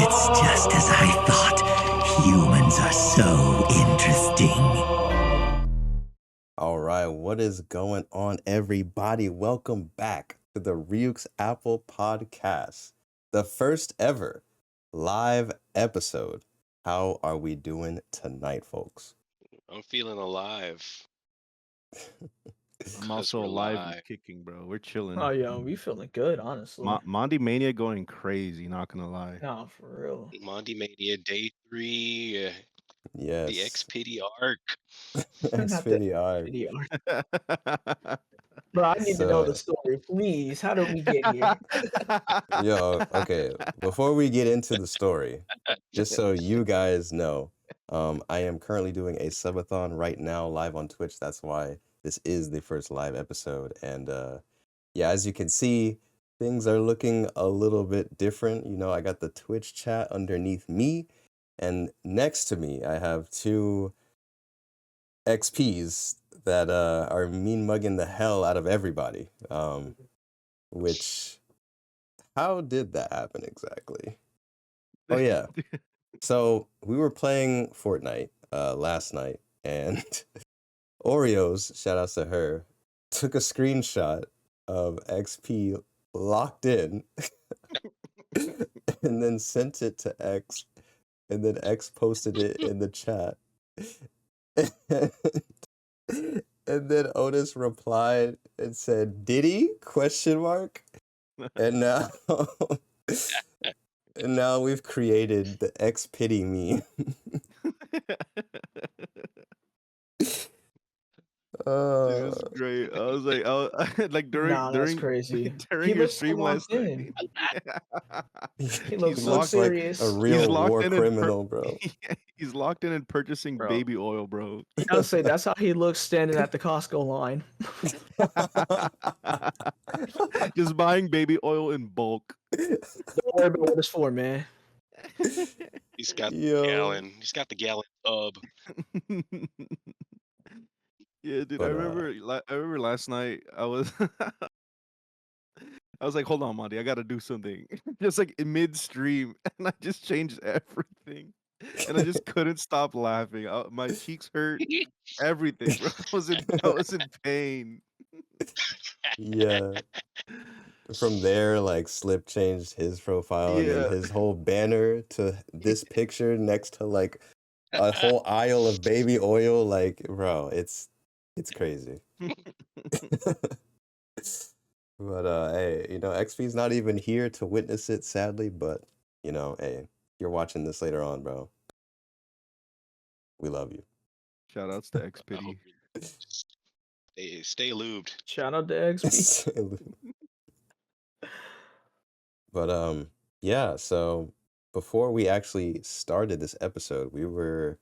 It's just as I thought. Humans are so interesting. All right, what is going on, everybody? Welcome back to the Ryuk's Apple Podcast, the first ever live episode. How are we doing tonight, folks? I'm feeling alive. I'm 'Cause also we're alive and live. kicking, bro. We're chilling. Oh, yo, we feeling good, honestly. Mondi Mania going crazy, not gonna lie. No, for real. Monty Mania Day 3, the Yes, Xpity arc. Not the Xpity. video. Bro, I need to know the story, please. How did we get here? Yo, okay, before we get into the story, just so you guys know, I am currently doing a subathon right now live on Twitch. That's why this is the first live episode. And yeah, as you can see, things are looking a little bit different. You know, I got the Twitch chat underneath me, and next to me, I have two XPs that are mean mugging the hell out of everybody. Which, how did that happen exactly? Oh yeah. So we were playing Fortnite last night, and Oreos, shout outs to her, took a screenshot of XP locked in and then sent it to X, and then X posted it in the chat. And then Otis replied and said, "Did he?" question mark. And now and now we've created the X pity meme. Dude, it was great. I was like, like during Nah, that's during crazy. during He your looks so stream last locked night. He He looks so looks like serious. a real war criminal, bro. He's locked in and purchasing Bro. baby oil, bro. I would say that's how he looks standing at the Costco line. Just buying baby oil in bulk. Don't worry about what it's for, man. He's got Yo. the gallon. He's got the gallon tub. Yeah, dude. But, I remember last night I was I was like, hold on, Monty, I gotta do something. Just like in midstream, and I just changed everything. And I just couldn't stop laughing. My cheeks hurt, everything, bro. I was in pain. Yeah. From there, like Slip changed his profile and Yeah. then his whole banner to this picture next to like a whole aisle of baby oil. Like, bro, it's crazy. But hey, you know, XP's not even here to witness it, sadly, but you know, hey, you're watching this later on, bro. We love you. Shout outs to I XPity. hope you stay lubed. Shout out to XP. But yeah, so before we actually started this episode, we were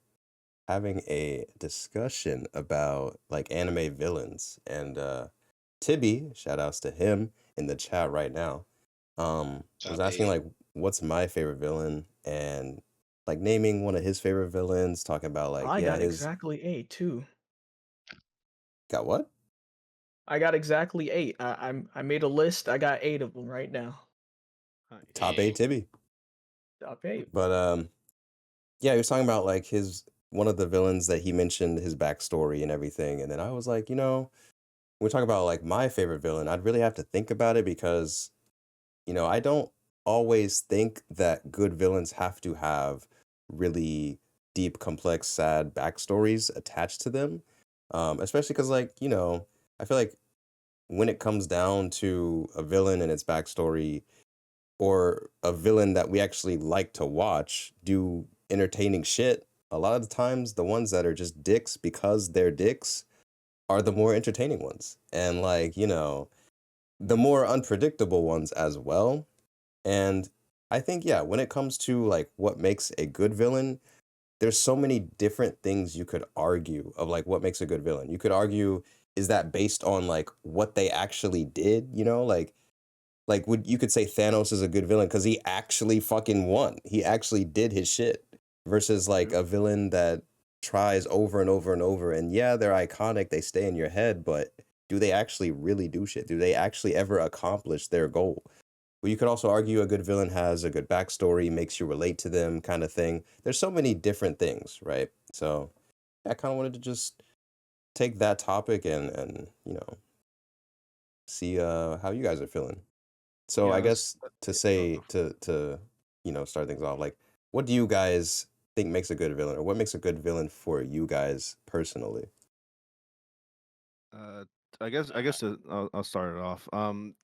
having a discussion about like anime villains, and Tibby, shout outs to him in the chat right now, was Top asking 8. like what's my favorite villain, and like naming one of his favorite villains, talking about like I yeah, got his exactly 8 too. got what? I got exactly 8. I made a list. I got 8 of them right now. Top Dang. 8 Tibby. Top 8. But yeah, he was talking about like his one of the villains that he mentioned his backstory and everything, and then I was like, you know, when we talk about like my favorite villain, I'd really have to think about it because, you know, I don't always think that good villains have to have really deep, complex, sad backstories attached to them. Especially because, like, you know, I feel like when it comes down to a villain and its backstory, or a villain that we actually like to watch do entertaining shit, a lot of the times the ones that are just dicks because they're dicks are the more entertaining ones. And like, you know, the more unpredictable ones as well. And I think, yeah, when it comes to like what makes a good villain, there's so many different things you could argue of like what makes a good villain. You could argue, is that based on like what they actually did, you know, like would you could say Thanos is a good villain because he actually fucking won. He actually did his shit versus like a villain that tries over and over and over. And yeah, they're iconic. They stay in your head, but do they actually really do shit? Do they actually ever accomplish their goal? But you could also argue a good villain has a good backstory, makes you relate to them, kind of thing. There's so many different things, right? So I kind of wanted to just take that topic and see how you guys are feeling. So I Yes. guess to Yeah, say to start things off, like what do you guys think makes a good villain, or what makes a good villain for you guys personally? uh, I guess I'll start it off.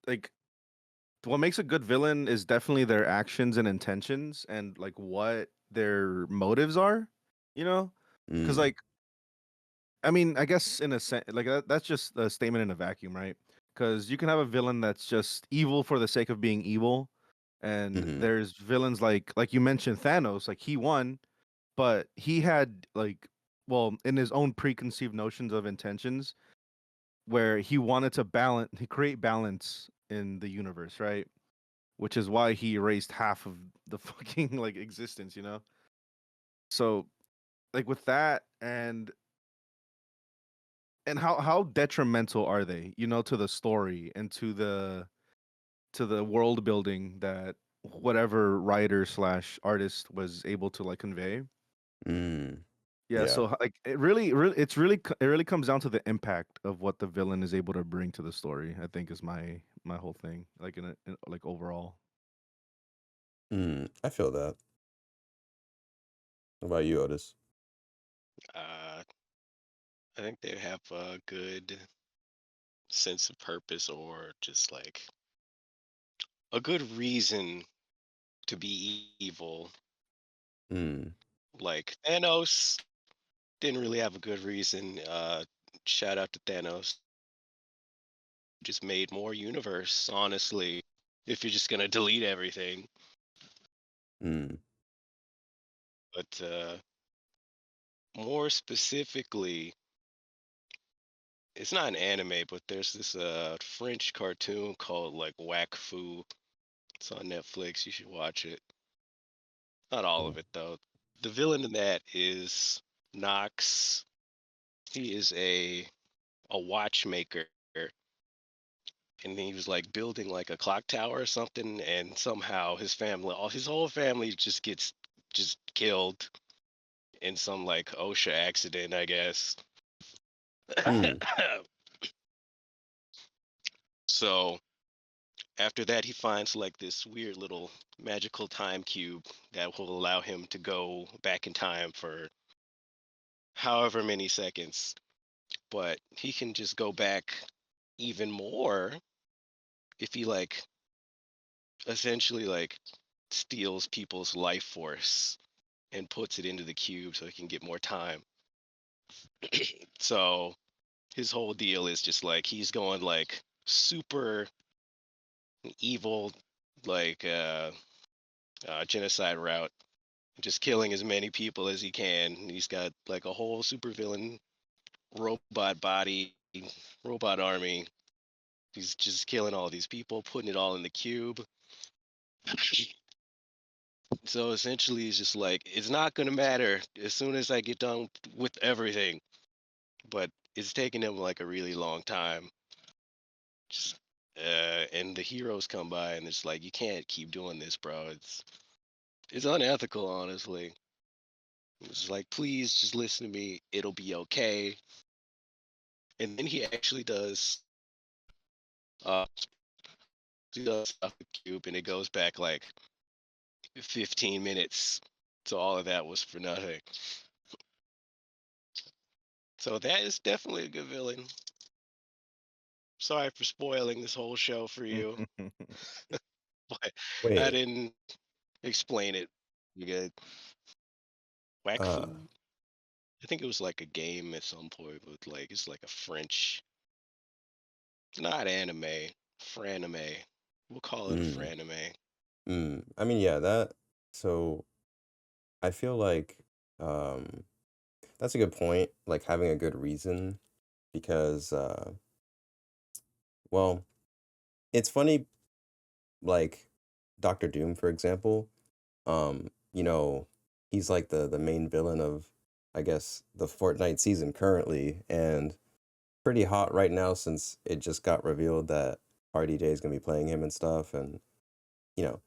Like what makes a good villain is definitely their actions and intentions and like what their motives are, you know? Because Mm, like I mean, I guess in a sense, like that's just a statement in a vacuum, right? Because you can have a villain that's just evil for the sake of being evil, and mm-hmm, there's villains like you mentioned Thanos, like he won, but he had like, well, in his own preconceived notions of intentions, where he wanted to he create balance in the universe, right? Which is why he erased half of the fucking like existence, you know. So like with that and how detrimental are they, you know, to the story and to the world building that whatever writer slash artist was able to like convey. mm, Yeah, yeah. so like it really comes down to the impact of what the villain is able to bring to the story. I think is my whole thing, like like overall. I feel that. What about you, Otis? Uh, I think they have a good sense of purpose or just like a good reason to be evil. Mm, Like Thanos didn't really have a good reason. Shout out to Thanos. Just made more universe, honestly. If you're just gonna delete everything. mm, But more specifically, it's not an anime, but there's this French cartoon called like Whack Fu. It's on Netflix. You should watch it. Not all yeah. of it though. The villain in that is Knox. He is a watchmaker, and he was like building like a clock tower or something, and somehow his family, all his whole family, just gets just killed in some like OSHA accident, I guess. Mm, So after that, he finds like this weird little magical time cube that will allow him to go back in time for however many seconds. But he can just go back even more if he like essentially like steals people's life force and puts it into the cube so he can get more time. So his whole deal is just like he's going like super evil, like genocide route, just killing as many people as he can. He's got like a whole supervillain robot body, robot army. He's just killing all these people, putting it all in the cube. So essentially, it's just like it's not gonna matter as soon as I get done with everything. But it's taking him like a really long time. Just, and the heroes come by and it's like you can't keep doing this, bro. It's unethical, honestly. It's like please just listen to me. It'll be okay. And then uh he does stuff with Cube, and it goes back like 15 minutes. So all of that was for nothing. So that is definitely a good villain. Sorry for spoiling this whole show for you, but I wait. didn't explain it. You good? Whack Uh, food. I think it was like a game at some point, but like it's like a French, not anime, franime. We'll call it a mm, franime. I mean, yeah, that. So I feel like um, that's a good point. Like having a good reason, because well, it's funny. Like Doctor Doom, for example. You know, he's like the main villain of, I guess, the Fortnite season currently, and pretty hot right now since it just got revealed that RDJ is gonna be playing him and stuff, and you know.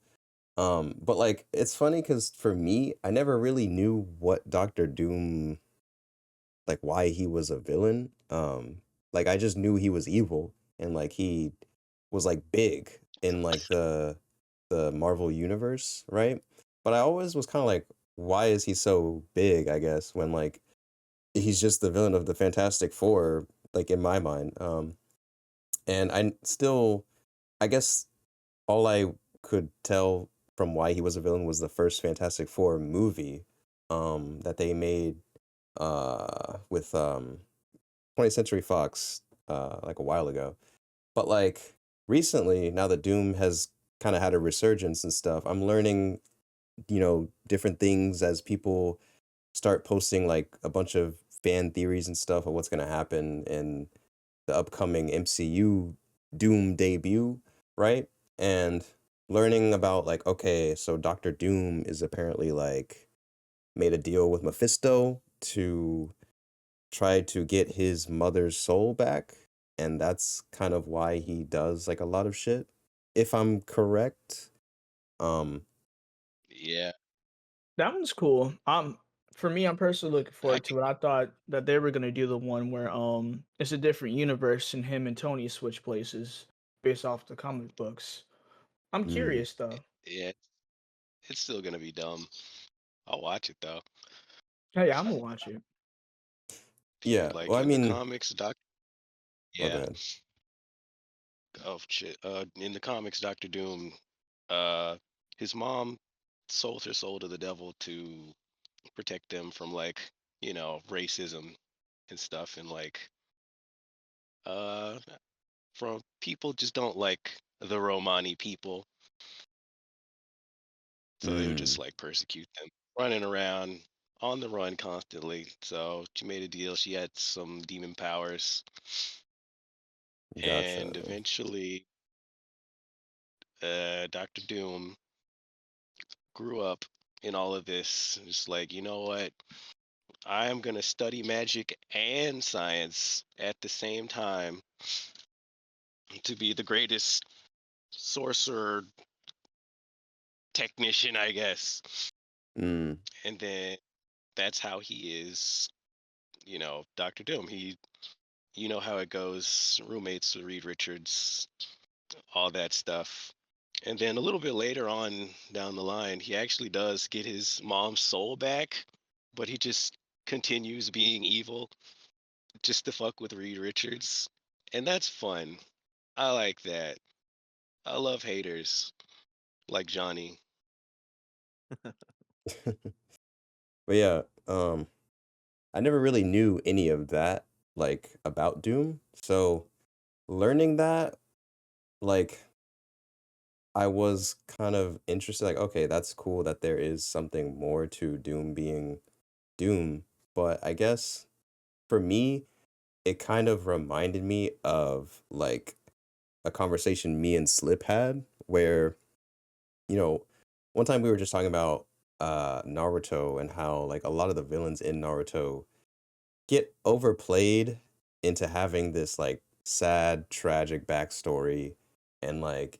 But like it's funny because for me, I never really knew what Doctor Doom, like why he was a villain. Like I just knew he was evil and like he was like big in like the Marvel universe, right? But I always was kind of like, why is he so big? I guess when like he's just the villain of the Fantastic Four, like in my mind. And I still, I guess all I could tell from why he was a villain was the first Fantastic Four movie, that they made, with 20th Century Fox, like a while ago. But like recently, now that Doom has kind of had a resurgence and stuff, I'm learning, different things as people start posting like a bunch of fan theories and stuff of what's going to happen in the upcoming MCU Doom debut, right? And learning about like, okay, so Doctor Doom is apparently like made a deal with Mephisto to try to get his mother's soul back, and that's kind of why he does like a lot of shit, if I'm correct. Um, Yeah, That one's cool. For me, I'm personally looking I forward to it. I thought that they were gonna do the one where it's a different universe and him and Tony switch places based off the comic books. I'm mm, curious though. yeah, it's still gonna be dumb. I'll watch it though. Hey, I'm gonna watch it. Dude, yeah. Well, like I in the mean, comics, Doc. oh, go Yeah. ahead. Oh shit. In the comics, Doctor Doom, uh, his mom sold her soul to the devil to protect them from like racism and stuff, and like uh, from people just don't like the Romani people, so they would just Mm, like persecute them, running around on the run constantly. So she made a deal. She had some demon powers, and gotcha. eventually, Doctor Doom grew up in all of this. It's like, you know what? I am going to study magic and science at the same time to be the greatest sorcerer technician, I guess. Mm, And then that's how he is, Doctor Doom. You know how it goes, roommates with Reed Richards, all that stuff. And then a little bit later on down the line, he actually does get his mom's soul back, but he just continues being evil just to fuck with Reed Richards. And that's fun. I like that. I love haters like Johnny. but yeah, I never really knew any of that like about Doom. So learning that, like I was kind of interested, like, okay, that's cool that there is something more to Doom being Doom. But I guess for me, it kind of reminded me of like a conversation me and Slip had where, you know, one time we were just talking about Naruto and how like a lot of the villains in Naruto get overplayed into having this like sad, tragic backstory. And like,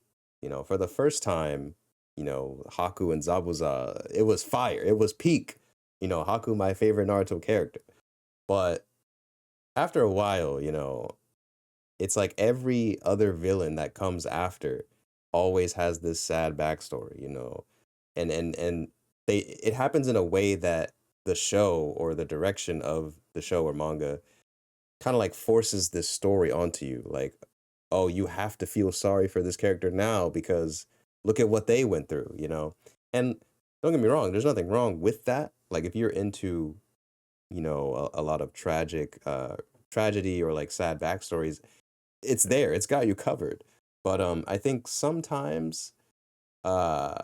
for the first time, Haku and Zabuza, it was fire. It was peak. Haku, my favorite Naruto character. But after a while, it's like every other villain that comes after always has this sad backstory, and it happens in a way that the show or the direction of the show or manga kind of like forces this story onto you. Like, oh, you have to feel sorry for this character now because look at what they went through, And don't get me wrong, there's nothing wrong with that. Like if you're into, a lot of tragedy or like sad backstories, it's there. It's got you covered. But I think sometimes uh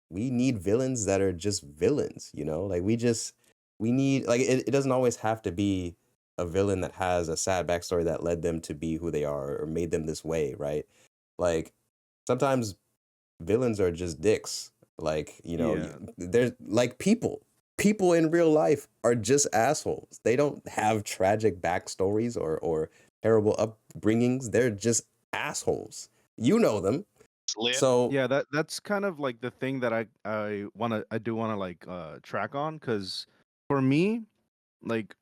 we need villains that are just villains, like we need like it doesn't always have to be a villain that has a sad backstory that led them to be who they are or made them this way, right? Like sometimes villains are just dicks. Like, Yeah. they're like people in real life are just assholes. They don't have tragic backstories or terrible upbringings. They're just assholes. You know them. Slip. So Yeah, that's kind of like the thing that I do wanna like track on, because for me, like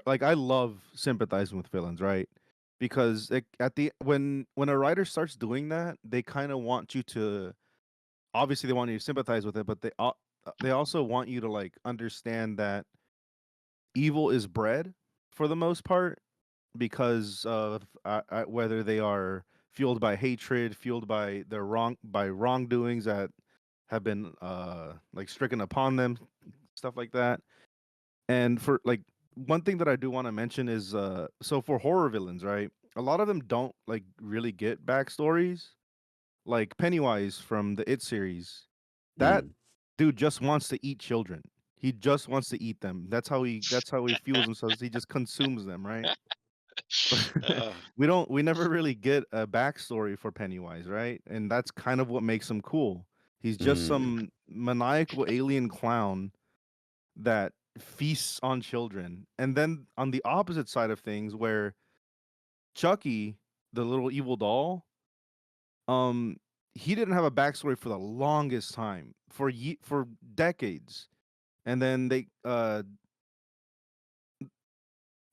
like I love sympathizing with villains, right? Because like at the when a writer starts doing that, they kind of want you to, obviously they want you to sympathize with it, but they also want you to like understand that evil is bred for the most part, because of whether they are fueled by hatred, fueled by wrongdoings that have been like stricken upon them, stuff like that. And for like, one thing that I do want to mention is so for horror villains, right? A lot of them don't like really get backstories. Like Pennywise from the It series, that mm, dude just wants to eat children. He just wants to eat them. That's how he fuels himself. He just consumes them, right? Uh, We never really get a backstory for Pennywise, right? And that's kind of what makes him cool. He's just mm, some maniacal alien clown that feasts on children. And then on the opposite side of things, where Chucky, the little evil doll, um, he didn't have a backstory for the longest time, for decades. And then they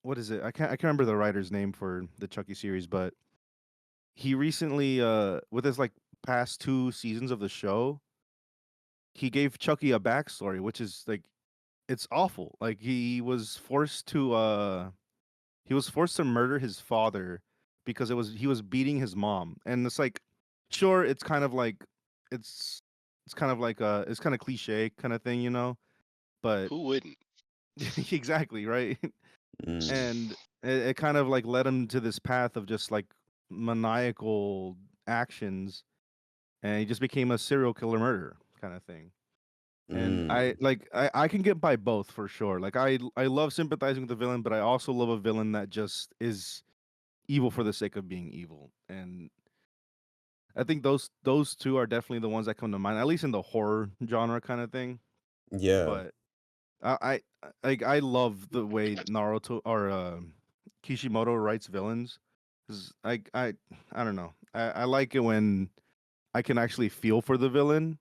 what is it? I can't remember the writer's name for the Chucky series, but he recently with his like past 2 seasons of the show, he gave Chucky a backstory, which is like, it's awful. Like he was forced to murder his father because he was beating his mom. And it's like, sure, it's kind of like, it's kind of like it's kind of cliche kind of thing, but who wouldn't? exactly, right. mm. And it kind of like led him to this path of just like maniacal actions, and he just became a serial killer murderer kind of thing. And Mm. I can get by both for sure. Like I love sympathizing with the villain, but I also love a villain that just is evil for the sake of being evil. And I think those two are definitely the ones that come to mind, at least in the horror genre kind of thing. Yeah. But I love the way Naruto or Kishimoto writes villains. 'Cause I don't know. I like it when I can actually feel for the villain,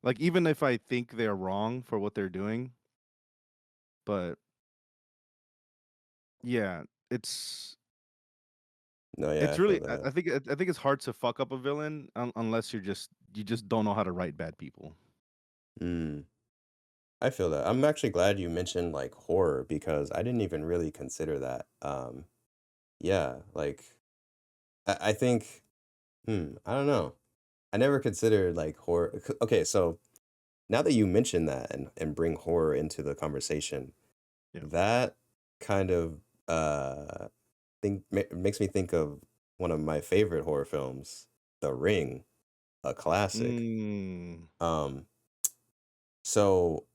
like even if I think they're wrong for what they're doing. But yeah, it's No, yeah, I it's feel really that. I think it's hard to fuck up a villain unless you just don't know how to write bad people. Mm. I feel that. I'm actually glad you mentioned like horror because I didn't even really consider that. Yeah, like I think, I don't know. I never considered like horror. Okay, so now that you mention that and bring horror into the conversation, Yeah. that kind of makes me think of one of my favorite horror films, The Ring, a classic. Mm, Um, so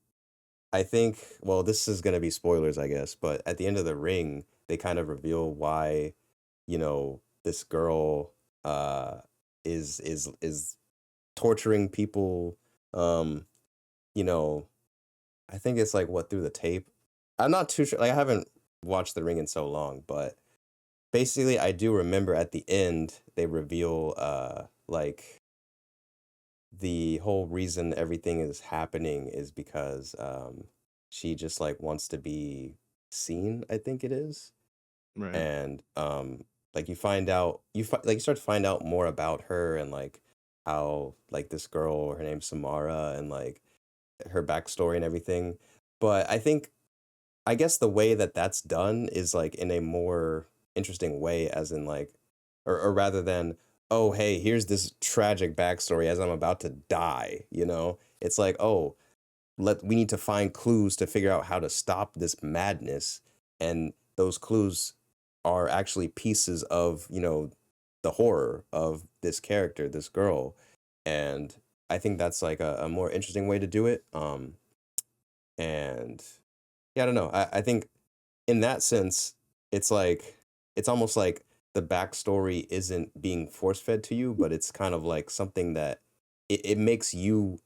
I think, well, this is gonna be spoilers, I guess, but at the end of The Ring, they kind of reveal why, this girl uh is torturing people. Um, you know, I think it's like what through the tape. I'm not too sure. Like I haven't watched The Ring in so long, but basically I do remember at the end they reveal like the whole reason everything is happening is because she just like wants to be seen, I think it is. right. And like you find out like you start to find out more about her and like how like this girl, her name's Samara, and like her backstory and everything. But I guess the way that that's done is like in a more interesting way, as in like, or rather than, oh, hey, here's this tragic backstory as I'm about to die, It's like, oh, we need to find clues to figure out how to stop this madness. And those clues are actually pieces of, the horror of this character, this girl. And I think that's like a more interesting way to do it. And yeah, I don't know. I think in that sense, it's like it's almost like the backstory isn't being force fed to you, but it's kind of like something that it makes you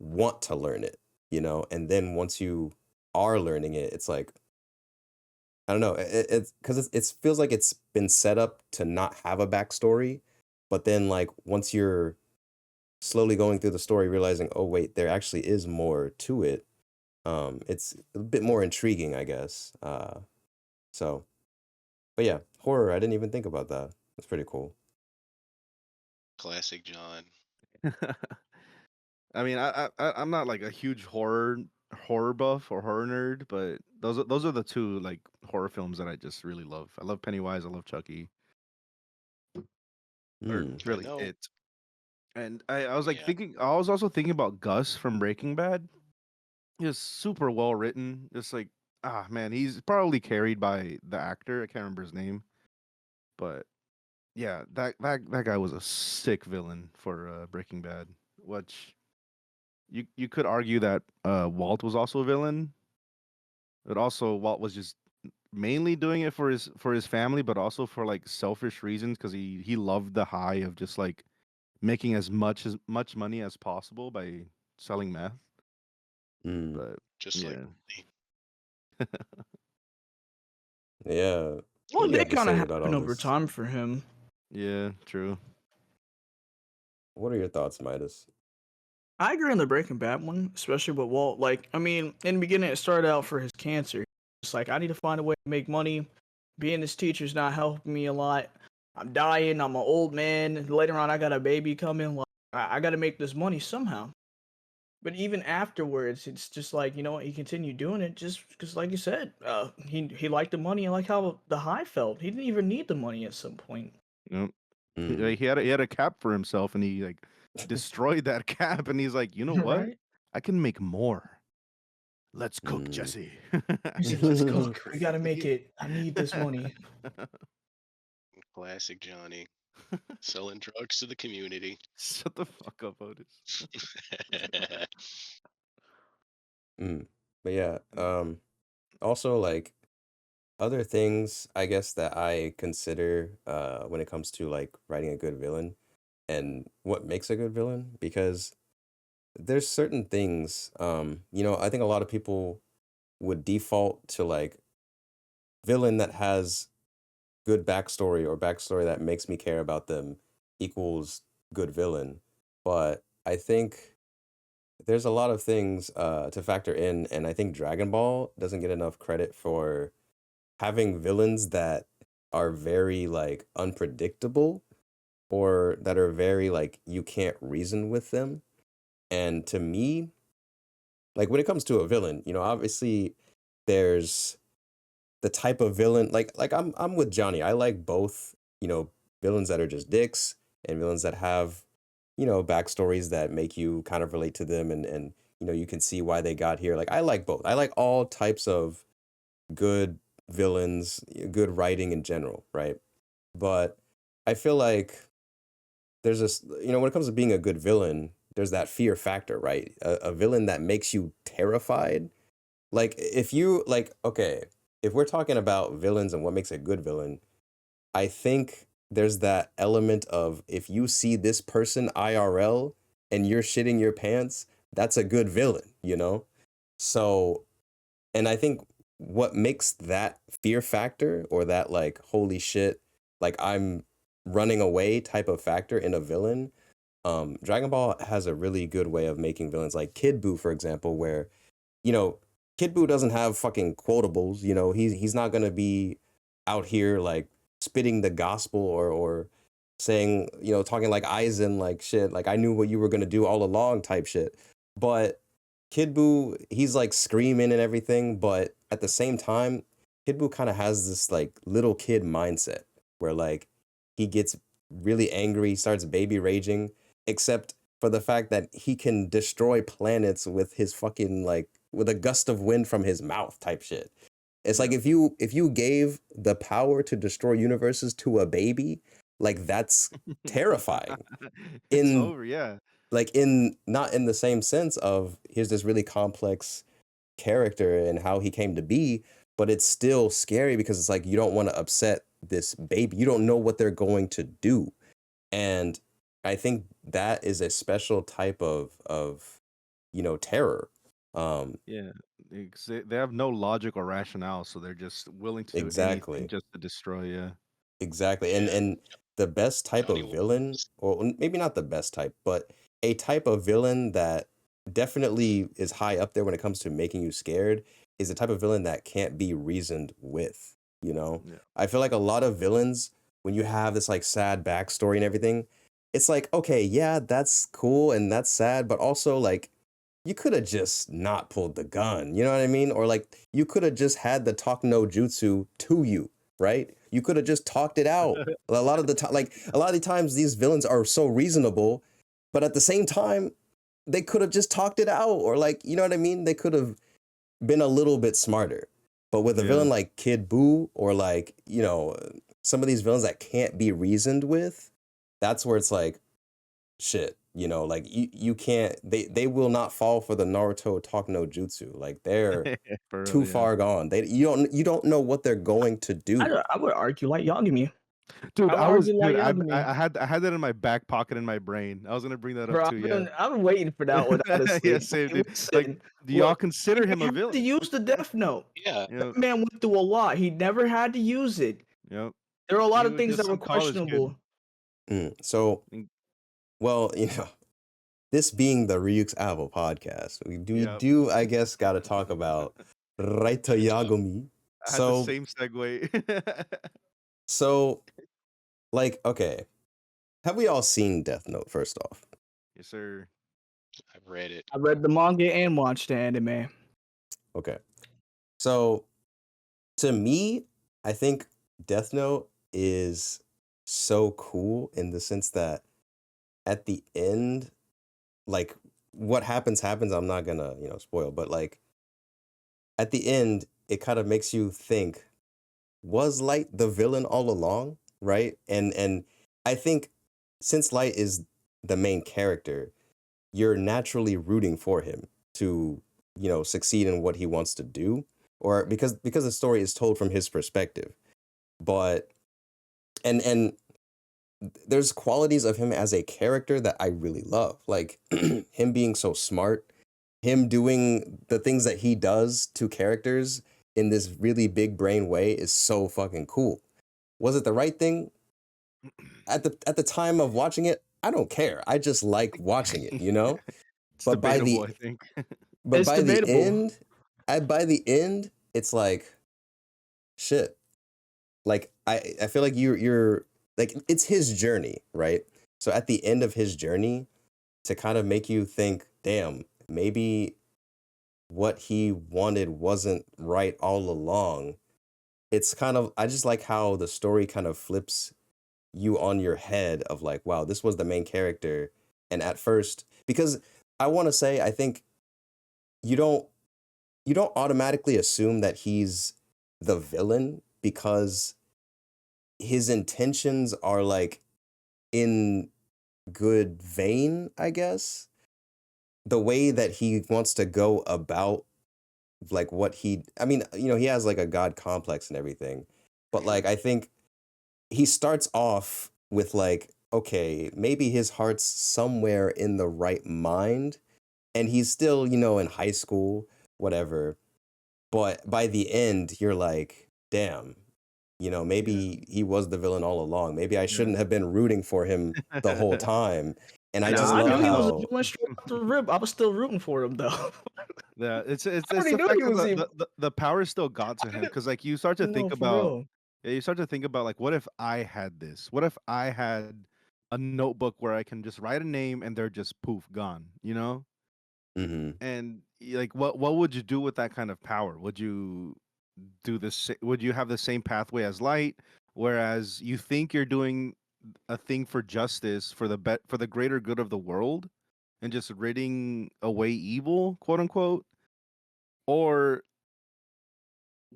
want to learn it, And then once you are learning it, it's like I don't know. It's because it feels like it's been set up to not have a backstory, but then like once you're slowly going through the story, realizing, oh wait, there actually is more to it. It's a bit more intriguing, I guess. So, but yeah, horror. I didn't even think about that. That's pretty cool. Classic John. I mean, I'm not like a huge horror buff or horror nerd, but those are the two like horror films that I just really love. I love Pennywise. I love Chucky. Or Hmm. I really know. it. And I was like Yeah. thinking. I was also thinking about Gus from Breaking Bad. He was super well written. Just like man, he's probably carried by the actor. I can't remember his name, but yeah, that guy was a sick villain for Breaking Bad. Which you could argue that Walt was also a villain, but also Walt was just mainly doing it for his family, but also for like selfish reasons because he loved the high of just like making as much money as possible by selling meth. Hmm. But Just like yeah, me. Yeah. What Well, do you they have to kind of say about happen all over this? time for him. yeah, true. What are your thoughts, Midas? I agree on the Breaking Bad one, especially with Walt. Like, I mean, in the beginning, it started out for his cancer. It's like, I need to find a way to make money. Being this teacher's not helping me a lot. I'm dying. I'm an old man. And later on, I got a baby coming. Like, I got to make this money somehow. But even afterwards, it's just like, you know what? He continued doing it just because, like you said, he liked the money and like how the high felt. He didn't even need the money at some point. Yep. Hmm. He had a cap for himself, and he like destroyed that cap, and he's like, you know what? Right? I can make more. Let's cook, Hmm. Jesse. He said, "Let's cook. We got to make Yeah. it. I need this money." Classic Johnny. Selling drugs to the community. Shut the fuck up, Otis. Mm. But yeah, also like other things I guess that I consider when it comes to like writing a good villain and what makes a good villain because there's certain things I think a lot of people would default to like villain that has good backstory or backstory that makes me care about them equals good villain. But I think there's a lot of things to factor in, and I think Dragon Ball doesn't get enough credit for having villains that are very like unpredictable or that are very like you can't reason with them. And to me, like when it comes to a villain, obviously there's the type of villain like I'm with Johnny. I like both, villains that are just dicks and villains that have, backstories that make you kind of relate to them and you can see why they got here. Like I like both. I like all types of good villains, good writing in general, right? But I feel like there's this, when it comes to being a good villain, there's that fear factor, right? A villain that makes you terrified. Like if you like, okay, if we're talking about villains and what makes a good villain, I think there's that element of if you see this person IRL and you're shitting your pants, that's a good villain. So, and I think what makes that fear factor or that like, holy shit, like I'm running away type of factor in a villain, Dragon Ball has a really good way of making villains like Kid Buu, for example, where you know, Kid Buu doesn't have fucking quotables. He's not gonna be out here like spitting the gospel or saying, talking like Aizen, like shit, like I knew what you were gonna do all along type shit. But Kid Buu, he's like screaming and everything, but at the same time, Kid Buu kind of has this like little kid mindset where like he gets really angry, starts baby raging, except for the fact that he can destroy planets with his fucking like with a gust of wind from his mouth type shit. It's like Yeah. if you gave the power to destroy universes to a baby, like that's terrifying. It's In over, yeah. like in not in the same sense of here's this really complex character and how he came to be, but it's still scary because it's like you don't want to upset this baby. You don't know what they're going to do. And I think that is a special type of terror. Yeah. They have no logic or rationale, so they're just willing to do anything Exactly. just to destroy you. Exactly. And Yeah. and the best type Johnny of villain, Wars. or maybe not the best type, but a type of villain that definitely is high up there when it comes to making you scared is the type of villain that can't be reasoned with, you know? Yeah. I feel like a lot of villains, when you have this like sad backstory and everything, it's like, okay, yeah, that's cool and that's sad, but also like you could have just not pulled the gun, you know what I mean? Or like you could have just had the talk no jutsu to you, right? You could have just talked it out. A lot of the time, like a lot of the times these villains are so reasonable, but at the same time, they could have just talked it out, or like, you know what I mean? They could have been a little bit smarter. But with a Yeah. villain like Kid Buu, or like, you know, some of these villains that can't be reasoned with, that's where it's like, shit, you know, like you can't, they will not fall for the Naruto talk no jutsu. Like they're For real, too yeah. far gone. You don't know what they're going to do. I would argue like Yagami. Dude, I would argue like Yagami. I had that in my back pocket in my brain. I was gonna bring that Bro, up too. Yeah. I've been waiting for that one, honestly. Yeah, same, dude. Like, Listen, do y'all look, consider he him a had to villain? use the Death Note. Yeah. Yep. That man went through a lot. He never had to use it. Yep. There are a lot He of was things just that were some college kid. questionable. So, Mm. well, you know, this being the Ryuk's Apple podcast, we Yep. do, I guess, got to talk about Raita Yagami. I had the So, same segue. so, like, okay, have we all seen Death Note? First off, Yes, sir. I've read it. I read the manga and watched the anime. okay. So, to me, I think Death Note is so cool in the sense that at the end, like, what happens. I'm not gonna, you know, spoil, but like at the end, it kind of makes you think, was Light the villain all along, right? And I think since Light is the main character, you're naturally rooting for him to, you know, succeed in what he wants to do, or because the story is told from his perspective. But and there's qualities of him as a character that I really love, like him being so smart, him doing the things that he does to characters in this really big brain way is so fucking cool. Was it the right thing? At the time of watching it, I don't care. I just like watching it, you know? It's But by debatable, the I think. but It's by the debatable. by the end, it's like shit. Like I feel like you're like it's his journey, right? So at the end of his journey, to kind of make you think, damn, maybe what he wanted wasn't right all along. It's kind of, I just like how the story kind of flips you on your head of like, wow, this was the main character. And at first, because I want to say, I think you don't automatically assume that he's the villain because his intentions are like in good vein, I guess. The way that he wants to go about like what I mean, you know, he has like a god complex and everything. But like I think he starts off with like, okay, maybe his heart's somewhere in the right mind and he's still, you know, in high school, whatever. But by the end, you're like, damn, you know, maybe he was the villain all along. Maybe I shouldn't have been rooting for him the whole time. And I Nah, just I love knew he was a how villain straight off the rip. I was still rooting for him though. Yeah, it's I the already fact knew he that was evil. the power still got to him because like you start to think No, for about real. yeah, you start to think about like what if I had this? What if I had a notebook where I can just write a name and they're just poof gone, you know? Mhm. And like what would you do with that kind of power? Would you do this would you have the same pathway as Light whereas you think you're doing a thing for justice for for the greater good of the world and just ridding away evil, quote unquote? Or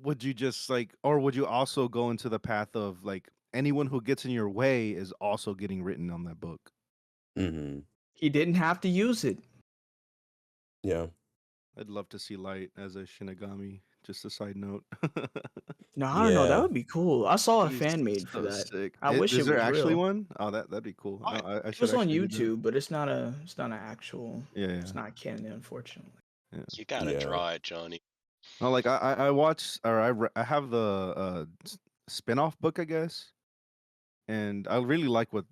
would you just like or would you also go into the path of like anyone who gets in your way is also getting written on that book? Mhm. He didn't have to use it. Yeah. I'd love to see Light as a Shinigami. Just a side note. No, I don't know. That Yeah. would be cool. I saw a He's fan made for so that. sick. I wish Is it there was actually real. one? Oh, that'd be cool. Oh, I It should was on actually read that. YouTube, but it's not an actual. Yeah, yeah, It's not canon, unfortunately. yeah. you gotta Yeah. draw it, Johnny. No, like I watched or I have the spin-off book, I guess, and I really like what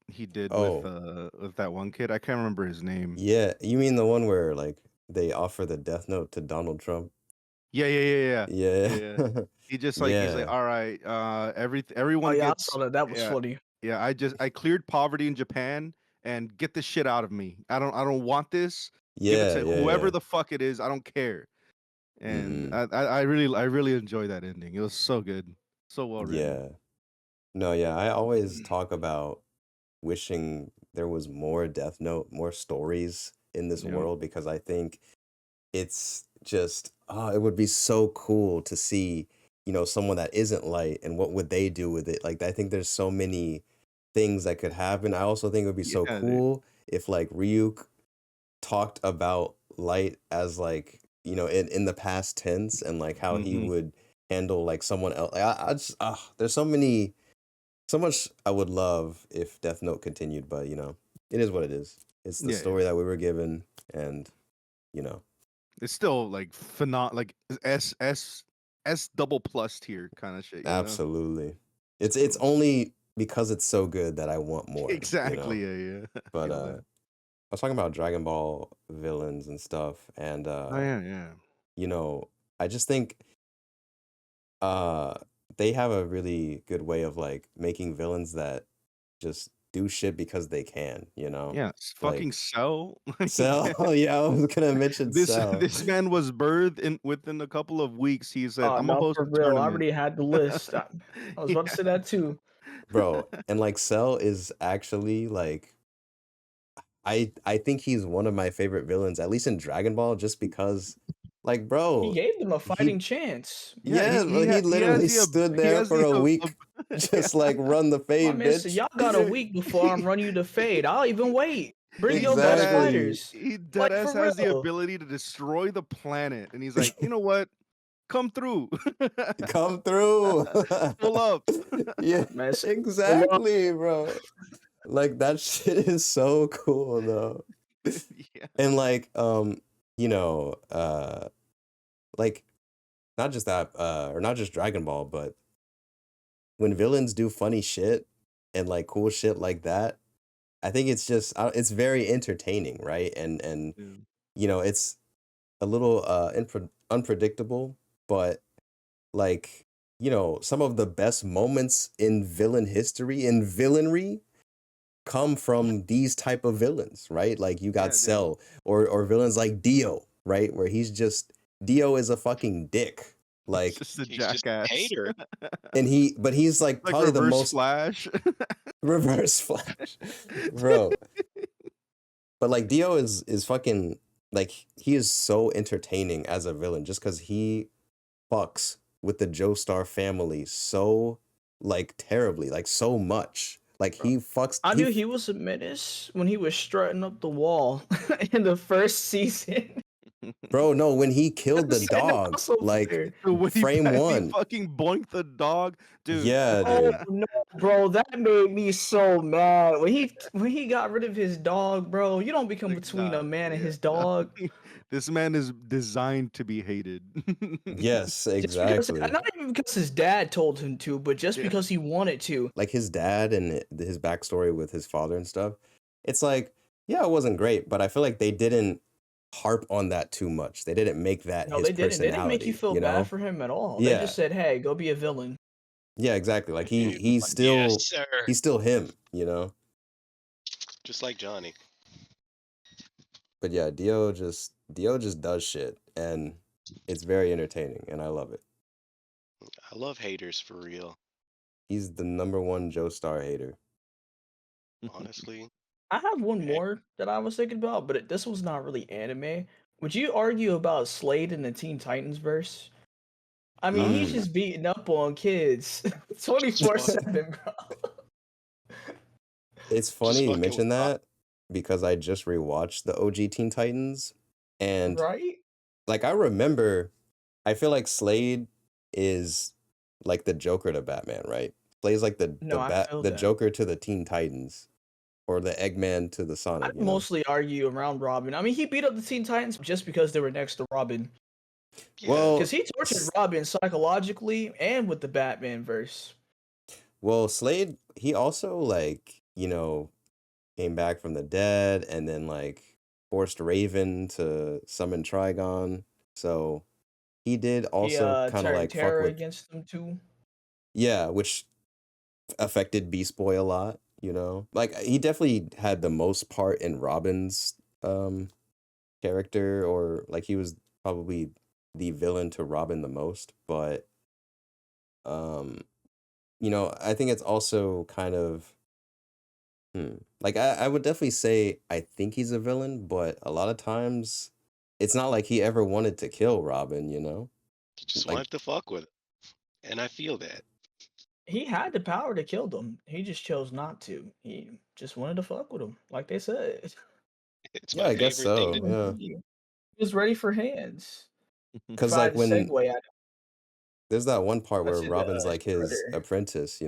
he did Oh, with that one kid. I can't remember his name. yeah. You mean the one where like they offer the death note to Donald Trump? Yeah. Yeah. He just like he's like, Yeah. all right, Oh everyone yeah, I gets saw that. That was yeah funny. I cleared poverty in Japan and get this shit out of me. I don't want this. Give it Yeah, to yeah, whoever yeah. the fuck it is. I don't care. And Mm-hmm. I really enjoy that ending. It was so good, so well written. Yeah. No, yeah. I always talk about wishing there was more Death Note, more stories in this Yeah, world because I think it's just it would be so cool to see, someone that isn't light and what would they do with it. Like I think there's so many things that could happen. I also think it would be so yeah, dude. cool if like Ryuk talked about light as like, in the past tense and like how he Hmm. would handle like someone else. Like, I just there's so much I would love if Death Note continued, but it is what it is. It's the Yeah. story that we were given, and you know, It's still like like S double plus tier kind of shit. absolutely. It's So only because it's so good that I want more. exactly. Yeah. I But feel that. I was talking about Dragon Ball villains and stuff, and Oh yeah. you know, I just think uh they have a really good way of like making villains that just do shit because they can. Yeah, it's fucking Like Cell. Cell. Yeah, I was gonna mention This Cell. this man was birthed within a couple of weeks. He said, Oh "I'm gonna no, host for a real. I tournament." already had the list. I was about to Yeah. say that too. Bro, and like Cell is actually like I think he's one of my favorite villains, at least in Dragon Ball, just because like He bro, gave them a he fighting chance. Yeah, yeah, he he he has literally stood he there has for the a week, yeah. just like run the My fade, man said, bitch. "Y'all got a week before I run you to fade. I'll even wait. Bring your best Exactly. fighters." He dead Like ass for has the real. ability to destroy the planet, and he's like, you know what? Come through, Come through. pull up. Yeah, Man, say, "Pull up." exactly, bro. Like that shit is so cool though. Yeah, And like you know, like not just that or not just Dragon Ball, but when villains do funny shit and like cool shit like that, I think it's just it's very entertaining, right? And dude. it's a little unpredictable, but like some of the best moments in villain history in villainry come from these type of villains, right? Like you got Yeah, dude. Cell or villains like Dio, right? Where Dio is a fucking dick. He's Like just a He's just a jackass. hater. but he's like Like probably the Reverse most Flash. reverse Flash. Bro. But like Dio is fucking like he is so entertaining as a villain just because he fucks with the Joestar family so like terribly, like so much. Like Bro, he fucks I knew he was a menace when he was strutting up the wall in the first season. bro, no, when he killed the Setting the dog, house on like fire. So when frame he one. fucking boinked the dog, dude. Yeah, Oh dude. no, bro, that made me so mad. When he got rid of his dog, bro, you don't become Like, between nah, a man and yeah, his no. dog. This man is designed to be hated. Yes, Just because, exactly. not even because his dad told him to, but just Yeah. because he wanted to. Like his dad and his backstory with his father and stuff. It's like, yeah, it wasn't great, but I feel like they didn't harp on that too much. They didn't make that No, his they didn't. They didn't make you personality, feel you bad know? for him at all. They Yeah. just said, "Hey, go be a villain." Yeah, exactly. Like He was he's like, yes, still sir. he's still him. Just like Johnny. But yeah, Dio just does shit and it's very entertaining and I love it. I love haters for real. He's the number one Joestar hater. Honestly. I have one Heck, more that I was thinking about, but this was not really anime. Would you argue about Slade in the Teen Titans verse? I mean, he's Mm. just beating up on kids just 24/7, bro. It's just funny you fucking with mention Rob. that because I just rewatched the OG Teen Titans and Right? like I feel like Slade is like the Joker to Batman, right? Slade's like No, I feel the that. Joker to the Teen Titans or the Eggman to the Sonic, I'd mostly argue around Robin. I mean, he beat up the Teen Titans just because they were next to Robin. Yeah. Because Well, he tortured Robin psychologically and with the Batman verse. Well, Slade, he also like, you know, came back from the dead and then like forced Raven to summon Trigon. So he did He also kind of turned like fuck terror with, against them too. yeah, which affected Beast Boy a lot, you know? Like he definitely had the most part in Robin's character, or like he was probably the villain to Robin the most, but um I think it's also kind of like I would definitely say I think he's a villain, but a lot of times it's not like he ever wanted to kill Robin, you know? He just Like wanted to fuck with him, and I feel that. He had the power to kill them. He just chose not to. He just wanted to fuck with them, like they said. It's yeah, my I guess favorite thing to so. do. Yeah. He was ready for hands. If Cuz I like had to when segue out, there's that one part I'd where say the Robin's like his Shredder. apprentice,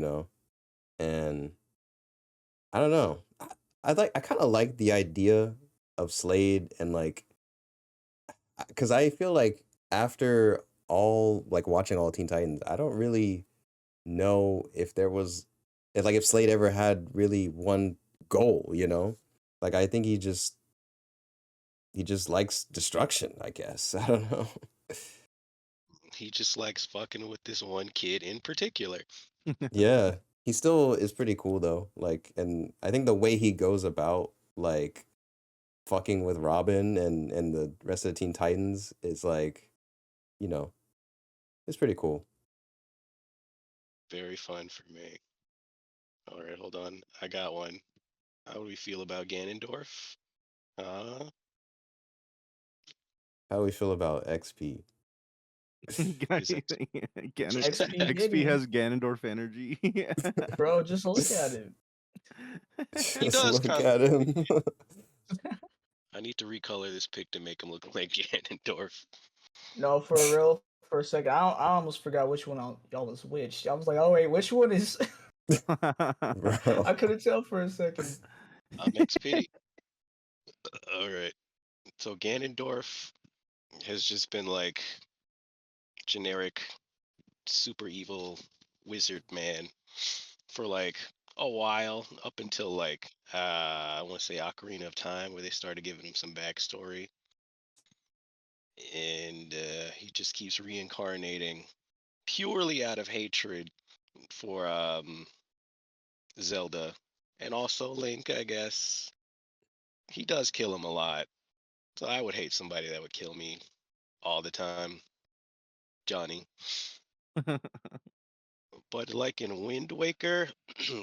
and I don't know. I kind of like the idea of Slade and like cuz I feel like after all like watching all Teen Titans, I don't really know if there was if Slade ever had really one goal, you know? Like I think he just likes destruction, I guess. I don't know. He just likes fucking with this one kid in particular. Yeah. He still is pretty cool though. Like and I think the way he goes about like fucking with Robin and the rest of the Teen Titans is like, you know, it's pretty cool. Very fun for me. All right, hold on. I got one. How do we feel about Ganondorf? Uh, How do we feel about XP? is it? XP XP Giddy, has Ganondorf energy. bro. Just look at it. He Just does look kind of. at him. I need to recolor this pic to make him look like Ganondorf. No, for real. For a second, I almost forgot which one y'all was which. I was like, oh wait, which one is? Bro. I couldn't tell for a second. I'm XP. All right. So Ganondorf has just been like generic super evil wizard man for like a while, up until like I want to say Ocarina of Time, where they started giving him some backstory, and he just keeps reincarnating purely out of hatred for Zelda and also Link, I guess. He does kill him a lot, so I would hate somebody that would kill me all the time, Johnny. But like in Wind Waker,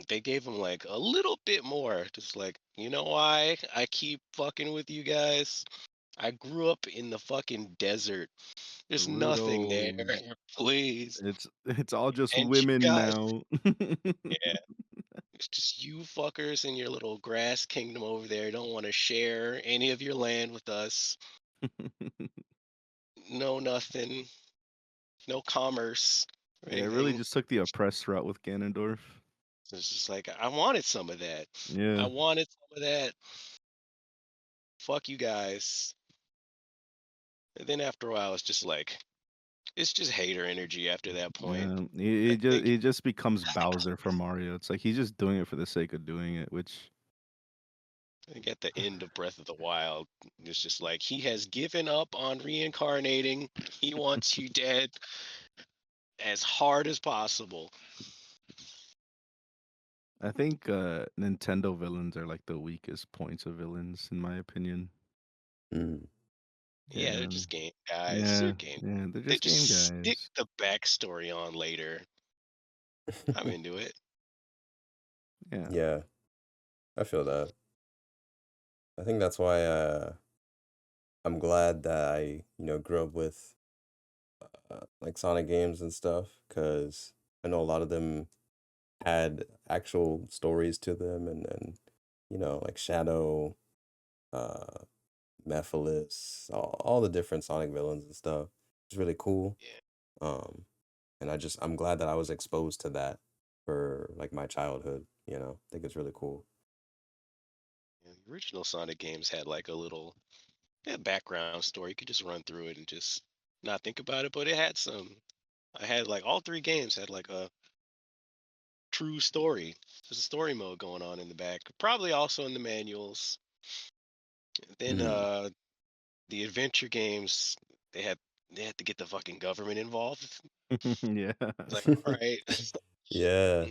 they gave him like a little bit more. Just like, you know why I keep fucking with you guys? I grew up in the fucking desert. There's nothing there. Gerudo. Please. It's all just And you women guys, now. yeah, it's just you fuckers in your little grass kingdom over there don't want to share any of your land with us. No nothing. No commerce or Yeah, it really anything. just took the oppressed route with Ganondorf. So it's just like I wanted some of that. I Yeah. wanted some of that. Fuck you guys. And then after a while, it's just like it's just hater energy after that point. Yeah, I think he just becomes Bowser for Mario. It's like he's just doing it for the sake of doing it, which I think at the end of Breath of the Wild, it's just like he has given up on reincarnating. He wants you dead as hard as possible. I think Nintendo villains are like the weakest points of villains in my opinion. Mm. Yeah, they're Yeah. just game guys. They're Yeah. game. Yeah, they're They just game just stick guys. the backstory on later. I'm into it. Yeah. Yeah, I feel that. I think that's why I'm glad that I grew up with like Sonic games and stuff because I know a lot of them had actual stories to them, and then like Shadow, uh, Mephiles, all the different Sonic villains and stuff. It's really cool. Yeah. Um, and I'm glad that I was exposed to that for like my childhood. I think it's really cool. Yeah, the original Sonic games had like a little background story. You could just run through it and just not think about it, but it had some. I had like all three games had like a true story. There's a story mode going on in the back, probably also in the manuals. Then Mm. the adventure games, they had they had to get the fucking government involved. Yeah. It's like, all right, Yeah.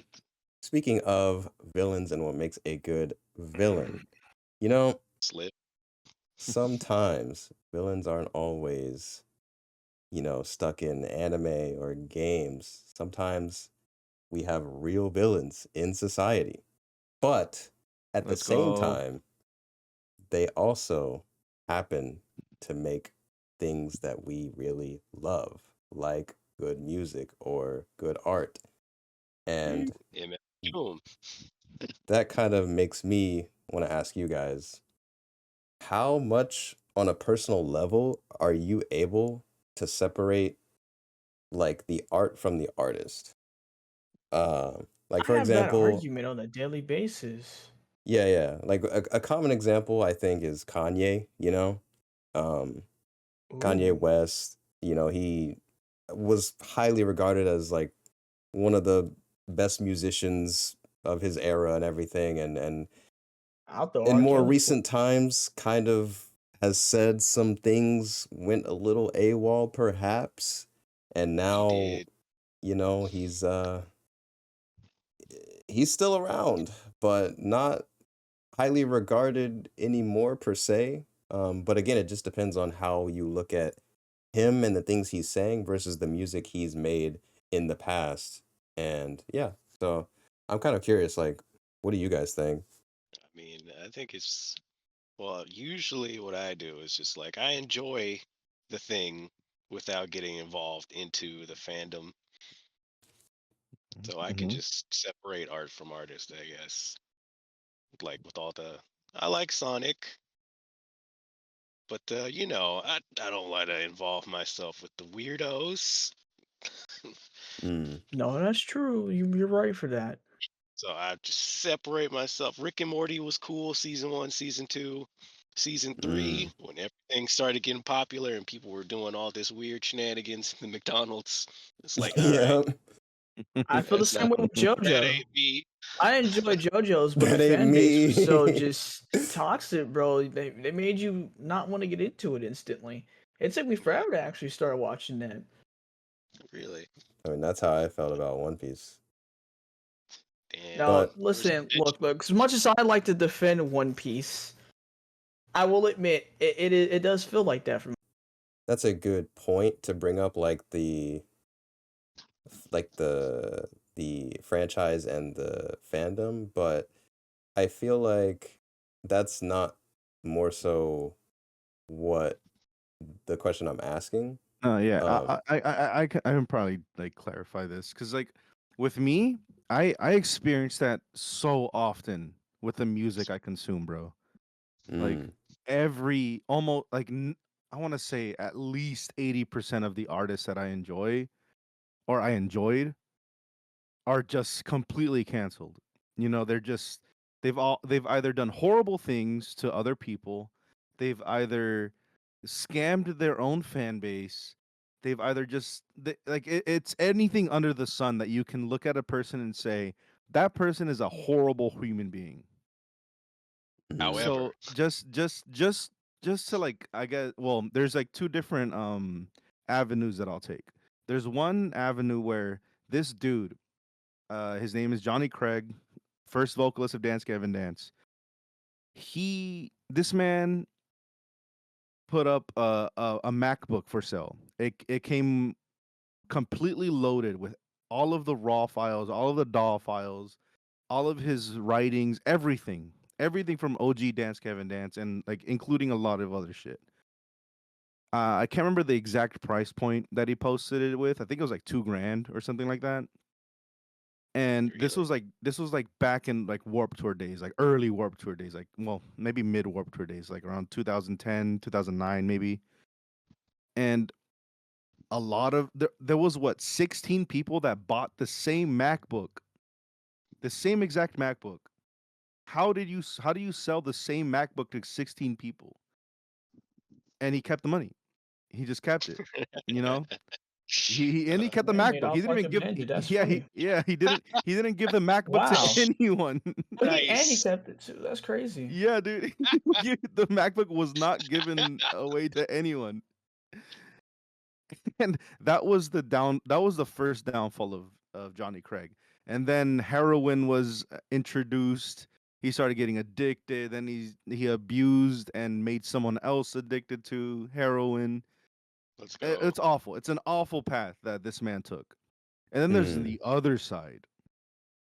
Speaking of villains and what makes a good villain, you know, slip. sometimes villains aren't always, stuck in anime or games. Sometimes we have real villains in society. But at the Let's same go. time, they also happen to make things that we really love, like good music or good art. And Yeah, man. Boom. that kind of makes me want to ask you guys, how much on a personal level are you able to separate like the art from the artist? Like I for have that example, argument on a daily basis. yeah. Like a common example I think is Kanye. Um, Kanye Ooh, West, he was highly regarded as like one of the best musicians of his era and everything, and I'll throw in R. more Kelly for. recent times kind of has said some things went a little AWOL perhaps, and He now, did. he's still around, but not highly regarded anymore per se. But again, it just depends on how you look at him and the things he's saying versus the music he's made in the past. And yeah, so I'm kind of curious, like, what do you guys think? I mean, I think it's well, usually what I do is just like I enjoy the thing without getting involved into the fandom. So I can Hmm. just separate art from artist, I guess. Like with all the I like Sonic, but I don't like to involve myself with the weirdos. Mm, No, that's true. You're right for that. So I just separate myself. Rick and Morty was cool, season one, season two, season mm. three, when everything started getting popular and people were doing all this weird shenanigans in the McDonald's. It's like, all right, Yeah, I feel the that's same not way with that JoJo. ain't me. I enjoy JoJo's, but the that ain't fan base was so me. just toxic, bro. They made you not want to get into it instantly. It took me Yeah, forever to actually start watching that. really. I mean, that's how I felt about One Piece. Damn. Now, But There was a listen, bitch. look. As much as I like to defend One Piece, I will admit it does feel like that for me. that's a good point to bring up, like the franchise and the fandom, but I feel like that's not more so what the question I'm asking. Yeah, Um, I can probably like clarify this because like with me, I experience that so often with the music I consume, bro. Like mm, every almost like I want to say at least 80% of the artists that I enjoy or I enjoyed are just completely canceled. They're just they've either done horrible things to other people, they've either scammed their own fan base, they've either like it's anything under the sun that you can look at a person and say that person is a horrible human being. mm, However, So just to like I guess well, there's like two different avenues that I'll take. There's one avenue where this dude, his name is Johnny Craig, first vocalist of Dance Gavin Dance. This man put up a MacBook for sale. It came completely loaded with all of the raw files, all of the DAW files, all of his writings, everything from OG Dance Gavin Dance, and like including a lot of other shit. I can't remember the exact price point that he posted it with. I think it was like 2 grand or something like that. And really. this was like back in like Warp Tour days, like early Warp Tour days, like well maybe mid Warp Tour days, like around 2010, 2009 maybe. And a lot of there was what 16 people that bought the same MacBook, the same exact MacBook. How do you sell the same MacBook to 16 people? And he kept the money. He just kept it, you know? He kept the Man made MacBook. He off didn't like even a give. ninja. That's Yeah, funny. he didn't give the MacBook to Wow. anyone. But and he Nice. kept it too. That's crazy. Yeah, dude. The MacBook was not given away to anyone. And that was the first downfall of Johnny Craig. And then heroin was introduced. He started getting addicted. Then he abused and made someone else addicted to heroin. Let's go. It's awful. It's an awful path that this man took. And then there's Mm. the other side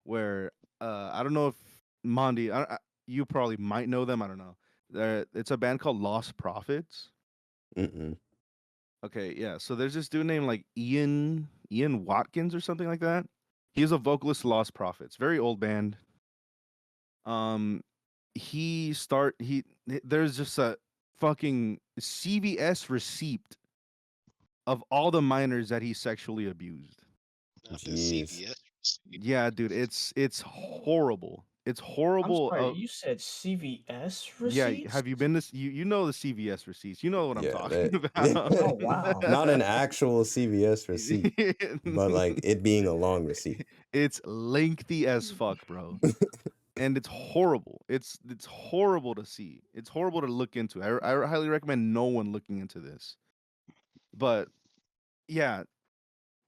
where I don't know if Mondi, you probably might know them. I don't know. It's a band called Lost Prophets. Mm-mm. Okay, yeah. So there's this dude named like Ian Watkins or something like that. He's a vocalist of Lost Prophets. Very old band. Um there's just a fucking CVS receipt of all the minors that he sexually abused. Nothing Jeez. CVS. Yeah, dude, it's horrible. It's I'm horrible. sorry. You said CVS Yeah, receipts? have you been this? You know the CVS receipts. You know what I'm Yeah, talking that Oh wow. not an actual CVS receipt, but like about. it being a long receipt. It's lengthy as fuck, bro. And it's horrible. It's horrible to see. It's horrible to look into. I highly recommend no one looking into this. But yeah,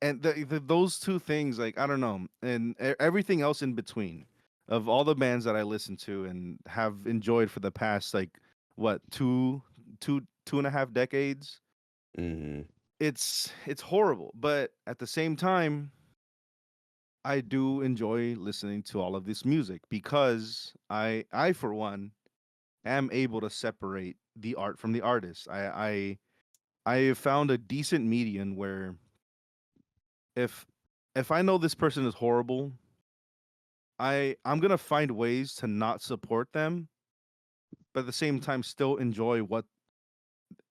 and those two things, like I don't know, and everything else in between, of all the bands that I listen to and have enjoyed for the past like what two and a half decades, Hmm. it's horrible. But at the same time, I do enjoy listening to all of this music because I for one am able to separate the art from the artist. I have found a decent median where if if I know this person is horrible, I'm gonna find ways to not support them, but at the same time still enjoy what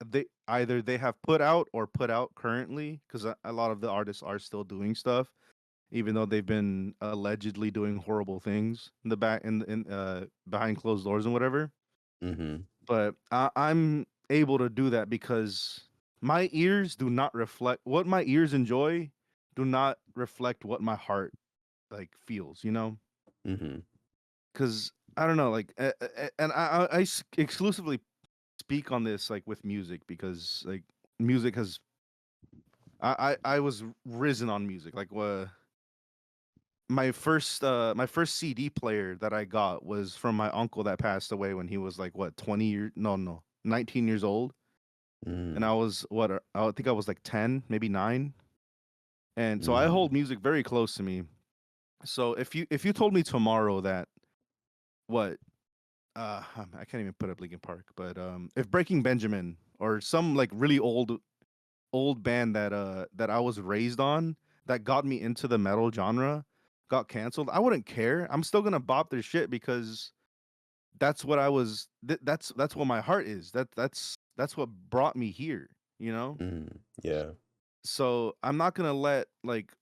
they have put out or put out currently, because a lot of the artists are still doing stuff even though they've been allegedly doing horrible things in the back in behind closed doors and whatever. Hmm. But I'm able to do that because my ears do not reflect what my ears enjoy, do not reflect what my heart like feels, you know? Hmm. Because I don't know, like, and exclusively speak on this like with music because like music has I was risen on music like my first CD player that I got was from my uncle that passed away when he was like what 20 years no 19 years old, and Mm. I was what I think I was like 10 maybe 9, and so I Hmm. hold music very close to me. So if you told me tomorrow that what I can't even put up Linkin Park, but if Breaking Benjamin or some like really old band that I was raised on that got me into the metal genre got canceled, I wouldn't care. I'm still gonna bop their shit because that's what I was. That's what my heart is. That's what brought me here. You know. Mm. Yeah. So I'm not gonna let like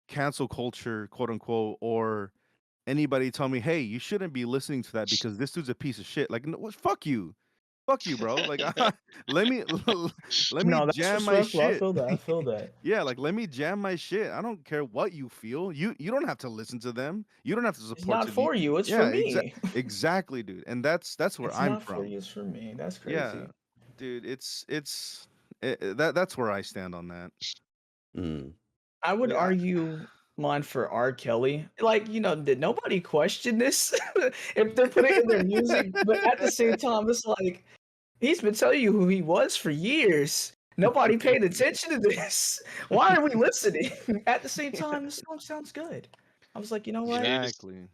cancel culture, quote unquote, or anybody tell me, hey, you shouldn't be listening to that because this dude's a piece of shit. Like, no, fuck you, bro. Like, let me let me No, that's jam my respectful. I shit. feel that. I feel that. Yeah, like let me jam my shit. I don't care what you feel. You don't have to listen to them. You don't have to It's support not to the. for you. It's for Yeah, me. exactly, dude. And that's where It's I'm not for from. you. It's for me. That's Yeah, crazy. dude. That's where I stand on that. Mm. I would Like, argue mine for R. Kelly. Like, did nobody question this if they're putting in their music? But at the same time, it's like he's been telling you who he was for years. Nobody paid attention to this. Why are we listening? At the same time, this song sounds good. I was like, you know what? It is. exactly.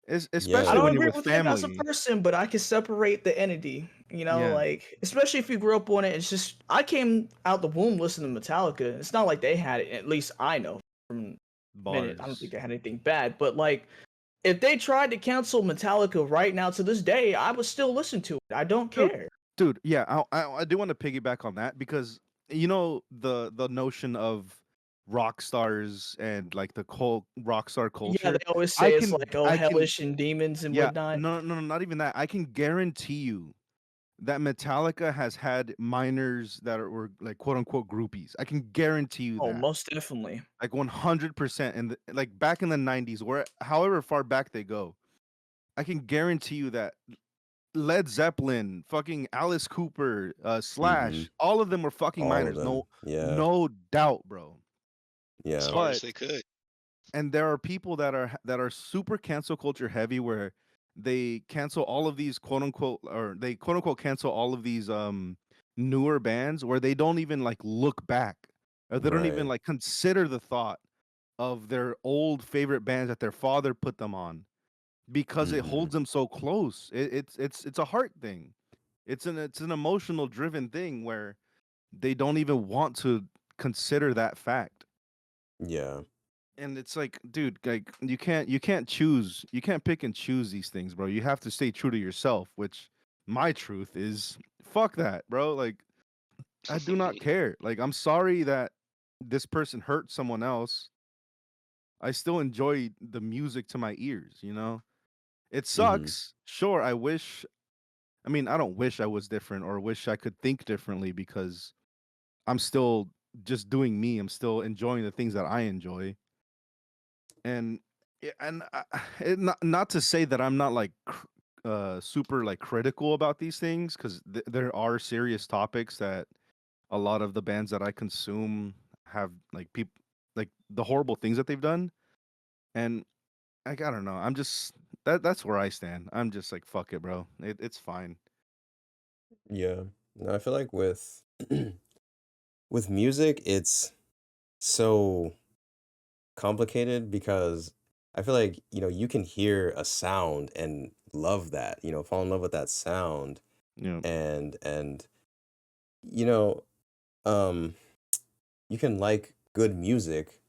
I Especially Yeah. don't when you're agree with with him as a family. person, but I can separate the entity. Yeah, Like especially if you grew up on it. It's just I came out the womb listening to Metallica. It's not like they had it. At least I know from minute. I don't think bars. they had anything bad, but like if they tried to cancel Metallica right now to this day, I would still listen to it. I don't Dude, care. dude. Yeah, I do want to piggyback on that because you know the notion of rock stars and like the whole rock star Yeah, culture. they always say it's like oh I can hellish and demons and yeah, whatnot. no, not even that. I can guarantee you that Metallica has had minors that were like quote unquote groupies. I can guarantee you Oh, that. most definitely. Like 100%. And like back in the 90s, where however far back they go, I can guarantee you that Led Zeppelin, fucking Alice Cooper, Mm-hmm. Slash, all of them were fucking All of minors. them. Yeah. No doubt, bro. As Yeah. hard as But they could. and there are people that are super cancel culture heavy where they cancel all of these quote unquote or they quote unquote cancel all of these newer bands where they don't even like look back or they don't even Right. like consider the thought of their old favorite bands that their father put them on because it Mm-hmm. holds them so close. It's a heart thing. It's an emotional driven thing where they don't even want to consider that fact. Yeah. And it's like, dude, like you can't choose, you can't pick and choose these things, bro. You have to stay true to yourself, which my truth is fuck that, bro. Like I do not care. Like I'm sorry that this person hurt someone else. I still enjoy the music to my ears, you know? It Mm-hmm. sucks. Sure, I mean, I don't wish I was different or wish I could think differently because I'm still just doing me. I'm still enjoying the things that I enjoy. And not to say that I'm not like super like critical about these things because there are serious topics that a lot of the bands that I consume have like people like the horrible things that they've done. And like I don't know, I'm just that's where I stand. I'm just like fuck it, bro. It's fine. Yeah. No, I feel like with with music, it's so complicated because I feel like, you can hear a sound and love that, fall in love with that sound Yeah. and you know, um you can like good music,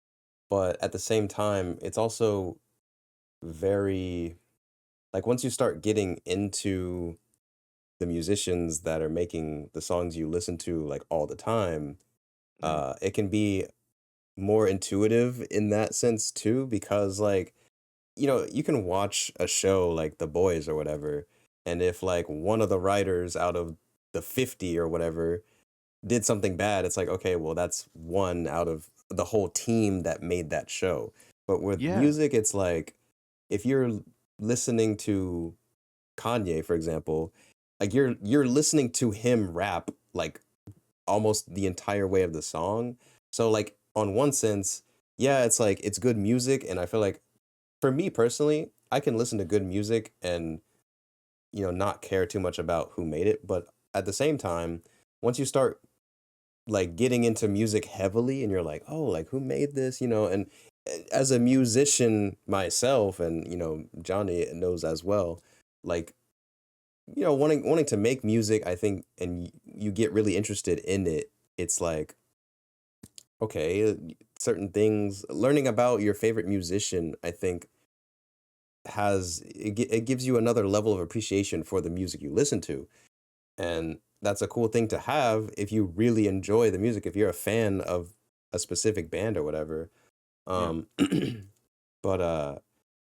but at the same time, it's also very like once you start getting into the musicians that are making the songs you listen to like all the time, Yeah. it can be more intuitive in that sense too, because like, you can watch a show like The Boys or whatever, and if like one of the writers out of the 50 or whatever did something bad, it's like, okay, well, that's one out of the whole team that made that show. But with Yeah. music, it's like if you're listening to Kanye, for example, like you're listening to him rap like almost the entire way of the song. So like on one sense, yeah, it's like it's good music, and I feel like for me personally, I can listen to good music and not care too much about who made it, but at the same time, once you start like getting into music heavily and you're like, "Oh, like who made this?" and as a musician myself and Johnny knows as well, like wanting to make music, I think, and you get really interested in it. It's like, okay, certain things, learning about your favorite musician, I think it gives you another level of appreciation for the music you listen to. And that's a cool thing to have if you really enjoy the music, if you're a fan of a specific band or whatever. Yeah. Um, but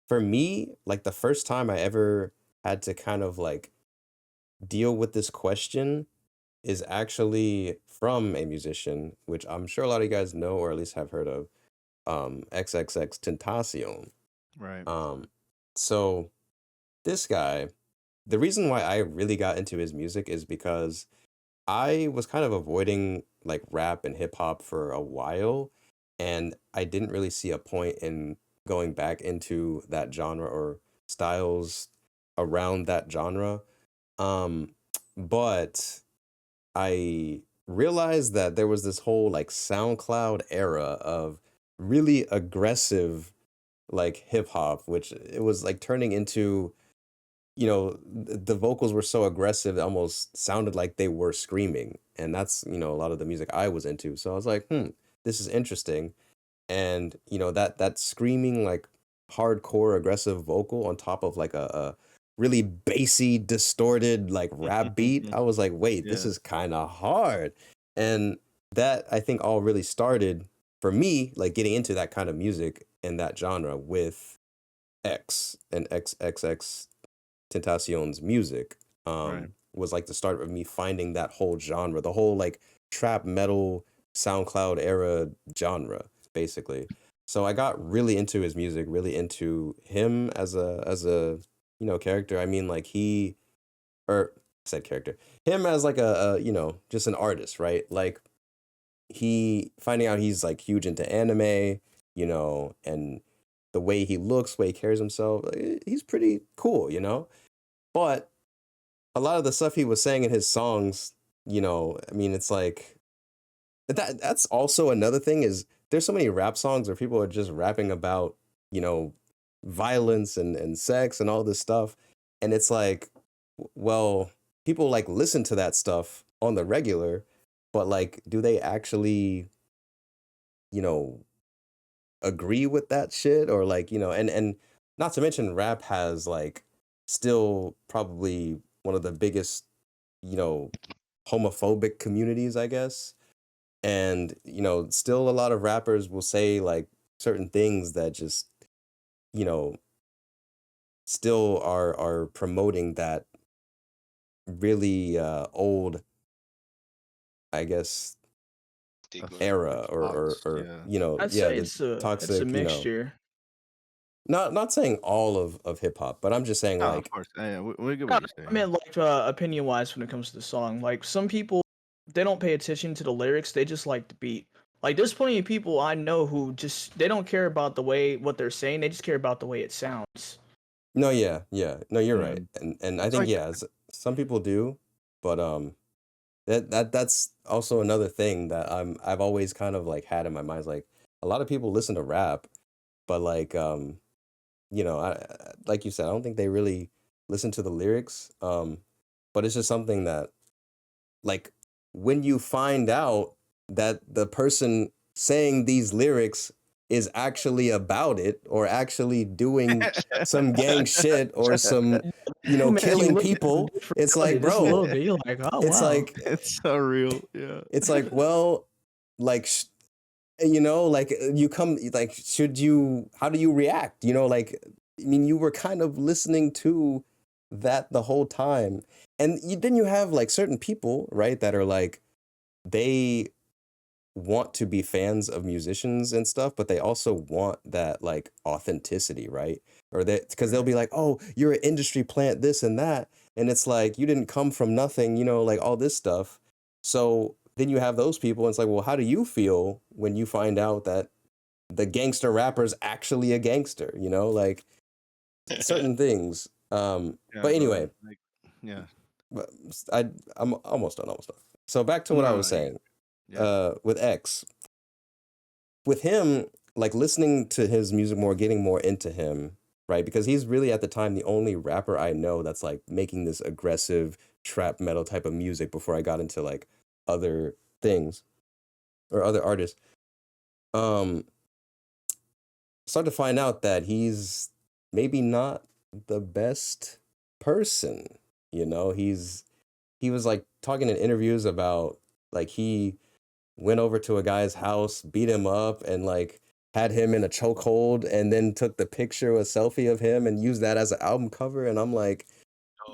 for me, like the first time I ever had to kind of like deal with this question is actually from a musician, which I'm sure a lot of you guys know or at least have heard of, XXX Tentacion. Right. Um, so this guy, the reason why I really got into his music is because I was kind of avoiding like rap and hip hop for a while, and I didn't really see a point in going back into that genre or styles around that genre. Um, but I realized that there was this whole like SoundCloud era of really aggressive like hip hop, which it was like turning into, the vocals were so aggressive, it almost sounded like they were screaming. And that's, a lot of the music I was into. So I was like, this is interesting. And, that screaming, like hardcore aggressive vocal on top of like a really bassy, distorted, like rap beat. I was like, wait, this Yeah. is kind of hard. And that I think all really started for me, like getting into that kind of music and that genre with X and XXX Tentacion's music. Right. was like the start of me finding that whole genre, the whole like trap metal SoundCloud era genre, basically. So I got really into his music, really into him as a character. I mean, like or said character, him as like a just an artist, right? Like he finding out he's like huge into anime, and the way he looks, way he carries himself, he's pretty cool, But a lot of the stuff he was saying in his songs, I mean, it's like that's also another thing is there's so many rap songs where people are just rapping about, violence and sex and all this stuff. And it's like, well, people like listen to that stuff on the regular, but like, do they actually, you know, agree with that shit? Or like, and not to mention rap has like still probably one of the biggest, you know, homophobic communities, I guess. And, still a lot of rappers will say like certain things that just, you know, still are promoting that really old, I guess, Stigma. era or Yeah. I'd yeah, say the it's a toxic, mixture. not saying all of hip hop, but I'm just saying Oh, of like course. Yeah, we get No, what you're I saying. mean, like opinion wise, when it comes to the song, like some people, they don't pay attention to the lyrics. They just like the beat. Like there's plenty of people I know who just they don't care about the way what they're saying. They just care about the way it sounds. no, yeah, no, you're Yeah. right, and I It's think like some people do, but that's also another thing that I've always kind of like had in my mind is like a lot of people listen to rap, but like like you said, I don't think they really listen to the lyrics. But it's just something that like when you find out that the person saying these lyrics is actually about it or actually doing some gang shit or some Who make you killing look at them people, it's like, just a little bro, bit. You're like, oh it's wow. like it's so real. Yeah. it's like, well, like like you come like should you how do you react, like I mean you were kind of listening to that the whole time, and then you have like certain people, right, that are like they want to be fans of musicians and stuff, but they also want that like authenticity, right? Or that because they'll be like, oh, you're an industry plant, this and that. And it's like, you didn't come from nothing, like all this stuff. So then you have those people, and it's like, well, how do you feel when you find out that the gangster rapper's actually a gangster, like certain things. Yeah, But bro. anyway, Like, yeah. but I'm almost done. So back to what I No, was saying. yeah. With X. With him, like listening to his music more, getting more into him, right? Because he's really at the time the only rapper I know that's like making this aggressive trap metal type of music before I got into like other things or other artists. Um, Start to find out that he's maybe not the best person. He was like talking in interviews about like he went over to a guy's house, beat him up, and like had him in a chokehold, and then took the picture, a selfie of him, and used that as an album cover. And I'm like,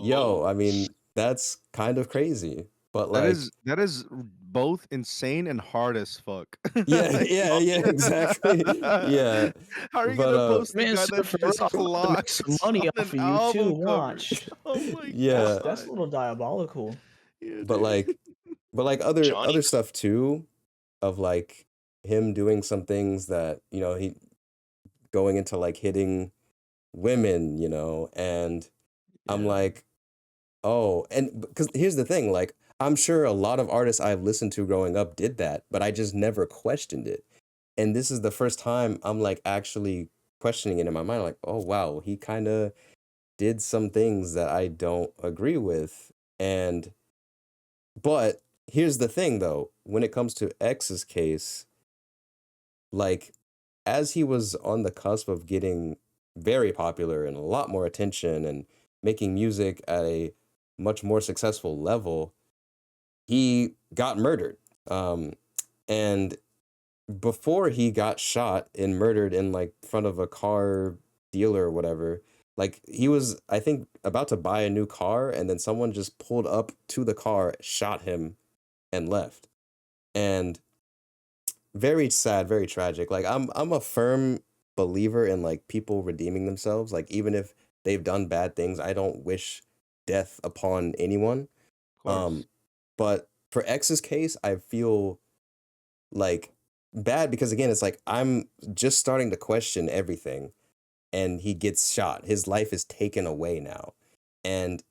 yo, Oh, I mean, that's kind of crazy. But like, That is both insane and hard as fuck. yeah, Like, yeah, exactly. Yeah. how are you But gonna post the Man, guy so that for you real, just I'm about to make some clocked money on off an of you too. album cover? Watch. Oh my yeah, That's a god. little diabolical. Yeah, but dude. like but like Johnny. other stuff too, of like him doing some things that, he going into like hitting women, and I'm Yeah. like, oh, and because here's the thing, like, I'm sure a lot of artists I've listened to growing up did that, but I just never questioned it. And this is the first time I'm like actually questioning it in my mind, like, oh wow, he kind of did some things that I don't agree with. And but here's the thing though, when it comes to X's case, like as he was on the cusp of getting very popular and a lot more attention and making music at a much more successful level, he got murdered. And before he got shot and murdered in like front of a car dealer or whatever, Like he was, I think, about to buy a new car, and then someone just pulled up to the car, shot him, and left. And very sad, very tragic. Like I'm a firm believer in like people redeeming themselves. Like even if they've done bad things, I don't wish death upon anyone. Of course. But for X's case, I feel like bad because again, it's like I'm just starting to question everything and he gets shot. His life is taken away now. And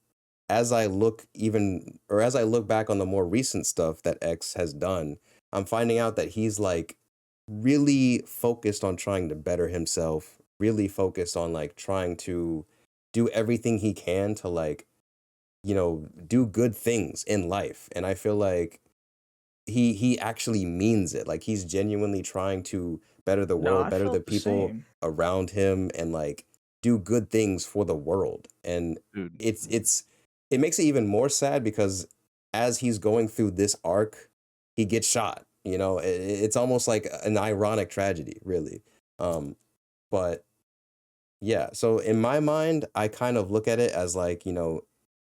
as I look even or as I look back on the more recent stuff that X has done, I'm finding out that he's like really focused on trying to better himself, really focused on like trying to do everything he can to like, do good things in life. And I feel like he actually means it. Like he's genuinely trying to better the No, world, I better the felt the people same. around him and like do good things for the world. And Dude. it's it makes it even more sad because as he's going through this arc, he gets shot. It's almost like an ironic tragedy, really. But yeah, so in my mind, I kind of look at it as like,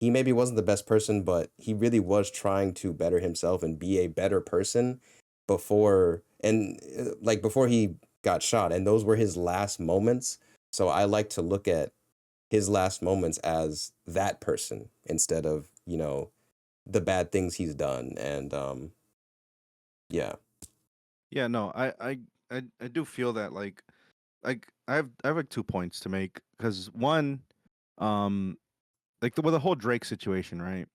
he maybe wasn't the best person, but he really was trying to better himself and be a better person before he got shot. And those were his last moments. So I like to look at his last moments as that person instead of, the bad things he's done. And yeah. Yeah, no, I do feel that like I have like 2 points to make because one, um, like with the whole Drake situation, right?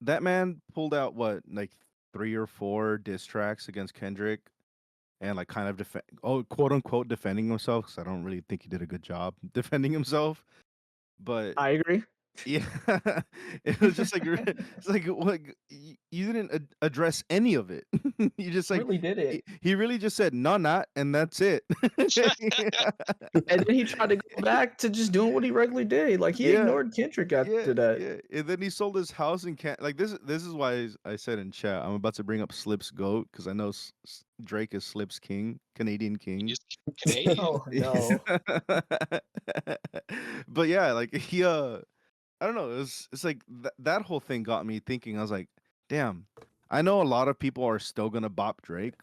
That man pulled out what like 3 or 4 diss tracks against Kendrick and like kind of quote unquote defending himself because I don't really think he did a good job defending himself. But I agree. yeah, it was just like it's like what you didn't address any of it. You just like Really did it. he really just said no, not, and that's it. And then he tried to go back to just doing what he regularly did. Like he Yeah, ignored Kendrick yeah, after that. yeah. And then he sold his house and can't like this is why I said in chat I'm about to bring up Slip's goat because I know Drake is Slip's king, Canadian king. He's Canadian. Oh no. But yeah, like he I don't know. It's like that whole thing got me thinking. I was like, damn. I know a lot of people are still gonna bop Drake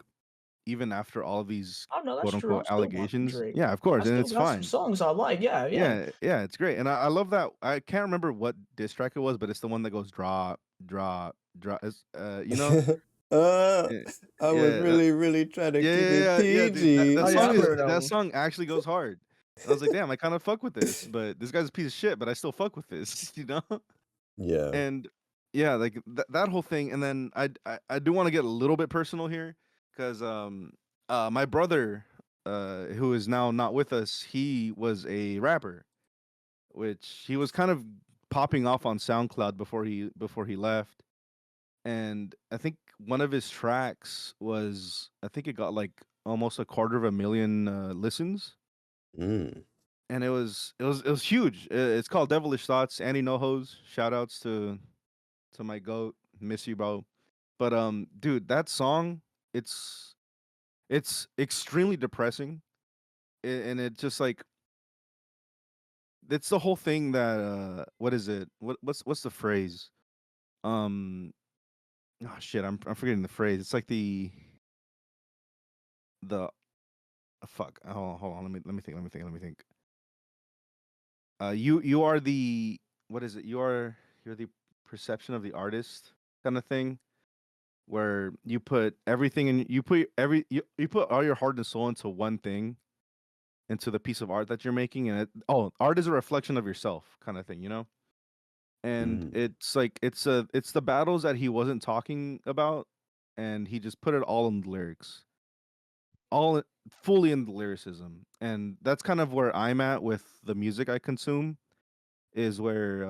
even after all of these Oh no, that's quote true. unquote I'm still bopping allegations. Drake. Yeah, of I course, and still it's got some fine. songs I like. Yeah, yeah. Yeah, yeah, it's great, and I love that. I can't remember what diss track it was, but it's the one that goes drop, drop, drop. uh, Yeah, I was yeah, really, really trying to yeah, keep yeah, it yeah, dude. PG. Oh yeah, I've heard that That one. song actually goes hard. I was like, damn, I kind of fuck with this, but this guy's a piece of shit, but I still fuck with this, you know? Yeah. And yeah, like that whole thing. And then I do want to get a little bit personal here because my brother who is now not with us, he was a rapper, which he was kind of popping off on SoundCloud before he left. And I think one of his tracks was I think it got like almost 250,000 listens, Mm. and it was huge. It's called Devilish Thoughts. Annie Nohos. Shout outs to my goat. Miss you, bro. But dude, that song, it's it's extremely depressing, and it just like it's the whole thing that what is it? What's the phrase? Um, oh shit, I'm forgetting the phrase. It's like the fuck. Hold on. Let me think. You are the what is it? You're the perception of the artist kind of thing where you put everything in you put all your heart and soul into one thing into the piece of art that you're making and art is a reflection of yourself kind of thing, you know? And Mm. it's like it's the battles that he wasn't talking about and he just put it all in the lyrics. Fully in the lyricism. And that's kind of where I'm at with the music I consume is where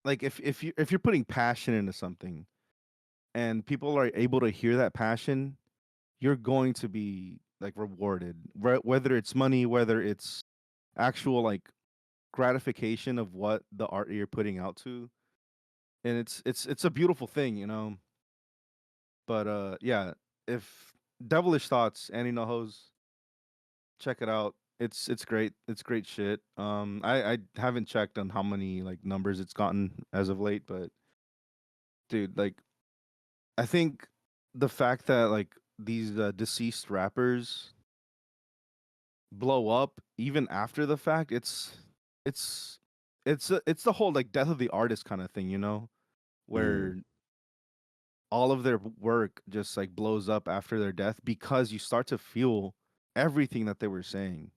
like if you're putting passion into something and people are able to hear that passion, you're going to be like rewarded. Whether it's money, whether it's actual like gratification of what the art you're putting out to, and it's a beautiful thing, you know. But yeah, if Devilish Thoughts, Annie Nohos, check it out. It's great. It's great shit. I haven't checked on how many like numbers it's gotten as of late, but dude, like I think the fact that like these deceased rappers blow up even after the fact, it's it's the whole like death of the artist kind of thing, you know, Mm, where all of their work just like blows up after their death because you start to feel everything that they were saying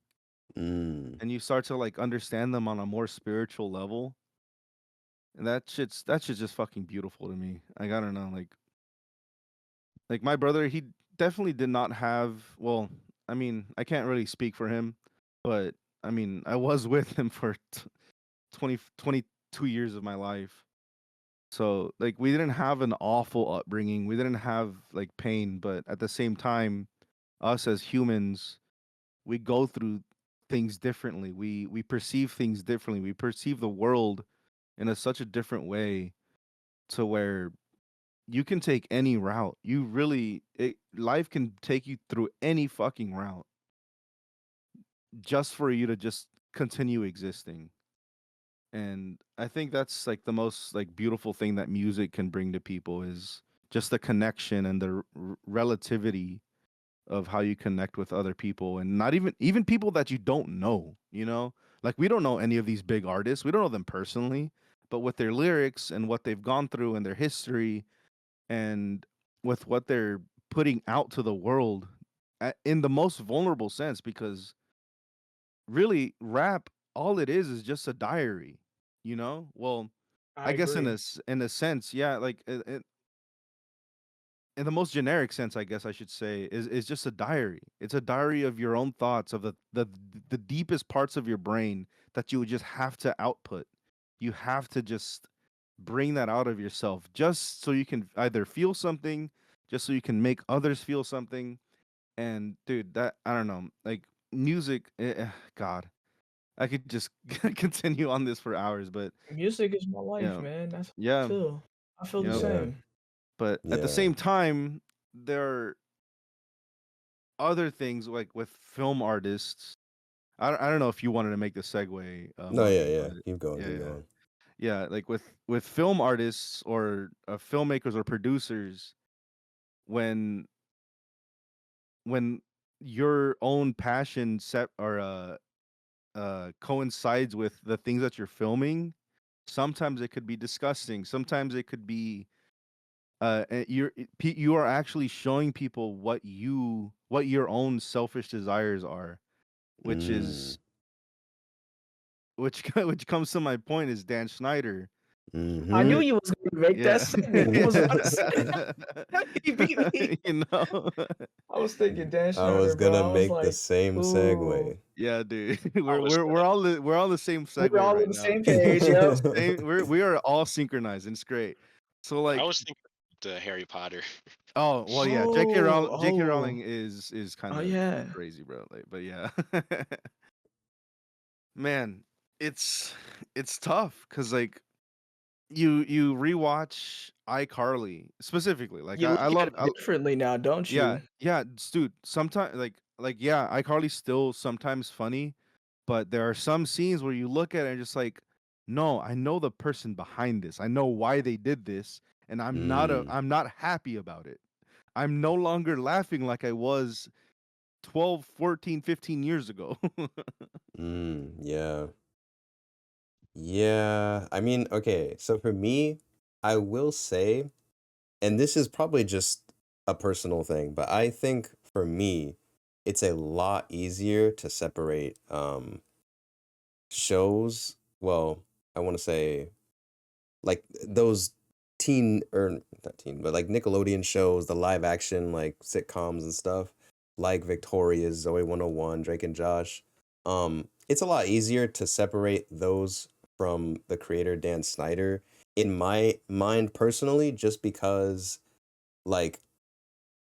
mm, and you start to like understand them on a more spiritual level. And that shit's just fucking beautiful to me. Like I don't know, like my brother, he definitely did not have. Well, I mean, I can't really speak for him, but I mean, I was with him for 22 years of my life. So like we didn't have an awful upbringing. We didn't have like pain, but at the same time, us as humans, we go through things differently. We perceive things differently. We perceive the world in such a different way to where you can take any route. Life can take you through any fucking route just for you to just continue existing. And I think that's like the most like beautiful thing that music can bring to people is just the connection and the relativity of how you connect with other people and not even people that you don't know, you know? Like we don't know any of these big artists. We don't know them personally, but with their lyrics and what they've gone through and their history and with what they're putting out to the world in the most vulnerable sense because really rap all it is just a diary, you know? Well, I I guess agree. in a sense, yeah, like in the most generic sense, I guess I should say, is just a diary. It's a diary of your own thoughts of the deepest parts of your brain that you would just have to output. You have to just bring that out of yourself just so you can either feel something, just so you can make others feel something. And dude, that I don't know, like music, God, I could just continue on this for hours, but Music is my life, yeah, man. That's how I yeah, feel. I feel the yeah. yeah, same. But at the yeah. same time, there are other things like with film artists. I don't know if you wanted to make the segue, No, yeah, Monty, yeah. but Keep going, yeah, keep yeah, going. yeah. Like with film artists or filmmakers or producers, when when your own passion set or coincides with the things that you're filming, sometimes it could be disgusting. Sometimes it could be you are actually showing people what your own selfish desires are, which Mm, is which comes to my point is Dan Schneider. I mm-hmm. knew you was gonna make that Yeah. segment. I was about to say he beat me. You know? I was thinking Dan I was Schneider, bro. gonna I was make the like, same ooh, segue. Yeah, dude. I was gonna We're all the same we're segue all on right the now. same page. Yep. We are all synchronized and it's great. So I like was thinking Harry Potter. oh well yeah, Oh, J.K. oh, Rowling is kind oh of yeah. crazy, bro. Like, but yeah. Man, it's it's tough because like you rewatch iCarly specifically. Like You I look at love it differently now, don't yeah, you? yeah, dude. Sometimes like yeah, iCarly's still sometimes funny, but there are some scenes where you look at it and just like, no, I know the person behind this. I know why they did this, and Mm, I'm not happy about it. I'm no longer laughing like I was 12, 14, 15 years ago. yeah. Yeah. I mean, okay, so for me, I will say, and this is probably just a personal thing, but I think for me, it's a lot easier to separate shows. Well, I want to say like those teen or not teen, but like Nickelodeon shows, the live action like sitcoms and stuff, like Victoria's, Zoe 101, Drake and Josh. It's a lot easier to separate those from the creator Dan Snyder in my mind personally, just because like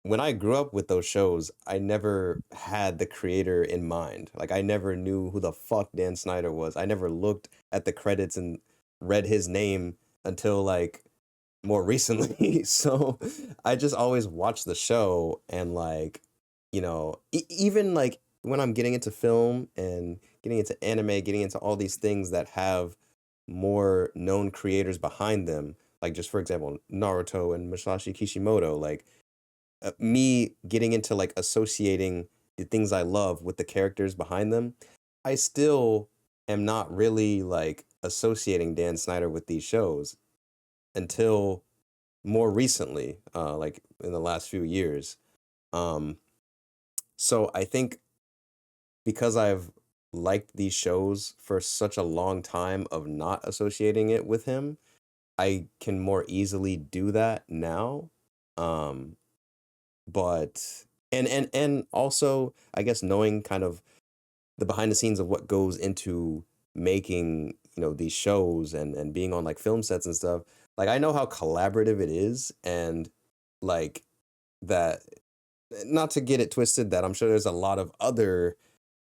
when I grew up with those shows, I never had the creator in mind. Like I never knew who the fuck Dan Snyder was. I never looked at the credits and read his name until like more recently. So I just always watched the show and like, even like when I'm getting into film and getting into anime, getting into all these things that have more known creators behind them, like just for example, Naruto and Masashi Kishimoto, like me getting into like associating the things I love with the characters behind them, I still am not really like associating Dan Snyder with these shows until more recently, like in the last few years. Um, so I think because I've liked these shows for such a long time of not associating it with him, I can more easily do that now. Um, but and also I guess knowing kind of the behind the scenes of what goes into making, these shows and being on like film sets and stuff, like I know how collaborative it is, and like that, not to get it twisted, that I'm sure there's a lot of other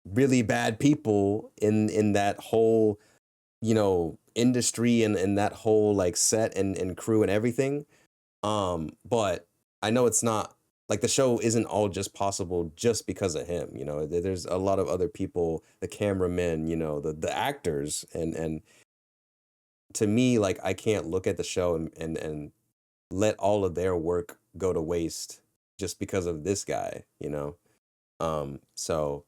really bad people in that whole, industry and that whole like set and crew and everything. But I know it's not like the show isn't all just possible just because of him. There's a lot of other people, the cameramen, the actors, and to me, like I can't look at the show and let all of their work go to waste just because of this guy. So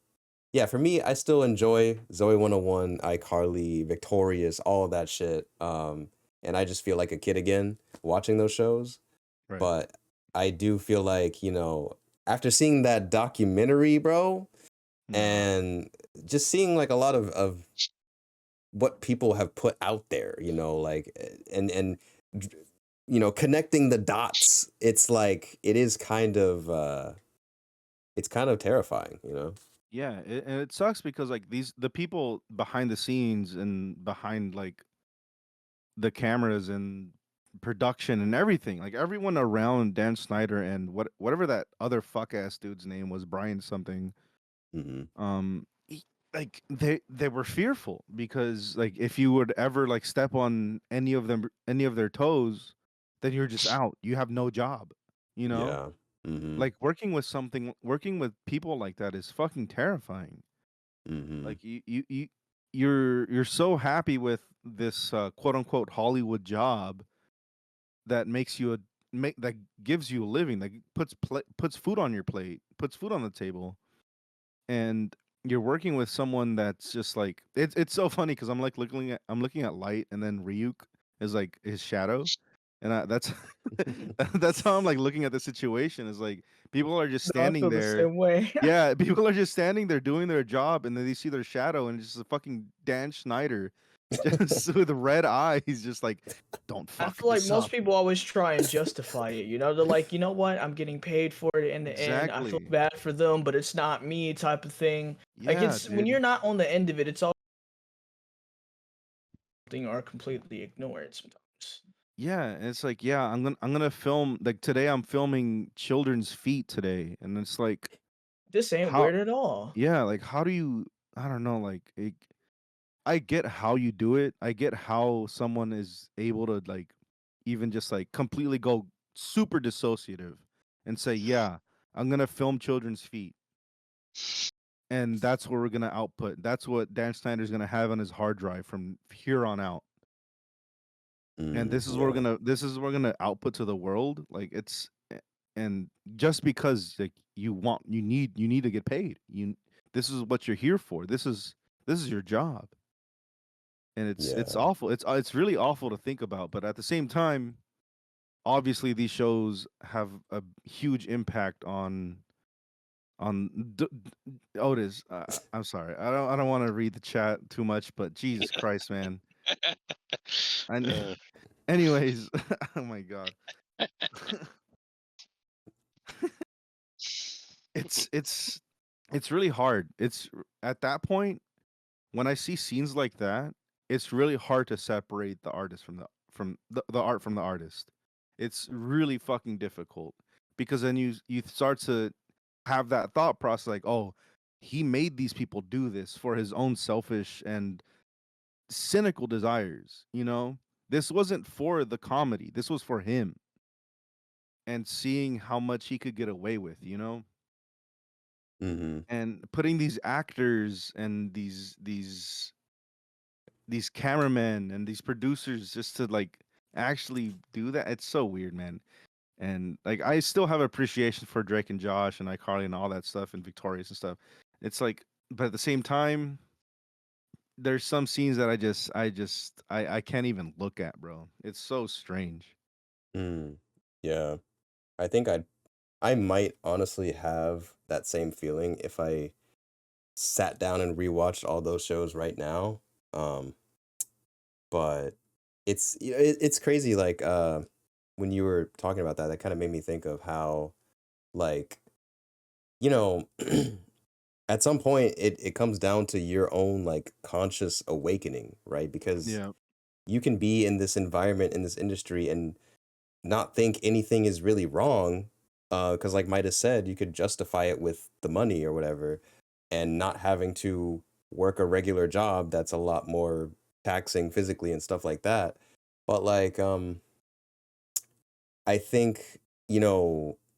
yeah, for me, I still enjoy Zoe 101, iCarly, Victorious, all of that shit. And I just feel like a kid again watching those shows. Right. But I do feel like, after seeing that documentary, bro, and just seeing like a lot of what people have put out there, like and connecting the dots, it's like it is kind of it's kind of terrifying. Yeah, and it sucks because like the people behind the scenes and behind like the cameras and production and everything, like everyone around Dan Snyder and whatever that other fuck ass dude's name was, Brian something. Hmm. Like they were fearful because like if you would ever like step on any of their toes, then you're just out. You have no job. You know, Yeah. Hmm. like working with people like that is fucking terrifying. Hmm. Like you're so happy with this quote unquote Hollywood job that makes you a make that gives you a living, that puts food on your plate, puts food on the table, and you're working with someone that's just like it's so funny because I'm looking at Light, and then Ryuk is like his shadow, and that's that's how I'm like looking at the situation. Is like people are just No, I standing feel the there. same way. Yeah, people are just standing there doing their job, and then they see their shadow, and it's just a fucking Dan Schneider, just with red eyes, just like, don't I fuck feel like this most up. people always try and justify it. They're like, you know what? I'm getting paid for it in the end. I feel Exactly. bad for them, but it's not me type of thing. Like Yeah, it's when dude. you're not on the end of it, it's all something are completely ignored sometimes. Yeah, and it's like, yeah, I'm gonna film like today. I'm filming children's feet today, and it's like, This ain't how? weird at all. Yeah, like how do you? I don't know. I get how you do it. I get how someone is able to like even just like completely go super dissociative and say, "Yeah, I'm going to film children's feet." And that's what we're going to output. That's what Dan Snyder's going to have on his hard drive from here on out. And Mm, yeah. this is what we're going to output to the world. Like and just because like you need to get paid. This is what you're here for. This is your job. And it's Yeah. awful. It's really awful to think about, but at the same time, obviously these shows have a huge impact on Otis. I'm sorry. I don't want to read the chat too much, but Jesus Christ, man. And Uh, anyways, oh my god. it's it's it's really hard. At that point when I see scenes like that, it's really hard to separate the artist from the art from the artist. It's really fucking difficult because then you start to have that thought process like, oh, he made these people do this for his own selfish and cynical desires, you know? This wasn't for the comedy. This was for him and seeing how much he could get away with, you know? Mm-hmm. and putting these actors and these cameramen and these producers just to like actually do that. It's so weird, man. And like I still have appreciation for Drake and Josh and iCarly and all that stuff and Victorious and stuff. It's like, but at the same time, there's some scenes that I can't even look at, bro. It's so strange. Mm. Yeah. I think I might honestly have that same feeling if I sat down and rewatched all those shows right now. Um, but it's crazy. Like when you were talking about that, that kind of made me think of how like you know at some point it comes down to your own like conscious awakening, right? Because Yeah. you can be in this environment in this industry and not think anything is really wrong because like Midas said, you could justify it with the money or whatever and not having to work a regular job that's a lot more taxing physically and stuff like that. But like I think,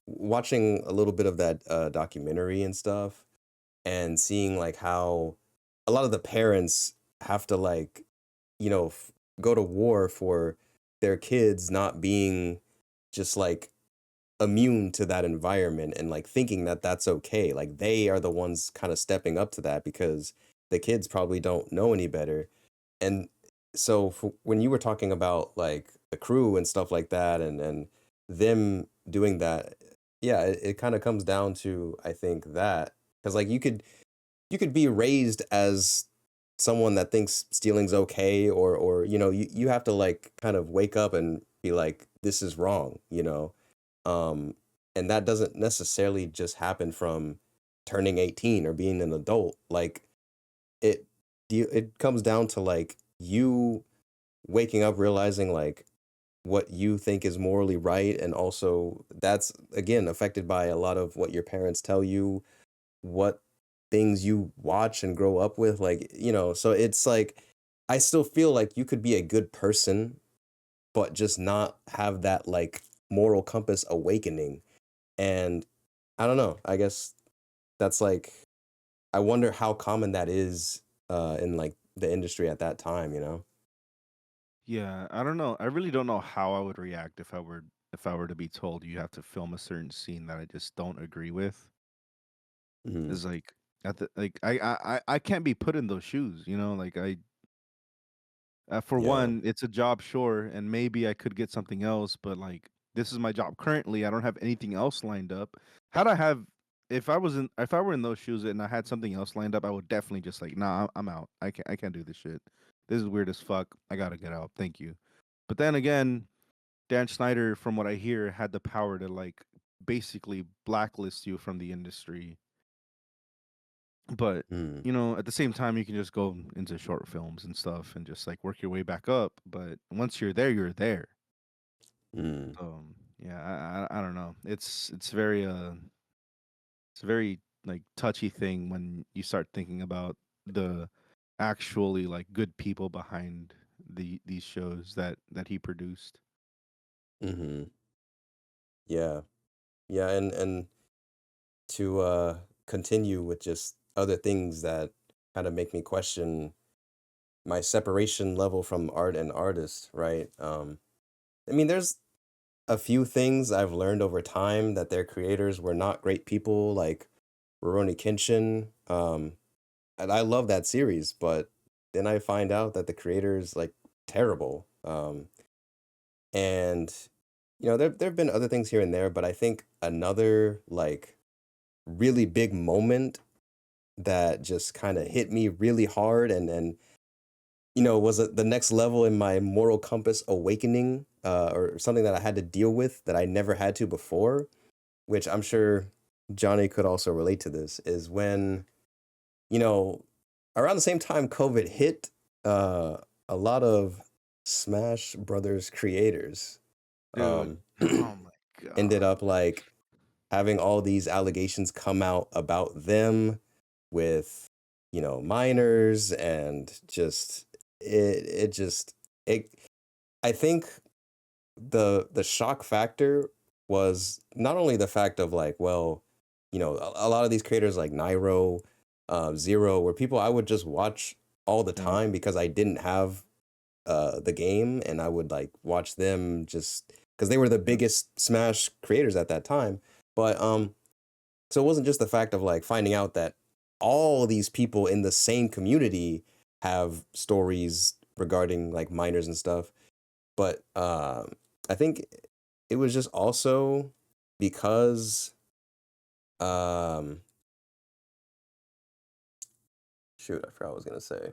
watching a little bit of that documentary and stuff and seeing like how a lot of the parents have to like, go to war for their kids not being just like immune to that environment and like thinking that that's okay. Like they are the ones kind of stepping up to that because the kids probably don't know any better. And so when you were talking about like the crew and stuff like that and them doing that, yeah, it kind of comes down to I think that because like you could be raised as someone that thinks stealing's okay or you have to like kind of wake up and be like this is wrong. um, and that doesn't necessarily just happen from turning 18 or being an adult. Like it it comes down to like you waking up realizing like what you think is morally right and also that's again affected by a lot of what your parents tell you, what things you watch and grow up with so it's like I still feel like you could be a good person but just not have that like moral compass awakening. And I don't know. I guess that's like I wonder how common that is in like the industry at that time. Yeah, I don't know. I really don't know how I would react if I were to be told you have to film a certain scene that I just don't agree with. Hmm. Is like at the like I can't be put in those shoes, Like for Yeah. one, it's a job, sure, and maybe I could get something else, but like this is my job currently. I don't have anything else lined up. How'd I have if I were in those shoes and I had something else lined up, I would definitely just like, nah, I'm out. I can't do this shit. This is weird as fuck. I gotta get out. Thank you. But then again, Dan Schneider, from what I hear, had the power to like basically blacklist you from the industry. But Mm, at the same time, you can just go into short films and stuff and just like work your way back up. But once you're there, you're there. mm, Yeah, I don't know. It's a very like touchy thing when you start thinking about the actually like good people behind these shows that he produced. hmm. Yeah. Yeah, and to continue with just other things that kind of make me question my separation level from art and artist, right? I mean, there's a few things I've learned over time that their creators were not great people, like Rurouni Kenshin. And I love that series, but then I find out that the creator's like terrible. And there've been other things here and there, but I think another like really big moment that just kind of hit me really hard and was it the next level in my moral compass awakening or something that I had to deal with that I never had to before, which I'm sure Johnny could also relate to this, is when, you know, around the same time COVID hit, uh, a lot of Smash Brothers creators Dude, um, oh my ended god. up like having all these allegations come out about them with, minors and just it just it I think the shock factor was not only the fact of like, well, a lot of these creators like Nairo, Zero, were people I would just watch all the Yeah. time because I didn't have the game, and I would like watch them just because they were the biggest Smash creators at that time. But so it wasn't just the fact of like finding out that all these people in the same community have stories regarding like minors and stuff, but I think it was just also because um shoot, I forgot what I was gonna say.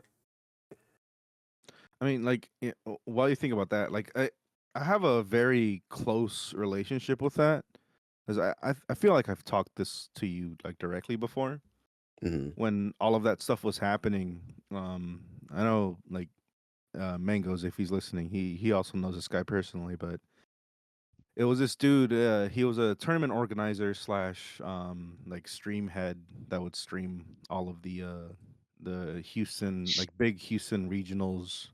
I mean, like, while you think about that, like, I have a very close relationship with that, because I feel like I've talked this to you like directly before Hmm. when all of that stuff was happening. I know like Mangoes, if he's listening, he also knows this guy personally, but it was this dude. He was a tournament organizer slash like stream head that would stream all of the Houston, like big Houston regionals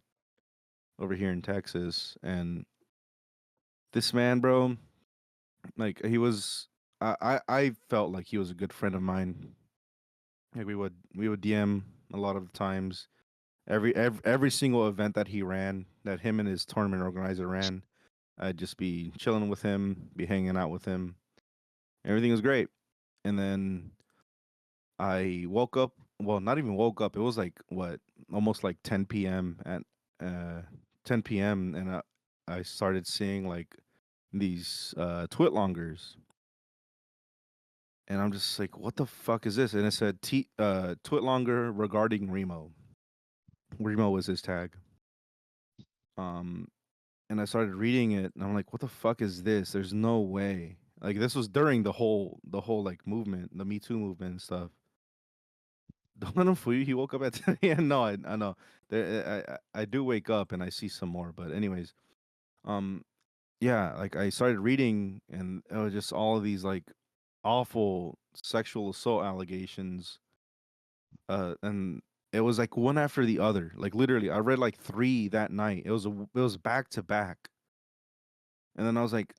over here in Texas. And this man, bro, like he was, I felt like he was a good friend of mine. Like we would DM a lot of the times. Every single event that he ran, that him and his tournament organizer ran, I'd just be chilling with him, be hanging out with him. Everything was great. And then I woke up. Well, not even woke up. It was like what, almost like 10 p.m. at uh 10 p.m. and I started seeing like these twitlongers, and I'm just like, what the fuck is this? And it said twitlonger regarding Remo. Remo was his tag. Um, and I started reading it, and I'm like, what the fuck is this? There's no way. Like this was during the whole like movement, the Me Too movement and stuff. Don't let him fool you. He woke up at 10 a.m. No, I know. I do wake up and I see some more, but anyways, um, yeah, like I started reading, and it was just all of these like awful sexual assault allegations, and it was like one after the other. Like literally, I read like three that night. It was back to back, and then I was like,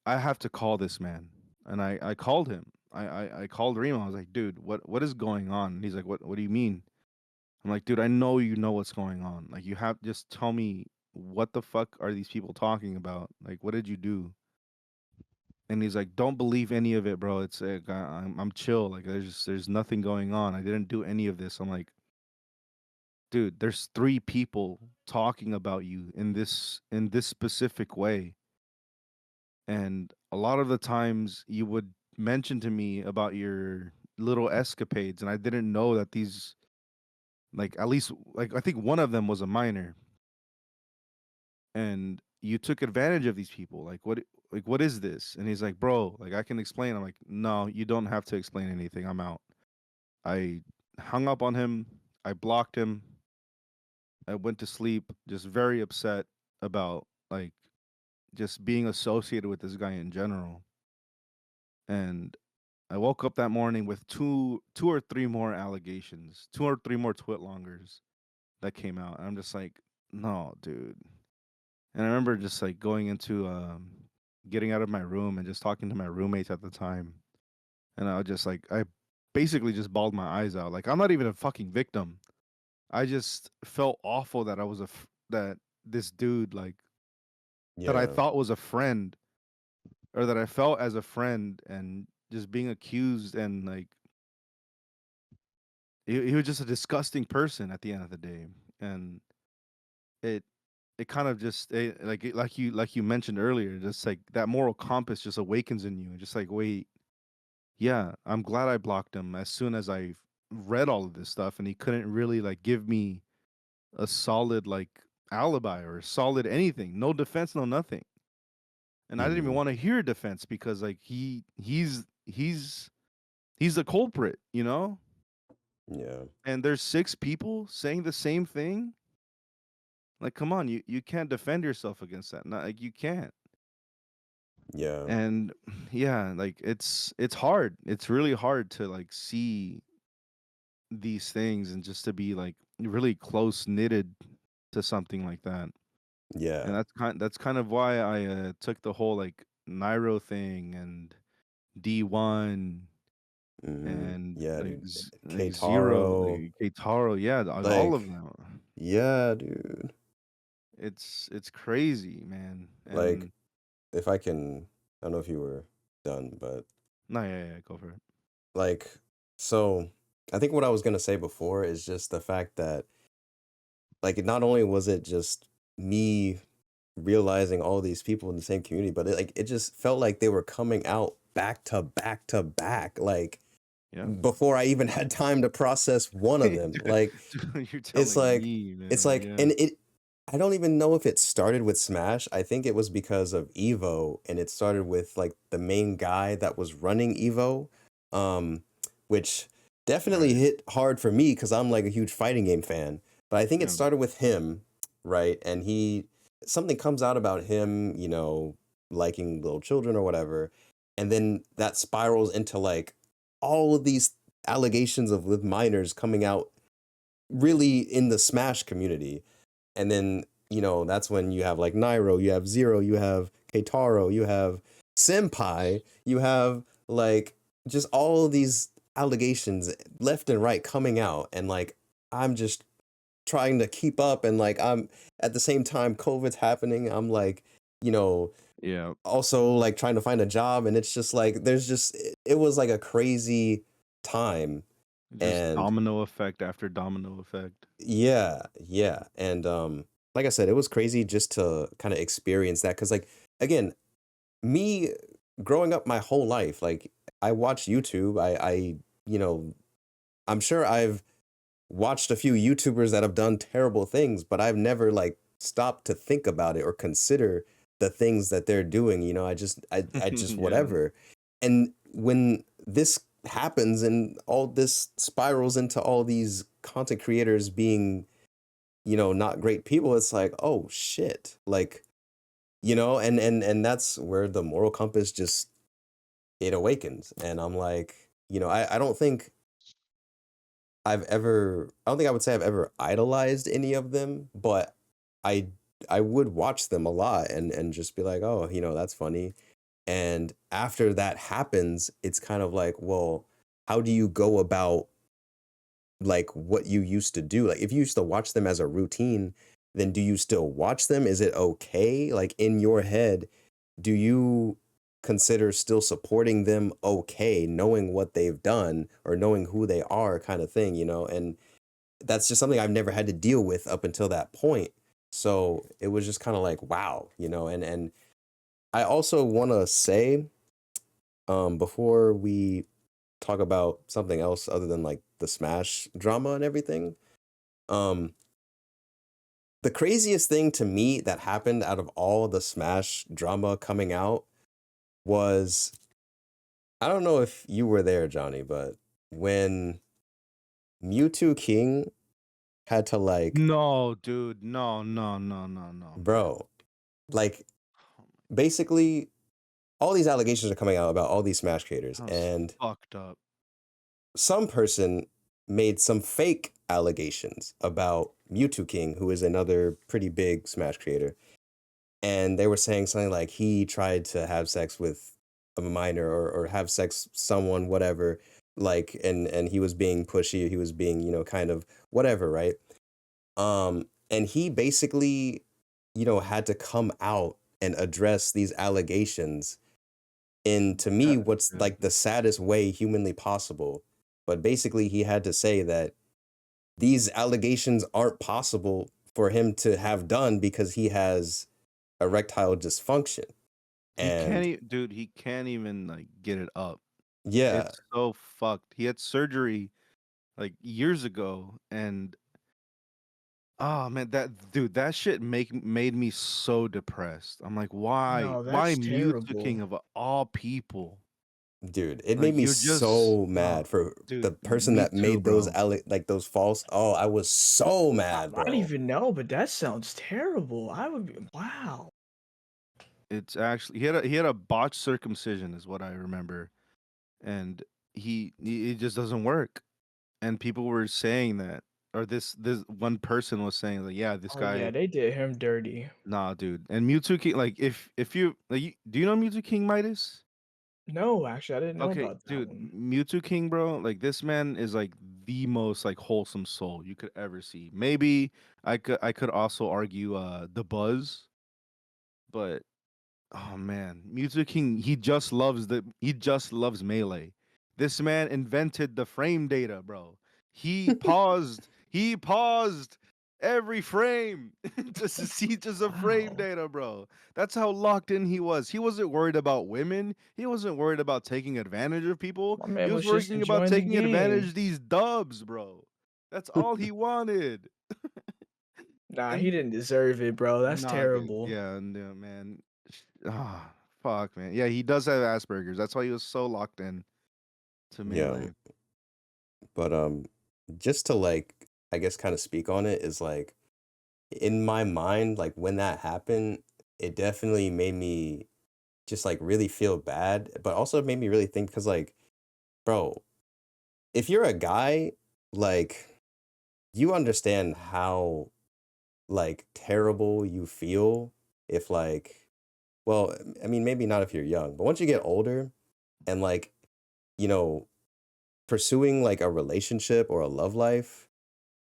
I have to call this man, and I called him. I called Remo. I was like, dude, what is going on? And he's like, what do you mean? I'm like, dude, I know you know what's going on. Like, you have just tell me what the fuck are these people talking about? Like, what did you do? And he's like, don't believe any of it, bro. It's like, I'm chill. Like, there's nothing going on. I didn't do any of this. I'm like, dude, there's three people talking about you in this specific way, and a lot of the times you would mention to me about your little escapades, and I didn't know that these, like, at least, like, I think one of them was a minor, and you took advantage of these people. Like, what is this? And he's like, bro, like, I can explain. I'm like, no, you don't have to explain anything. I'm out. I hung up on him. I blocked him. I went to sleep just very upset about like just being associated with this guy in general. And I woke up that morning with two or three more allegations, two or three more twitlongers that came out. And I'm just like, no, dude. And I remember just like going into getting out of my room and just talking to my roommates at the time. And I was just like, I basically just bawled my eyes out. Like, I'm not even a fucking victim. I just felt awful that that this dude, like, that I Yeah. thought was a friend, or that I felt as a friend, and just being accused, and like he was just a disgusting person at the end of the day. And it it kind of just like you mentioned earlier, just like that moral compass just awakens in you, and just like, wait, yeah, I'm glad I blocked him as soon as I read all of this stuff, and he couldn't really like give me a solid like alibi or a solid anything, no defense, no nothing. And I didn't even Hmm. want to hear defense, because like he's the culprit, you know? Yeah. And there's six people saying the same thing. Like, come on, you can't defend yourself against that. Not like you can't. Yeah. And yeah, like it's hard. It's really hard to like see these things, and just to be like really close knitted to something like that. And Yeah. that's kind of why I took the whole like Nairo thing and D1 and Yeah, like dude. like Zero, Keitaro. like Keitaro, yeah, like all Like, of them. yeah, dude. It's crazy, man. Like, And if I can, I don't know if you were done, but no, yeah, go for it. like, so I think what I was gonna say before is just the fact that, like, not only was it just me realizing all these people in the same community, but it just felt like they were coming out back to back to back, like Yeah. before I even had time to process one of them. Like, Dude, you're it's telling like me, it's man. like Yeah. and it I don't even know if it started with Smash. I think it was because of Evo, and it started with like the main guy that was running Evo, um, which definitely Right. hit hard for me because I'm like a huge fighting game fan. But I think it Yeah. started with him, right? And something comes out about him, liking little children or whatever, and then that spirals into like all of these allegations of with minors coming out really in the Smash community. And then, that's when you have like Nairo, you have Zero, you have Keitaro, you have Senpai, you have like just all of these allegations left and right coming out. And like, I'm just trying to keep up. And like, I'm at the same time, COVID's happening. I'm like, you know, Yeah. also like trying to find a job. And it's just like, it was like a crazy time. Just And domino effect after domino effect. yeah, yeah. And like I said, it was crazy just to kind of experience that cuz like again, me growing up my whole life, like I watched YouTube. You know, I'm sure I've watched a few YouTubers that have done terrible things, but I've never like stopped to think about it or consider the things that they're doing, I just Yeah. whatever. And when this happens and all this spirals into all these content creators being not great people, it's like, oh shit. Like, and that's where the moral compass just it awakens. And I'm like, I don't think I don't think I would say I've ever idolized any of them, but I I would watch them a lot and just be like, oh, that's funny. And after that happens, it's kind of like, well, how do you go about like what you used to do? Like if you used to watch them as a routine, then do you still watch them? Is it okay? Like in your head, do you consider still supporting them okay, knowing what they've done or knowing who they are kind of thing, And that's just something I've never had to deal with up until that point. So it was just kind of like, wow, and I also want to say, before we talk about something else other than like the Smash drama and everything, um, the craziest thing to me that happened out of all the Smash drama coming out was, I don't know if you were there, Johnny, but when Mewtwo King had to like, No, dude. No, no, no, no, no, man. bro, like Oh my, basically all these allegations are coming out about all these Smash creators, that was and fucked up. some person made some fake allegations about Mewtwo King, who is another pretty big Smash creator. And they were saying something like he tried to have sex with a minor or have sex someone, whatever, like and he was being pushy, he was being, kind of whatever, right? And he basically, had to come out and address these allegations in, to me, what's Yeah. like the saddest way humanly possible. But basically he had to say that these allegations aren't possible for him to have done because he has erectile dysfunction. He can't And dude, he can't even like get it up. yeah, It's so fucked. He had surgery like years ago, and oh man, that shit made me so depressed. I'm like, why? No, Why that's Mewtwo terrible. King of all people? dude, it made Like me you're just so mad for the dude, person me that too, made those bro. like those false. Oh, I was so mad, I don't bro. even know, but that sounds terrible. I would be wow. It's actually he had a botched circumcision is what I remember. And it just doesn't work. And people were saying that, or this one person was saying like, yeah, this Oh yeah, guy, they did him dirty. nah, dude. And Mewtwo King, like if you like, do you know Mewtwo King Midas? No, actually, I didn't know Okay, about that dude, one. Mewtwo King, bro. Like this man is like the most like wholesome soul you could ever see. Maybe I could also argue the Buzz, but oh man, Mewtwo King, he just loves melee. This man invented the frame data, bro. He paused every frame just to see just a frame Wow. data, bro. That's how locked in he was. He wasn't worried about women. He wasn't worried about taking advantage of people. My He man was was just worrying about enjoying the taking advantage game. of these dubs, bro. That's all he wanted. Nah, he And didn't deserve it, bro. That's nah, terrible. yeah, no, man. Ah, fuck, man. Yeah, he does have Asperger's. That's why he was so locked in to Yeah, melee. but just to like I guess kind of speak on it is like in my mind, like when that happened, it definitely made me just like really feel bad, but also made me really think because like, bro, if you're a guy, like you understand how like terrible you feel if like, well, I mean maybe not if you're young, but once you get older and like, you know, pursuing like a relationship or a love life,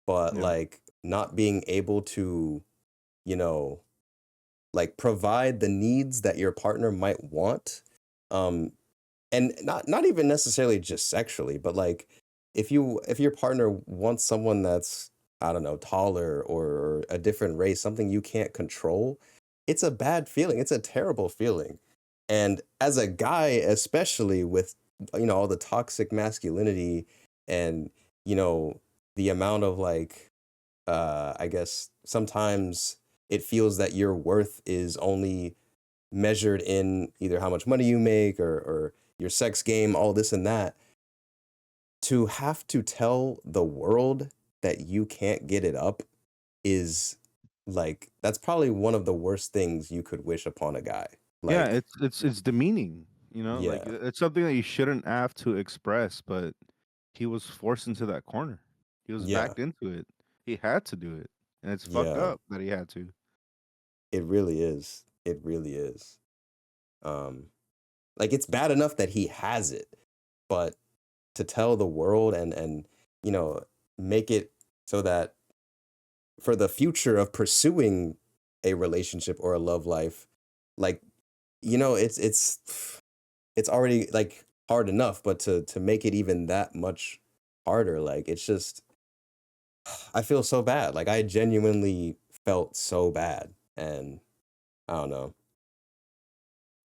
but Yeah. like not being able to, you know, like provide the needs that your partner might want, um and not even necessarily just sexually, but like if your partner wants someone that's, I don't know, taller or a different race, something you can't control, it's a bad feeling, it's a terrible feeling. And as a guy, especially with, you know, all the toxic masculinity and, you know, the amount of like, I guess sometimes it feels that your worth is only measured in either how much money you make or your sex game, all this and that. To have to tell the world that you can't get it up is like, that's probably one of the worst things you could wish upon a guy. Yeah, Like, it's demeaning, you know? Like yeah, it's something that you shouldn't have to express, but he was forced into that corner. He was yeah, backed into it. He had to do it. And it's fucked yeah, up that he had to. it really is. It really is. Um, like it's bad enough that he has it, but to tell the world and you know make it so that for the future of pursuing a relationship or a love life, like, you know, it's already like hard enough, but to make it even that much harder, like it's just I feel so bad. Like I genuinely felt so bad, and I don't know.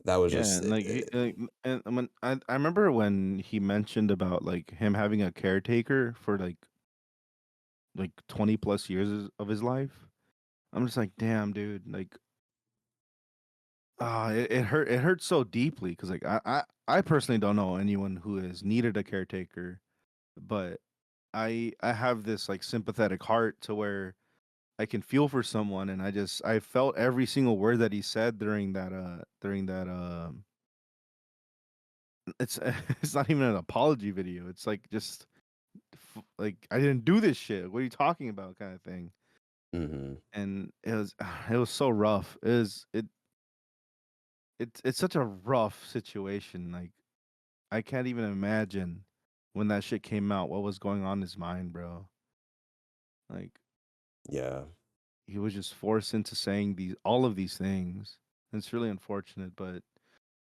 That was Yeah, just and and I remember when he mentioned about like him having a caretaker for like 20 plus years of his life. I'm just like, damn, dude. Like, it hurt so deeply because like I personally don't know anyone who has needed a caretaker, but I have this like sympathetic heart to where I can feel for someone, and I felt every single word that he said during that it's it's not even an apology video. It's like just like I didn't do this shit. What are you talking about, kind of thing. hmm And it was so rough. It's such a rough situation. Like I can't even imagine when that shit came out what was going on in his mind, bro. Like yeah, he was just forced into saying these all of these things. It's really unfortunate, but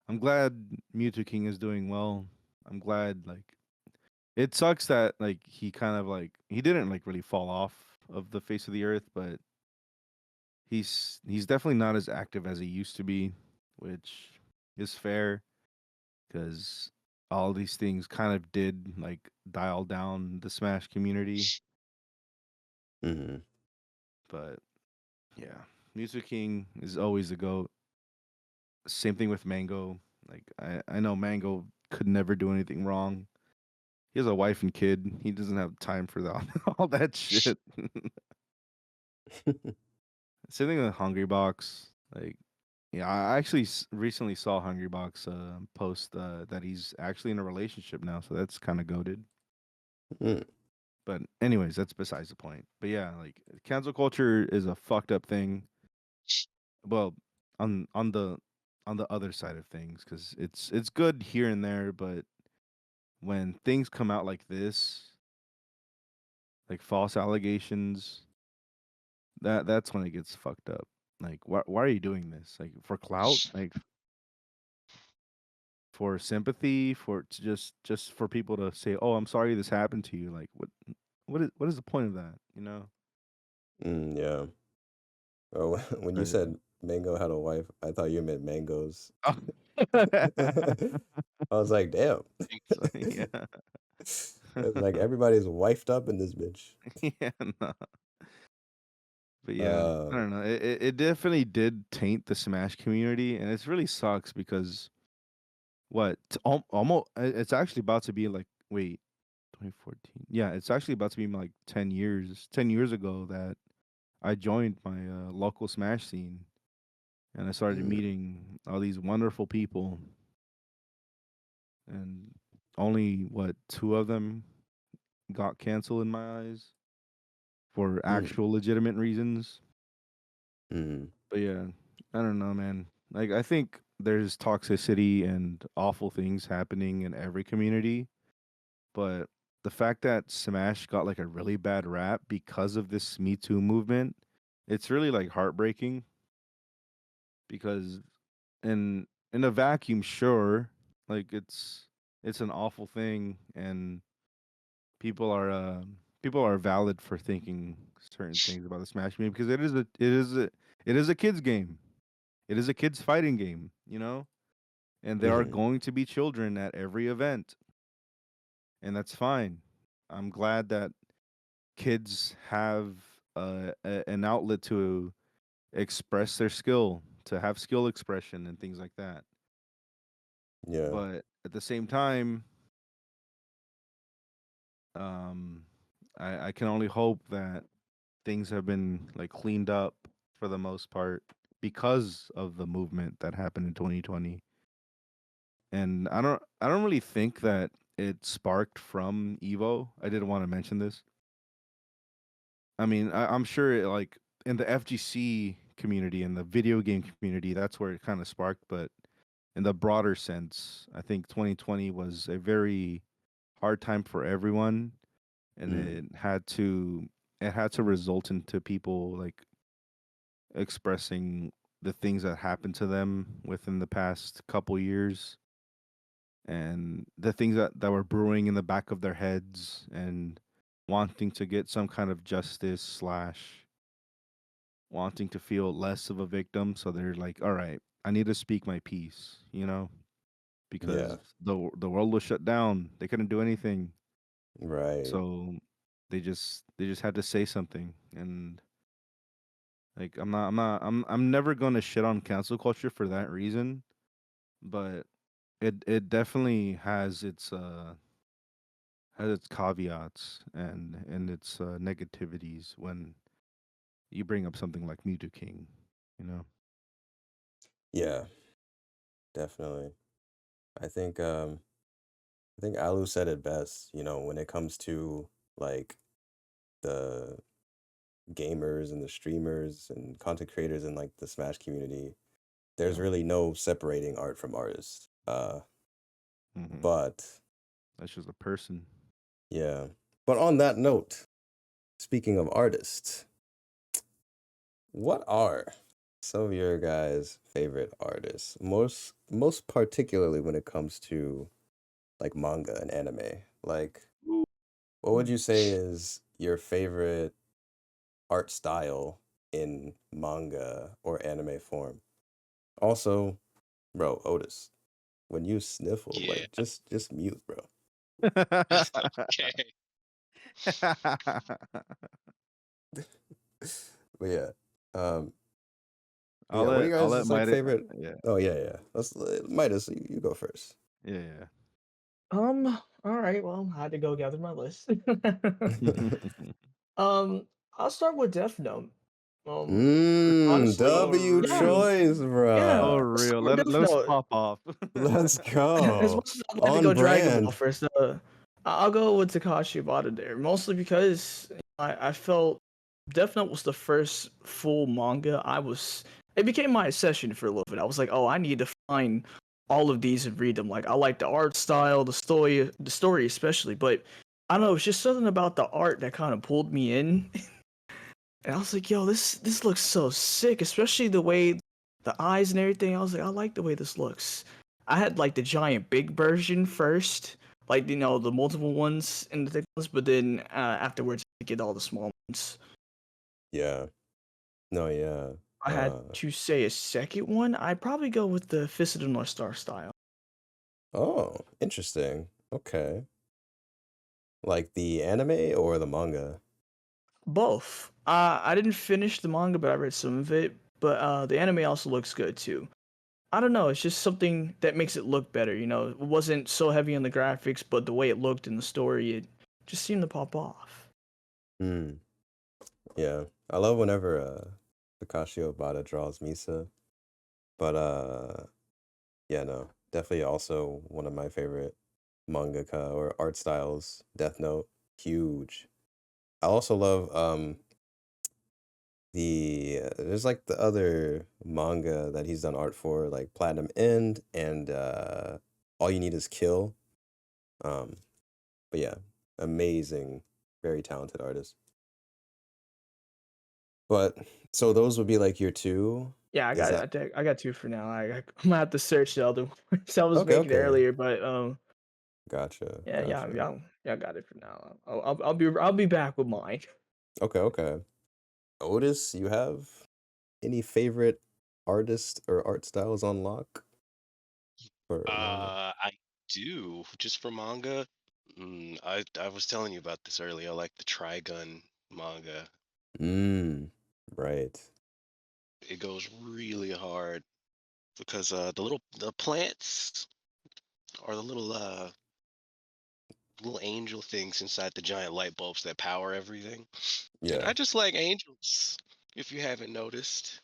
I'm glad Mewtwo King is doing well. I'm glad like it sucks that like he kind of like he didn't like really fall off of the face of the earth, but he's definitely not as active as he used to be, which is fair because all these things kind of did like dial down the Smash community. hmm But yeah, Mewtwo King is always the goat. Same thing with Mango. Like I know Mango could never do anything wrong. He has a wife and kid. He doesn't have time for that all that shit. Same thing with Hungry Box. Like, yeah, I actually recently saw Hungry Box post that he's actually in a relationship now, so that's kind of goaded. Mm. But anyways, that's besides the point. But yeah, like cancel culture is a fucked up thing. Well, on on the other side of things because it's good here and there, but when things come out like this, like false allegations, that's when it gets fucked up. Like, why are you doing this? Like for clout? Like for sympathy? For to just for people to say, "Oh, I'm sorry this happened to you." Like what is the point of that? You know? Yeah. Oh, when you But, said Mango had a wife, I thought you meant mangoes. oh. I was like, damn. So, yeah. It's like everybody's wifed up in this bitch. Yeah, no. But yeah, I Um, don't know. It definitely did taint the Smash community, and it's really sucks because almost it's actually about to be like wait 2014. Yeah, it's actually about to be like 10 years ago that I joined my local Smash scene, and I started mm, meeting all these wonderful people, and only two of them got canceled in my eyes for mm, actual legitimate reasons. mm, But yeah, I don't know, man. Like I think there's toxicity and awful things happening in every community, but the fact that Smash got like a really bad rap because of this Me Too movement, it's really like heartbreaking because in a vacuum, sure, like it's an awful thing and people are uh people are valid for thinking certain things about the Smash community because it is a kids game. It is a kids fighting game, you know? And there are mm, going to be children at every event, and that's fine. I'm glad that kids have an outlet to express their skill, to have skill expression and things like that. yeah, But at the same time, um, I can only hope that things have been like cleaned up for the most part because of the movement that happened in 2020. And I don't really think that it sparked from Evo. I didn't want to mention this. I mean, I'm sure like in the FGC community and the video game community, that's where it kind of sparked. But in the broader sense, I think 2020 was a very hard time for everyone, and mm, it had to result into people like expressing the things that happened to them within the past couple years and the things that were brewing in the back of their heads and wanting to get some kind of justice slash wanting to feel less of a victim. So they're like, all right, I need to speak my piece, yeah, because the world was shut down. They couldn't do anything. right. So they just had to say something. And like I'm never gonna shit on cancel culture for that reason. But it definitely has its caveats and its negativities when you bring up something like Mewtwo King, you know. Yeah, definitely. I think I think Alu said it best, when it comes to like the gamers and the streamers and content creators in like the Smash community, there's Yeah. really no separating art from artists. Hmm. But That's just a person. yeah. But on that note, speaking of artists, what are some of your guys' favorite artists? Most particularly when it comes to like manga and anime. Like, what would you say is your favorite art style in manga or anime form? Also, bro, Otis, when you sniffle, Yeah. like just mute, bro. Okay. But yeah. But I'll yeah, what are let you I'll let guys' like Midas. favorite? Yeah, Oh yeah, yeah. Let's Midas, you go first. yeah, All right. Well, I had to go gather my list. yeah. I'll start with Death Note. Honestly, Oh, W yeah, real. choice, yeah. Oh, bruh. Let's real. start with Let Death us Note. pop off. Let's As go. much as I'd like to On go Dragon Ball brand. first, I'll go with Takashi Bada there, mostly because I felt Death Note was the first full manga I was it became my obsession for a little bit. I was like, oh, I need to find all of these and read them. Like I like the art style, the story especially. But I don't know, it's just something about the art that kind of pulled me in. And I was like, yo, this looks so sick, especially the way the eyes and everything. I was like, I like the way this looks. I had like the giant big version first, like the multiple ones and the thick ones, but then afterwards I get all the small ones. Yeah. No, yeah. I had to say a second one, I'd probably go with the Fist of the North Star style. Oh, interesting. Okay. Like the anime or the manga? Both. I didn't finish the manga, but I read some of it. But the anime also looks good too. I don't know. It's just something that makes it look better. It wasn't so heavy on the graphics, but the way it looked in the story, it just seemed to pop off. Hmm. Yeah. I love whenever Takashi Obata draws Misa. But yeah, no. Definitely also one of my favorite mangaka or art styles. Death Note. Huge. I also love there's like the other manga that he's done art for, like Platinum End and All You Need Is Kill. Um, but yeah, amazing, very talented artist. But so those would be like your two. Yeah, Is that I got two for now. I'm gonna have to search the other ones I was okay? making Okay, earlier, but gotcha, yeah, gotcha. yeah, I got it for now. I'll be back with mine. Okay, okay. Otis, you have any favorite artist or art styles on lock for manga? I do. Just for manga, I was telling you about this earlier. I like the Trigun manga. Right. It goes really hard because the plants are the little angel things inside the giant light bulbs that power everything. And Yeah. I just like angels. If you haven't noticed,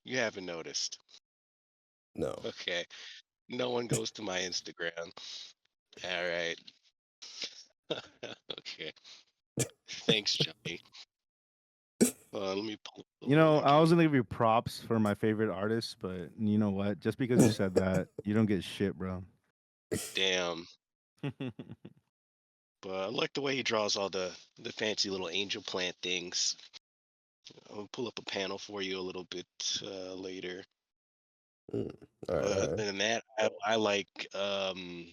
you haven't noticed. No. Okay. No one goes to my Instagram. All right. Okay. Thanks, Johnny. Let me pull up the link I was here. gonna give you props for my favorite artist, but you know what? Just because you said that, you don't get shit, bro. Damn. But I like the way he draws all the fancy little angel plant things. I'll pull up a panel for you a little bit later. All right, But all other right. than that, I like um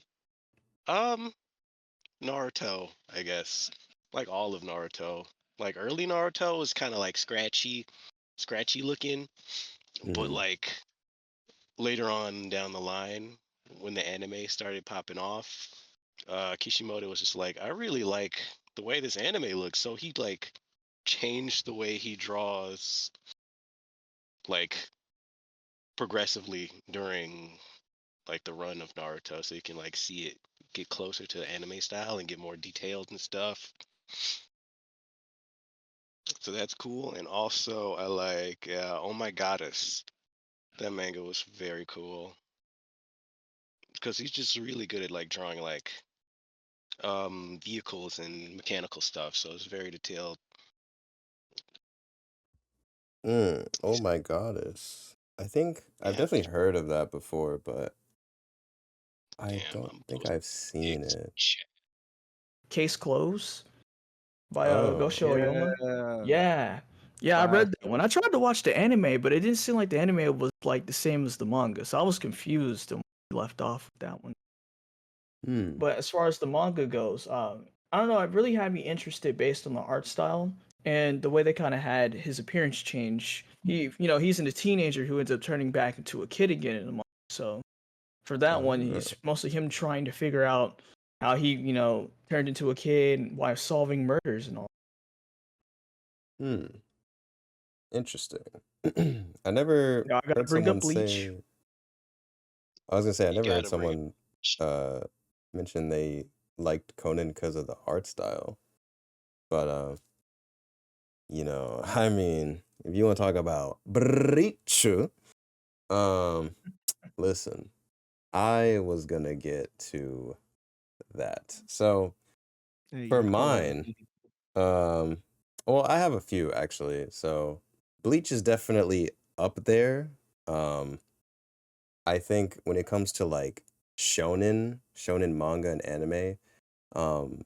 Naruto, I guess. Like all of Naruto. Like early Naruto was kind of like scratchy looking, but Mm-hmm. like later on down the line when the anime started popping off, Kishimoto was just like, I really like the way this anime looks. So he like changed the way he draws like progressively during like the run of Naruto, so you can like see it get closer to the anime style and get more detailed and stuff. So that's cool. And also I like Oh My Goddess. That manga was very cool because he's just really good at like drawing like vehicles and mechanical stuff. So it's very detailed. Oh my goddess. I think I've Yeah, definitely heard of that before, but I damn, don't I'm think posting I've seen pics. it. Case Close by Oh, Gosho Oyoma. Yeah, Yeah. Yeah, I read that classic. one. I tried to watch the anime, but it didn't seem like the anime was like the same as the manga, so I was confused and left off with that one. hmm. But as far as the manga goes, I don't know. It really had me interested based on the art style and the way they kind of had his appearance change. He's a teenager who ends up turning back into a kid again in the manga. So for that one, Uh, it's mostly him trying to figure out how he, turned into a kid while solving murders and all. hmm. Interesting. I never I gotta heard bring up someone Bleach. say, I was gonna say, I You never heard gotta bring it. someone uh mention they liked Conan because of the art style. But I mean, if you want to talk about Bleach, um, listen, I was gonna get to that. So Hey, for you call that? mine, um, well, I have a few actually. So Bleach is definitely up there. Um, I think when it comes to like shonen manga and anime, um,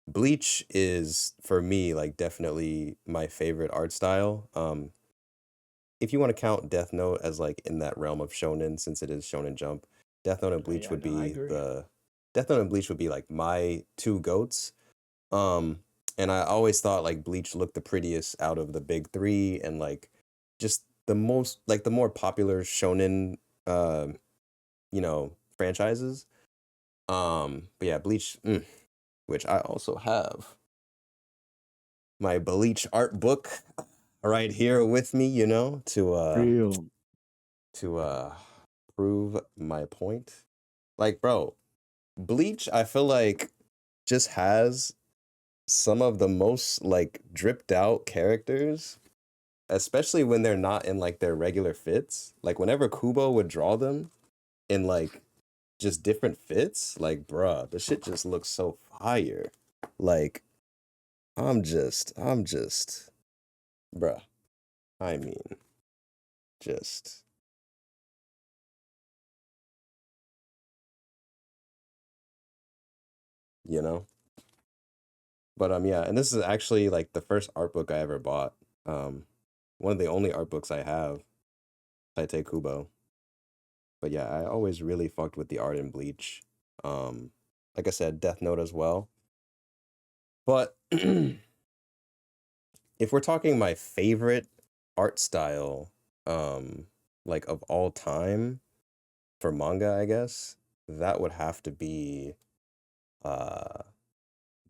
Bleach is for me like definitely my favorite art style. If you want to count Death Note as like in that realm of shonen, since it is Shonen Jump, Death Note and Bleach Yeah, would no, I be agree. the Death Note and Bleach would be like my two goats. Um, and I always thought like Bleach looked the prettiest out of the big three, and like just the most like the more popular shonen, franchises. But yeah, Bleach, which I also have my Bleach art book right here with me, Real. to prove my point. Like, bro, Bleach, I feel like just has some of the most like dripped out characters, especially when they're not in like their regular fits. Like whenever Kubo would draw them in like just different fits, like bruh, the shit just looks so fire. Like I'm just bruh. I mean, just you know. But yeah, and this is actually like the first art book I ever bought. Um, one of the only art books I have, Taite Kubo. But yeah, I always really fucked with the art in Bleach. Um, like I said, Death Note as well. But if we're talking my favorite art style, like of all time for manga, I guess, that would have to be uh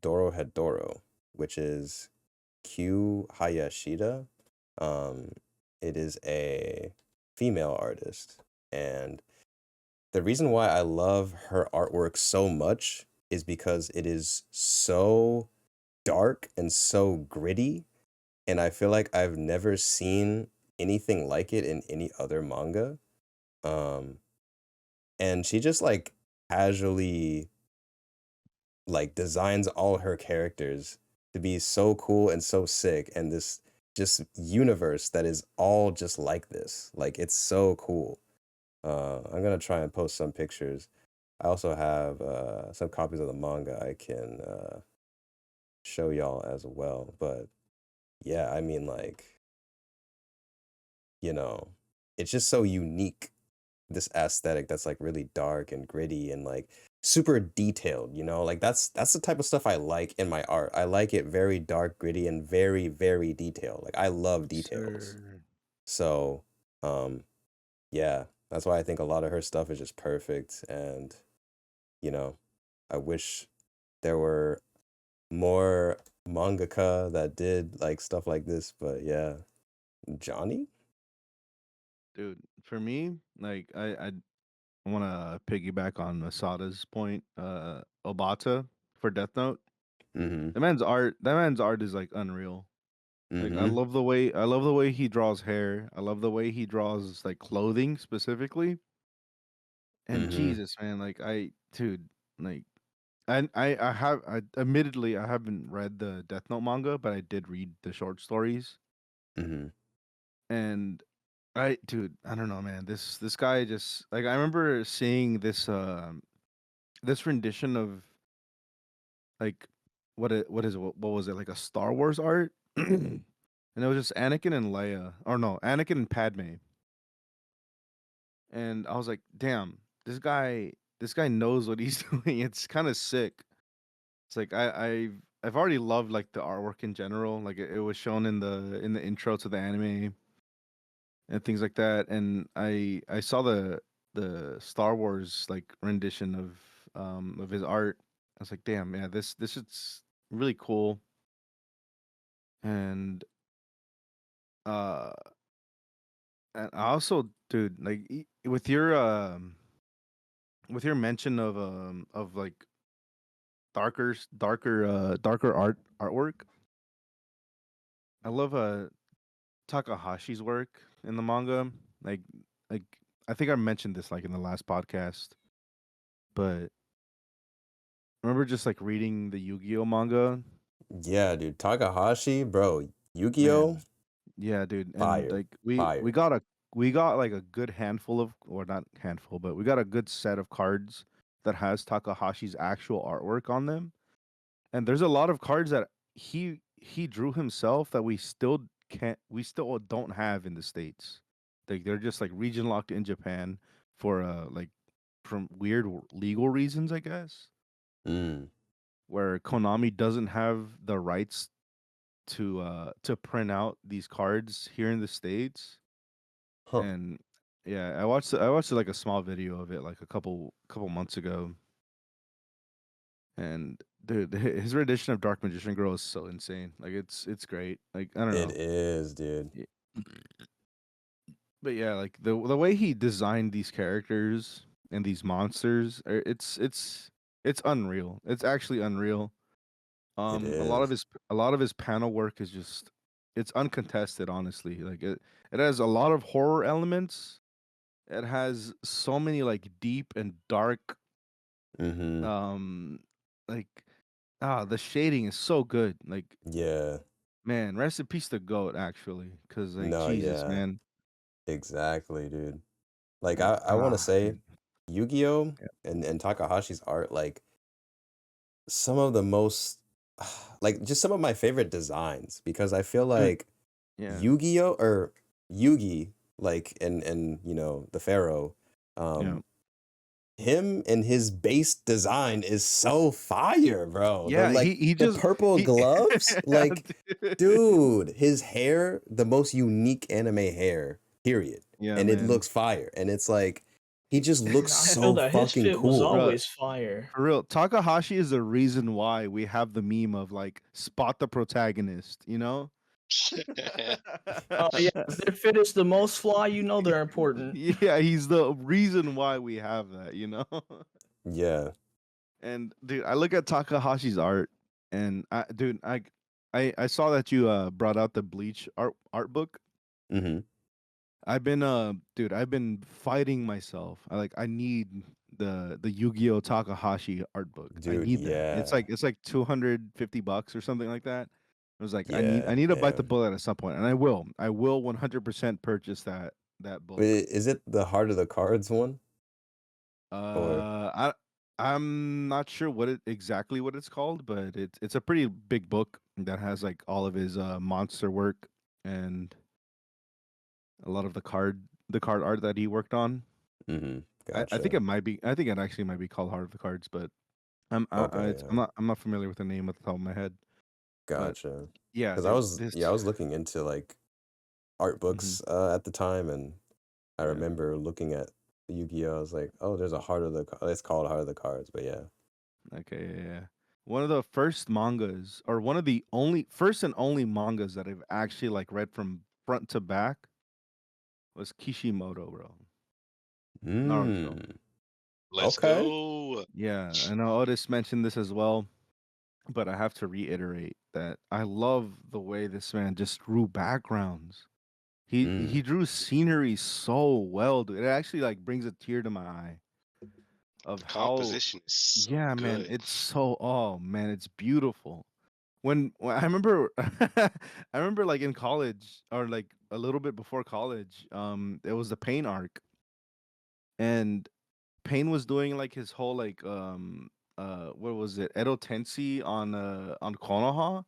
Doro Hedoro, which is Q Hayashida. Um, it is a female artist, and the reason why I love her artwork so much is because it is so dark and so gritty, and I feel like I've never seen anything like it in any other manga. Um, and she just like casually like designs all her characters to be so cool and so sick, and this just universe that is all just like this. Like it's so cool. I'm gonna try and post some pictures. I also have some copies of the manga I can show y'all as well. But yeah, I mean, like, you know, it's just so unique, this aesthetic that's like really dark and gritty and like super detailed, like that's the type of stuff I like in my art. I like it very dark, gritty, and very, very detailed. Like I love details. Sir. So, um, yeah, that's why I think a lot of her stuff is just perfect. And, you know, I wish there were more mangaka that did like stuff like this, but yeah. Johnny? Dude, for me, like I want to piggyback on Masada's point. Obata for Death Note. Mm-hmm. That man's art is like unreal. Like Mm-hmm. I love the way he draws hair. I love the way he draws like clothing specifically. And Mm-hmm. Jesus, man, like dude, like I admittedly I haven't read the Death Note manga, but I did read the short stories. Mm-hmm. And dude, I don't know, man. This guy just like I remember seeing this rendition of like what was it, like a Star Wars art? And it was just Anakin and Leia, or no, Anakin and Padme. And I was like, damn, this guy knows what he's doing. It's kind of sick. It's like I've already loved like the artwork in general. Like it was shown in the intro to the anime and things like that. And I saw the Star Wars like rendition of his art. I was like, damn, yeah, this is really cool. And uh and I also, dude, like with your mention of like darker artwork. I love Takahashi's work in the manga. Like like I think I mentioned this like in the last podcast, but remember just like reading the Yu-Gi-Oh manga, Yeah, dude. Takahashi, bro. Yu-Gi-Oh? man. Yeah, dude, and Fire, like we fire. got like a good handful of, or not handful, but we got a good set of cards that has Takahashi's actual artwork on them. And there's a lot of cards that he drew himself that we still don't have in the States. Like they're just like region locked in Japan for like from weird legal reasons, I guess, Mm, where Konami doesn't have the rights to print out these cards here in the States. huh. And yeah, I watched like a small video of it like a couple months ago. And dude, his rendition of Dark Magician Girl is so insane. Like it's great. Like I don't It know. is, dude. Y- But yeah, like the way he designed these characters and these monsters, it's unreal. It's actually unreal. It A lot of is. his panel work is just it's uncontested, honestly. Like it has a lot of horror elements. It has so many like deep and dark Mm-hmm. um like the shading is so good. Like Yeah. man, rest in peace to GOAT actually, cuz like No, Jesus, yeah. man. Exactly, dude. Like Like I want to say dude. Yu-Gi-Oh Yeah. and Takahashi's art, like some of the most like just some of my favorite designs because I feel Dude, like yeah. Yu-Gi-Oh or Yugi, like and the Pharaoh, Yeah. um him and his base design is so fire, bro. The Yeah, like he the just purple he gloves, yeah, like dude. dude, his hair, the most unique anime hair, period. Yeah, And it man. looks fire. And it's like he just looks I feel so that his fucking fit was cool. Bro, always fire. for real, Takahashi is the reason why we have the meme of like spot the protagonist, you know? Oh yeah, if their fit is the most fly, you know they're important. Yeah, he's the reason why we have that, you know? Yeah. And dude, I look at Takahashi's art and I saw that you brought out the Bleach art book. Mm-hmm. I've been fighting myself. I need the Yu-Gi-Oh Takahashi art book. I Dude, need that. yeah. It's like $250 or something like that. I was like Yeah, I need to bite the damn. bullet at some point, and I will. I will 100% purchase that book. Wait, is it the Heart of the Cards one? Or I I'm not sure exactly what it's called, but it's a pretty big book that has like all of his monster work and a lot of the card art that he worked on. mm-hmm. I think Gotcha. I think it actually might be called Heart of the Cards, but Okay, yeah. I'm not familiar with the name at the top of my head. But Gotcha. yeah, Because dude, I this was looking into like art mhm, books at the time, and I yeah. remember looking at Yu-Gi-Oh! I was like, oh, there's a Heart of the it's called Heart of the Cards, but yeah. Okay, yeah, yeah. One of the first mangas, or one of the only first and only mangas that I've actually like read from front to back was Kishimoto, bro. Naruto. Mm, Let's okay. go. Yeah, I know Otis mentioned this as well, but I have to reiterate that I love the way this man just drew backgrounds. He Mm, drew scenery so well, dude. It actually like brings a tear to my eye of how Composition is so yeah, man, good. it's so oh man, it's beautiful. When I remember I remember like in college or like a little bit before college, it was the Pain arc and Pain was doing like his whole like what was it? Edo Tensei on Konoha,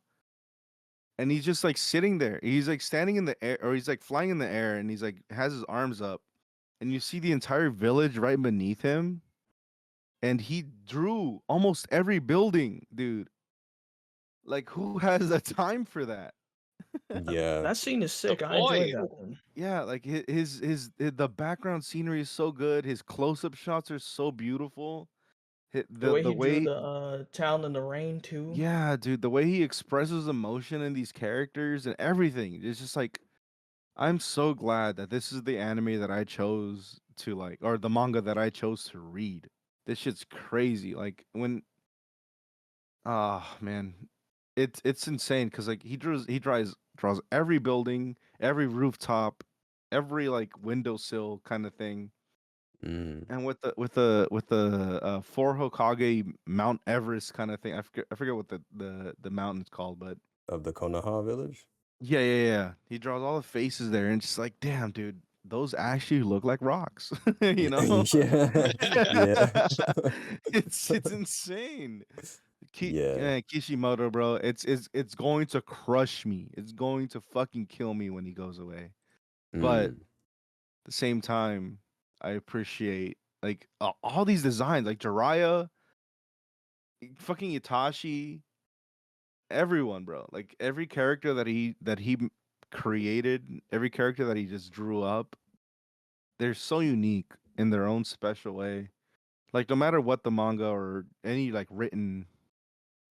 and he's just like sitting there. He's like standing in the air or he's like flying in the air and he's like has his arms up and you see the entire village right beneath him and he drew almost every building, dude. Like who has the time for that? yeah. That scene is The sick. I enjoyed boy. that one. Yeah, like the background scenery is so good. His close-up shots are so beautiful. The way The he drew way the town in the rain too. yeah, dude, the way he expresses emotion in these characters and everything. It's just like I'm so glad that this is the anime that I chose to like or the manga that I chose to read. This shit's crazy. Like when ah man, it's insane because like he draws every building, every rooftop, every like windowsill kind of thing. Mm, And with the four Hokage Mount Everest kind of thing. I forget what the mountain's called, but of the Konoha village? Yeah. He draws all the faces there, and just like, damn, dude, those actually look like rocks. You know, Yeah. Yeah. it's insane. Yeah. Kishimoto, bro, it's going to crush me. It's going to fucking kill me when he goes away. But at Mm. the same time, I appreciate like all these designs, like Jiraiya, fucking Itachi, everyone, bro. Like every character that he created, every character that he just drew up, they're so unique in their own special way. Like no matter what the manga or any like written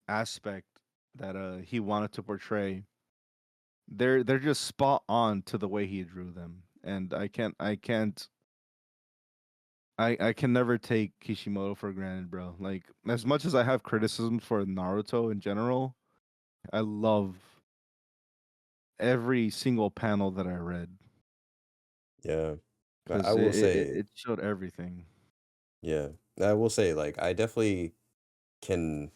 aspect that he wanted to portray, they're just spot on to the way he drew them. And I can never take Kishimoto for granted, bro. Like as much as I have criticisms for Naruto in general, I love every single panel that I read Yeah. But I because will say, it showed everything. yeah, I will say, like, I definitely can,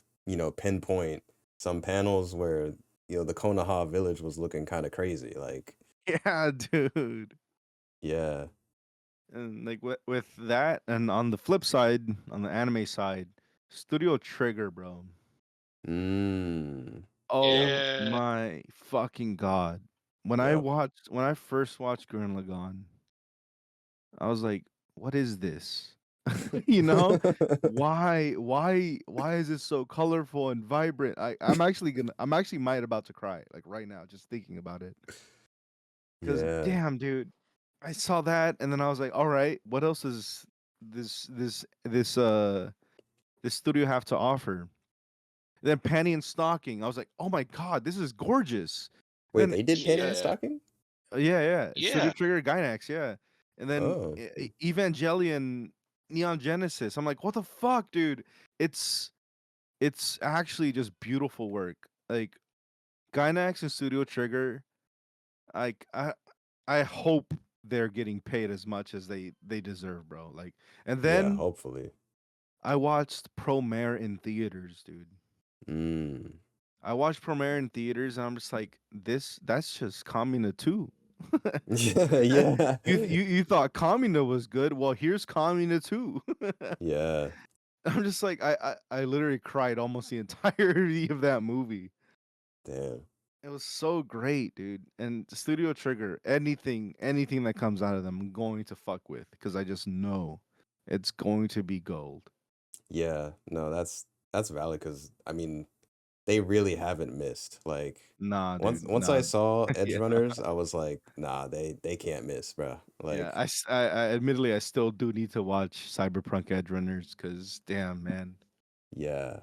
pinpoint some panels where, the Konoha village was looking kind of crazy. Like, Yeah, dude. yeah. And like with that, and on the flip side, on the anime side, Studio Trigger, bro. Mm. Oh Yeah. my fucking god! Yep. When I first watched Gurren Lagann, I was like, "What is this?" You know, why is it so colorful and vibrant? I'm actually might about to cry like right now just thinking about it. Because Yeah. damn, dude, I saw that and then I was like, all right, what else is this studio have to offer? And then Penny and Stocking, I was like, oh my god, this is gorgeous. Wait, Then they did Panty and Yeah. Stocking? yeah, Studio Yeah. Trigger Gynax, yeah. And then Oh. Evangelion Neon Genesis. I'm like, what the fuck, dude? It's it's actually just beautiful work. Like Gynax and Studio Trigger, like I hope they're getting paid as much as they deserve, bro. Like, and Yeah, then hopefully. I watched Promare in theaters, dude. Mm. I watched Promare in theaters, and I'm just like, that's just Kamina 2. Yeah. You thought Kamina was good? Well, here's Kamina 2. Yeah. I'm just like, I literally cried almost the entirety of that movie. Damn. It was so great, dude. And Studio Trigger, anything that comes out of them, I'm going to fuck with because I just know it's going to be gold. Yeah. No, that's valid because I mean, they really haven't missed. Like, Nah, once dude, once I nah. saw Edge Yeah, Runners, I was like, nah, they can't miss, bro. yeah. Like, I admittedly I still do need to watch Cyberpunk Edge Runners because damn, man, yeah,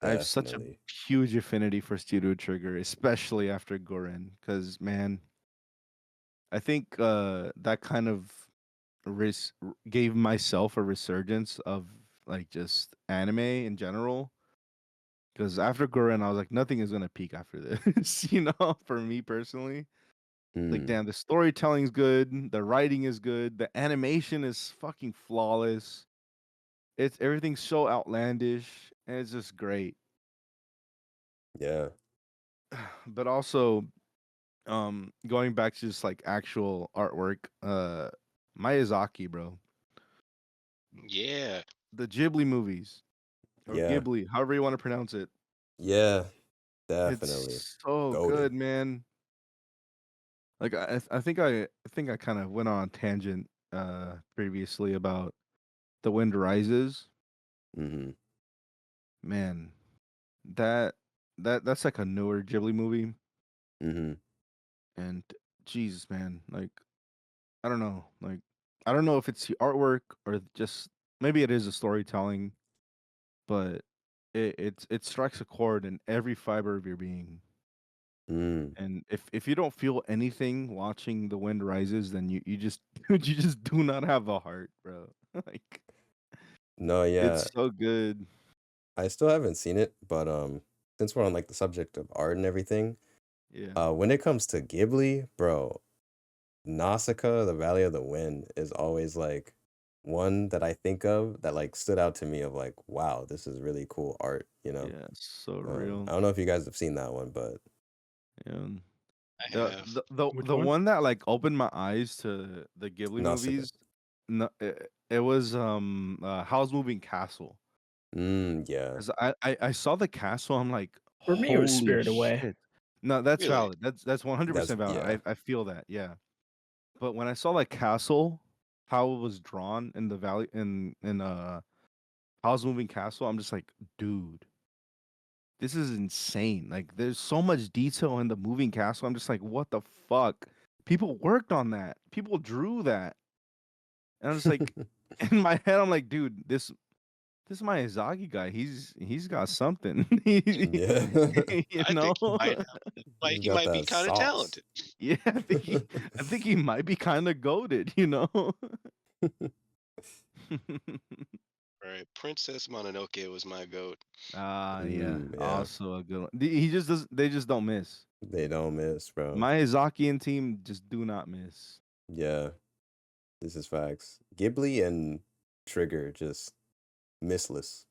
I have such a definitely. huge affinity for Studio Trigger, especially after Goren. Because man, I think that kind of gave myself a resurgence of like just anime in general. Because after Gurren, I was like, nothing is gonna peak after this, for me personally. Like, Mm, damn, the storytelling's good, the writing is good, the animation is fucking flawless. It's everything's so outlandish, and it's just great. yeah, But also, going back to just like actual artwork, Miyazaki, bro, Yeah. the Ghibli movies or yeah, Ghibli, however you want to pronounce it, yeah, definitely. it's so Goated. good, man. Like I think I kind of went on a tangent previously about The Wind Rises. Mm-hmm. Man, that that's like a newer Ghibli movie, Mm-hmm. and Jesus, man, like I don't know, like I don't know if it's the artwork or just maybe it is the storytelling, but it strikes a chord in every fiber of your being. Mm. And if you don't feel anything watching The Wind Rises, then you just you just do not have a heart, bro. Like No, yeah. it's so good. I still haven't seen it, but since we're on like the subject of art and everything, Yeah. when it comes to Ghibli, bro, Nausicaa, the Valley of the Wind is always like one that I think of that like stood out to me of like, wow, this is really cool art, you know? Yeah, so real. I don't know if you guys have seen that one, but Yeah. I The have. Which the one? one that like opened my eyes to the Ghibli Nausicaa. movies. No, it was Howl's Moving Castle. Yeah. 'Cause I saw the castle. I'm like, For me, it was holy Spirit Away. shit. No, that's Really? valid. That's That's 100% valid. yeah. I feel that. Yeah. But when I saw like castle, how it was drawn in the valley in Howl's Moving Castle, I'm just like, dude, this is insane. Like, there's so much detail in the moving castle. I'm just like, what the fuck? People worked on that. People drew that. And I'm just like, in my head, I'm like, dude, this Miyazaki guy, he's got something. Yeah. You I think know? he might have. He's He got might be that kind of sauce. talented. Yeah, I think he might be kind of goaded, you know? Right. Princess Mononoke was my goat. Yeah, Yeah. also a good one. He just does. They just don't miss. They don't miss, bro. Miyazaki and team just do not miss. Yeah. This is facts. Ghibli and Trigger just missless.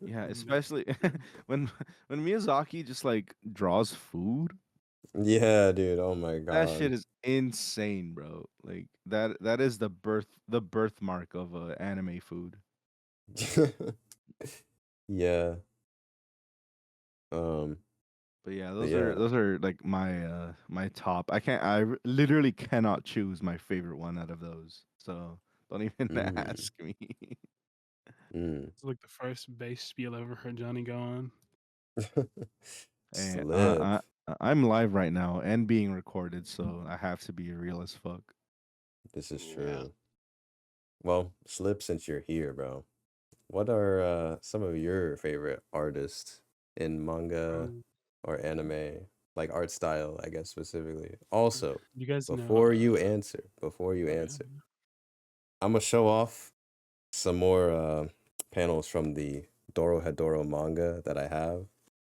Yeah, especially when when Miyazaki just like draws food. Yeah, dude. Oh my That shit god. is insane, bro. Like that is the birthmark of anime food. Yeah. Um. But yeah, But yeah. those are like my top. Literally cannot choose my favorite one out of those. So don't even Mm, ask me. It's like the first bass spiel I ever heard Johnny go on. And Slip. I'm live right now and being recorded, so I have to be real as fuck. This is Yeah. true. Well, Slip, since you're here, bro, what are some of your favorite artists in manga Um, or anime, like art style, I guess specifically? Also, you guys know. before you answer, Okay. I'm gonna show off some more panels from the Doro Hedoro manga that I have.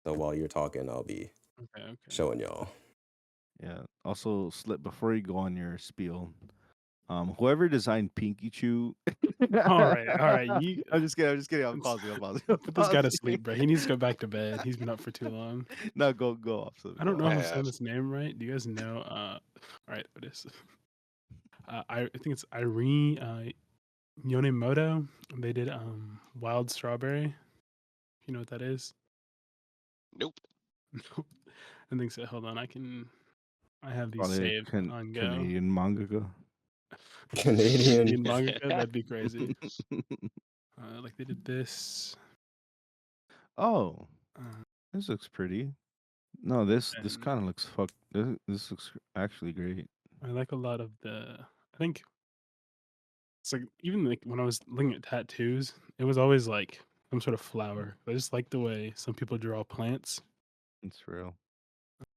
So while you're talking, I'll be Okay. showing y'all. Yeah. Also, Slip, before you go on your spiel, whoever designed Pinky Chew. All right. You I'm just kidding. I'm just kidding. I'm pausing. put this guy to sleep, bro. He needs to go back to bed. He's been up for too long. No, go off. I don't know I if I'm have. saying this name right. Do you guys know? All right, what is? I think it's Irene Yonemoto. They did Wild Strawberry. You know what that is? Nope. Nope. I think so. Hold on, I have these Probably a saved on Go. Canadian mangaka. Canadian. Canadian manga, that'd be crazy. Like they did this. Oh, Uh, this looks pretty. No, this and kind of looks fuck. This looks actually great. I like a lot of the. I think it's like even like when I was looking at tattoos, it was always like some sort of flower. I just like the way some people draw plants. It's real.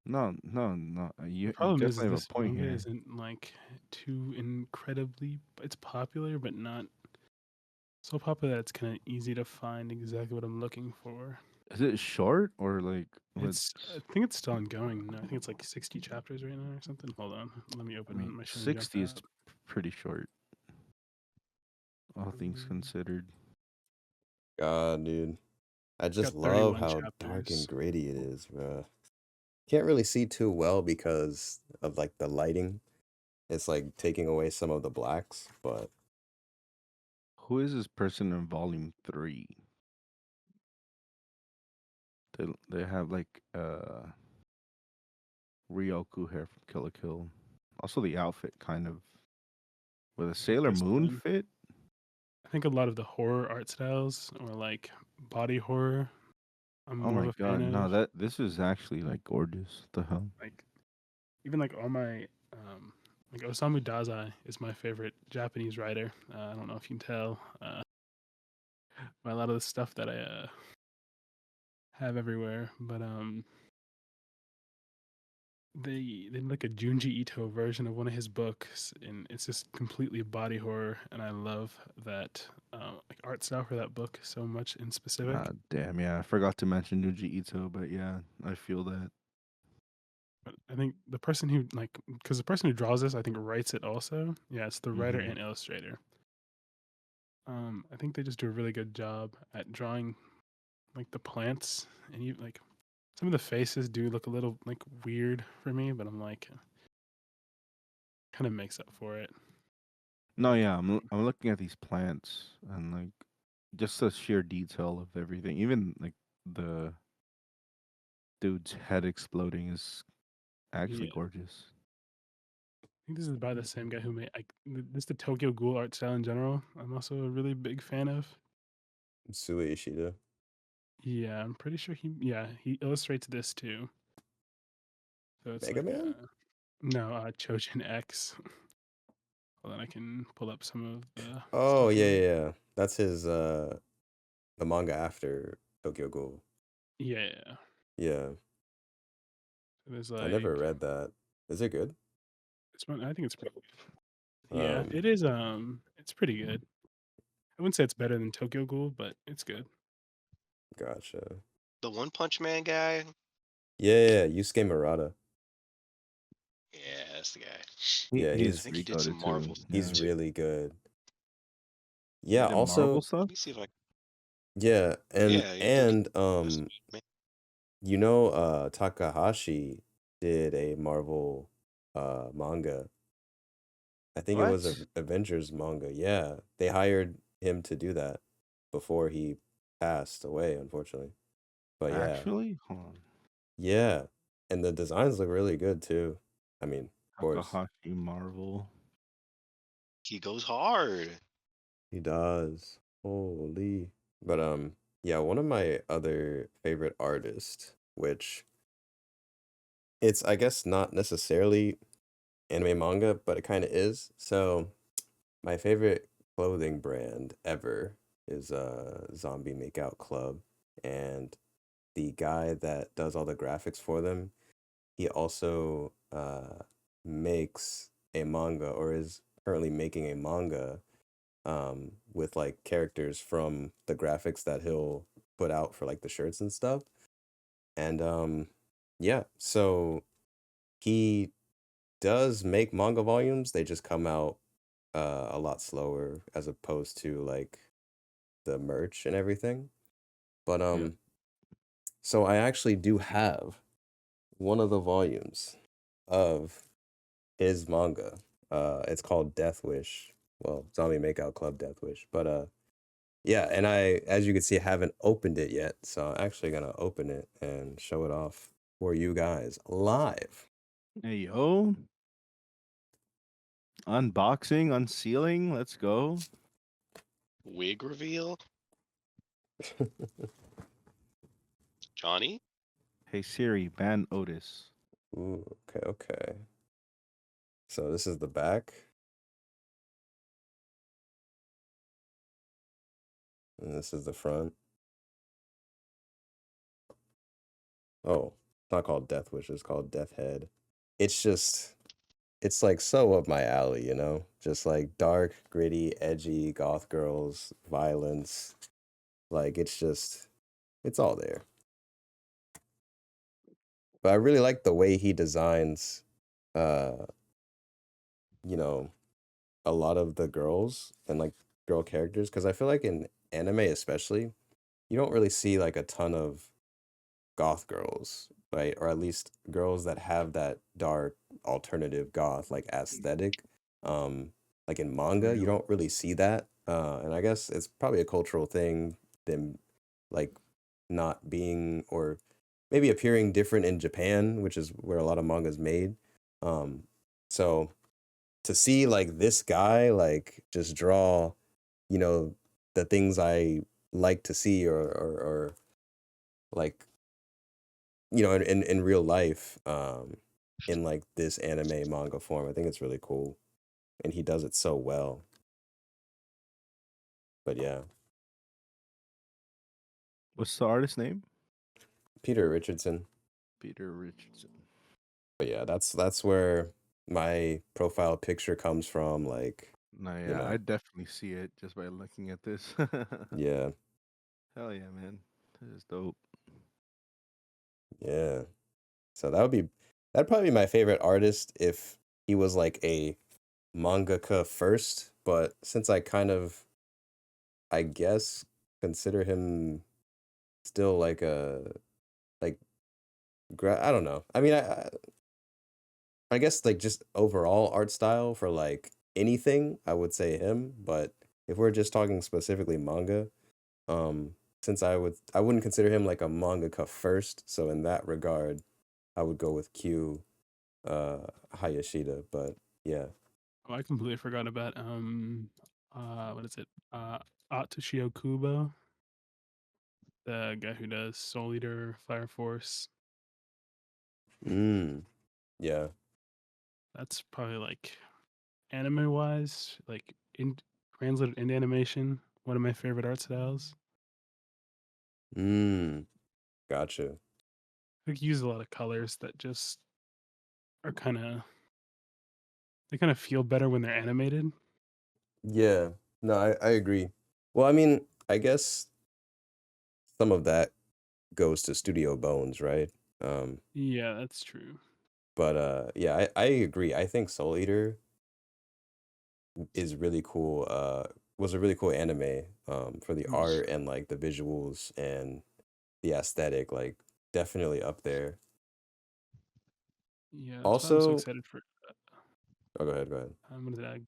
No. The You problem is definitely have a this point manga here. isn't like too incredibly. It's popular, but not so popular that it's kind of easy to find exactly what I'm looking for. Is it short or like It's. I think it's still ongoing. No, I think it's like 60 chapters right now or something. Hold on, let me I open mean, my Shonen Jump 60 is app. pretty short, all things Mm, considered. God, dude. I It's just got love 31 how dark and chapters. gritty it is, bro. Can't really see too well because of like the lighting. It's like taking away some of the blacks, but Who is this person in volume 3? They have like Ryoku hair from Kill la Kill. Also the outfit kind of with a Sailor This Moon one. fit. I think a lot of the horror art styles or like body horror. I'm Oh more of my a fan god, no, of. this is actually like gorgeous. The hell? Like even like all my like Osamu Dazai is my favorite Japanese writer. I don't know if you can tell by a lot of the stuff that I have everywhere, but they did like a Junji Ito version of one of his books, and it's just completely body horror, and I love that like art style for that book so much in specific. Damn, yeah, I forgot to mention Junji Ito, but yeah, I feel that. But I think the person who like because the person who draws this, I think writes it also. Yeah, it's the writer Mhm. and illustrator. I think they just do a really good job at drawing like the plants and you like Some of the faces do look a little like weird for me, but I'm like, kind of makes up for it. No, yeah, I'm looking at these plants and like just the sheer detail of everything. Even like the dude's head exploding is actually Yeah, gorgeous. I think this is by the same guy who made like this the Tokyo Ghoul art style in general. I'm also a really big fan of. Sui Ishida. Yeah, I'm pretty sure he illustrates this too. So it's Mega like Man? no, Chojin X. Hold on, I can pull up some of the Oh stuff he yeah, made. yeah, yeah. That's his the manga after Tokyo Ghoul. Yeah. Yeah. So there's I never like read that. Is it good? this one. I think it's pretty good. Yeah, Um, it is. It's pretty good. I wouldn't say it's better than Tokyo Ghoul, but it's good. gotcha. The One Punch Man guy. Yeah, Yusuke Murata. Yeah, that's the guy. Yeah, He I is think he pretty did some goated too. Marvel he's stuff Yeah. too. really good. He Yeah, did Marvel also stuff. Let me see if I. yeah, and Yeah, he did. and you know Takahashi did a Marvel manga. I think it was a What? Avengers manga. Yeah, they hired him to do that before he passed away, unfortunately. But yeah, Actually, hold on. yeah, and the designs look really good too. I mean, of course, Takahashi Marvel. He goes hard. he does. Holy. But yeah, one of my other favorite artists, which it's I guess not necessarily anime manga, but it kind of is. So my favorite clothing brand ever is Zombie Makeout Club, and the guy that does all the graphics for them, he also makes a manga or is currently making a manga with like characters from the graphics that he'll put out for like the shirts and stuff. And yeah, so he does make manga volumes. They just come out a lot slower as opposed to like the merch and everything. But Yep. so I actually do have one of the volumes of his manga. It's called Death Wish. Well, Zombie Makeout Club Death Wish. But yeah, and I, as you can see, haven't opened it yet. So I'm actually gonna open it and show it off for you guys live. Hey yo, unboxing, unsealing. Let's go. Wig reveal. Johnny. Hey Siri, ban Otis. Ooh, okay, okay. So this is the back. And this is the front. Oh, it's not called Death Wish, it's called Death Head. It's just, it's like so up my alley, you know? Just like dark, gritty, edgy, goth girls, violence. Like it's just, it's all there. But I really like the way he designs, uh, you know, a lot of the girls and like girl characters. Because I feel like in anime, especially, you don't really see like a ton of goth girls, right? Or at least girls that have that dark alternative goth like aesthetic. Um, like in manga, you Real. don't really see that. And I guess it's probably a cultural thing, them like not being or maybe appearing different in Japan, which is where a lot of manga is made. Um, so to see like this guy like just draw, you know, the things I like to see or like you know, in real life, in like this anime manga form. I think it's really cool, and he does it so well. But yeah, What's the artist name? Peter Richardson. Peter Richardson. But yeah, that's where my profile picture comes from. Like, No, you yeah, I know, definitely see it just by looking at this. yeah, Hell yeah, man. This is dope. yeah. So that'd probably be my favorite artist if he was like a mangaka first. But since I kind of, I guess, consider him still like a like I don't know. I mean, I guess like just overall art style for like anything, I would say him. But if we're just talking specifically manga, since I wouldn't consider him like a mangaka first, so in that regard, I would go with Q Hayashida. But yeah. Oh, I completely forgot about what is it? Atsushio Kubo, the guy who does Soul Eater, Fire Force. Mm, yeah. That's probably like anime wise, like in translated into animation, one of my favorite art styles. Mm, gotcha. I think he uses a lot of colors that just are they kind of feel better when they're animated. Yeah. No, I agree. Well, I mean, I guess some of that goes to Studio Bones, right? Um, Yeah, that's true. but yeah, I agree. I think Soul Eater is really cool. Was a really cool anime. For the Mm. art and like the visuals and the aesthetic, like definitely up there. Yeah, that's why I'm so Also, excited for oh, go ahead, go ahead. what is that?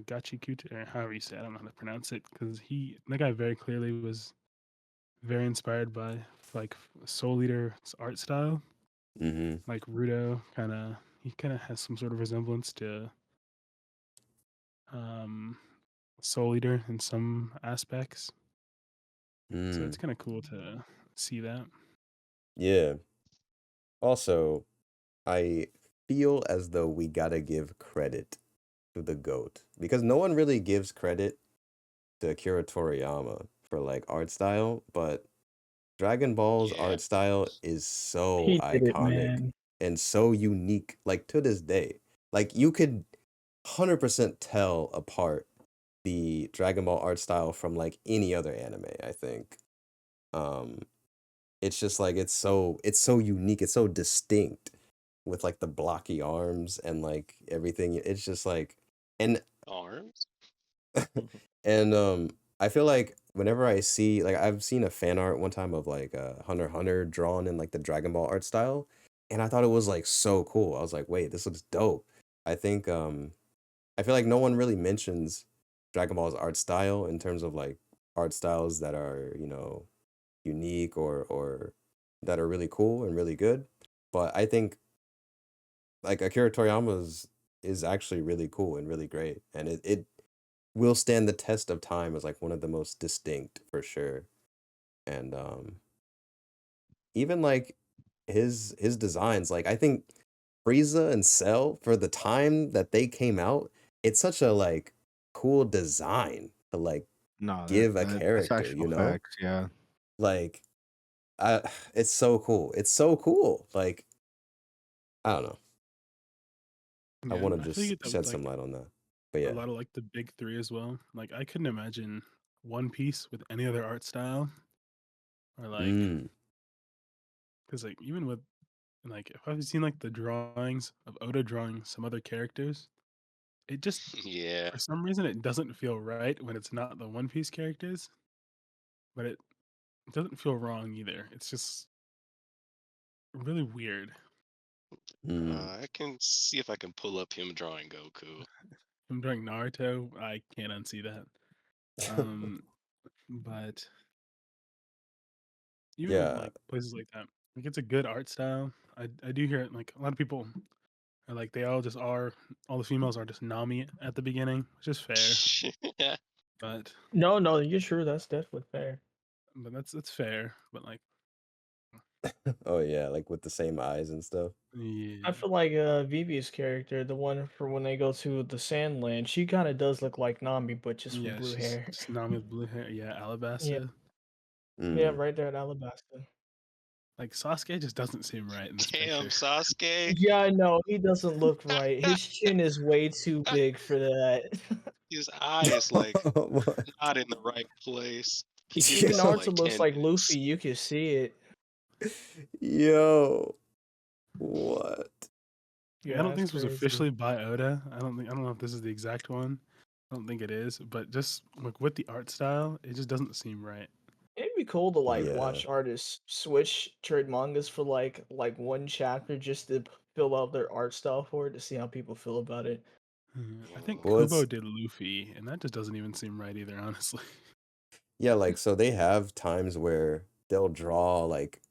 Gachikuta, or however you say it, I don't know how to pronounce it, because that guy very clearly was very inspired by like Soul Eater's art style. Mm-hmm. Like Rudo, he kind of has some sort of resemblance to um, Soul Eater in some aspects. So it's Mm, kind of cool to see that. yeah. Also, I feel as though we gotta give credit to the GOAT because no one really gives credit to Akira Toriyama for like art style, but Dragon Ball's Yeah. art style is so He did it, iconic man. and so unique, like to this day. Like you could 100% tell apart the Dragon Ball art style from like any other anime, I think. Um, it's just like it's so unique, it's so distinct with like the blocky arms and like everything. It's just like and Arms. and I feel like whenever I see like I've seen a fan art one time of like Hunter x Hunter drawn in like the Dragon Ball art style, and I thought it was like so cool. I was like, wait, this looks dope. I think I feel like no one really mentions Dragon Ball's art style in terms of like art styles that are, unique or that are really cool and really good. But I think like Akira Toriyama's is actually really cool and really great. And it will stand the test of time as like one of the most distinct for sure. And even like his designs, like I think Frieza and Cell for the time that they came out, it's such a like cool design to like No, give a that's character, actual facts. Yeah. Like I it's so cool. It's so cool. Like I don't know. I Yeah, want to I feel you just get that with shed some like light on that. But a yeah. lot of like the big three as well. Like I couldn't imagine One Piece with any other art style, or like, Mm. because like even with like if I've seen like the drawings of Oda drawing some other characters, it just Yeah. for some reason it doesn't feel right when it's not the One Piece characters, but it doesn't feel wrong either. It's just really weird. Mm. I can see if I can pull up him drawing Goku. I'm drawing Naruto, I can't unsee that. Um, but even with Yeah. like places like that, like it's a good art style. I do hear it, like a lot of people are like they all just are all the females are just Nami at the beginning, which is fair, but No, you're true. That's definitely fair. that's fair. But like, Oh yeah, like with the same eyes and stuff. I yeah, feel like Vivi's character, the one for when they go to the Sandland, she kind of does look like Nami, but just with yeah, blue she's hair. just Nami with blue hair. Yeah, Yeah, Alabasta. yeah, Mm. right there at Alabasta. Like Sasuke just doesn't seem right in this Damn, picture. Sasuke. Yeah, I know. He doesn't look right. His chin is way too big for that. His eye is like What? not in the right place. He needs to Even go Yo. like Naruto looks like 10 minutes. Luffy. You can see it. Yo. What? Yeah, I Yeah, don't that's think this was crazy. officially by Oda. I don't know if this is the exact one. I don't think it is, but just like with the art style, it just doesn't seem right. Maybe be cool to like Yeah. watch artists switch trade mangas for like one chapter just to fill out their art style for it to see how people feel about it. I think Well, Kubo it's did Luffy, and that just doesn't even seem right either, honestly. yeah, like so they have times where they'll draw like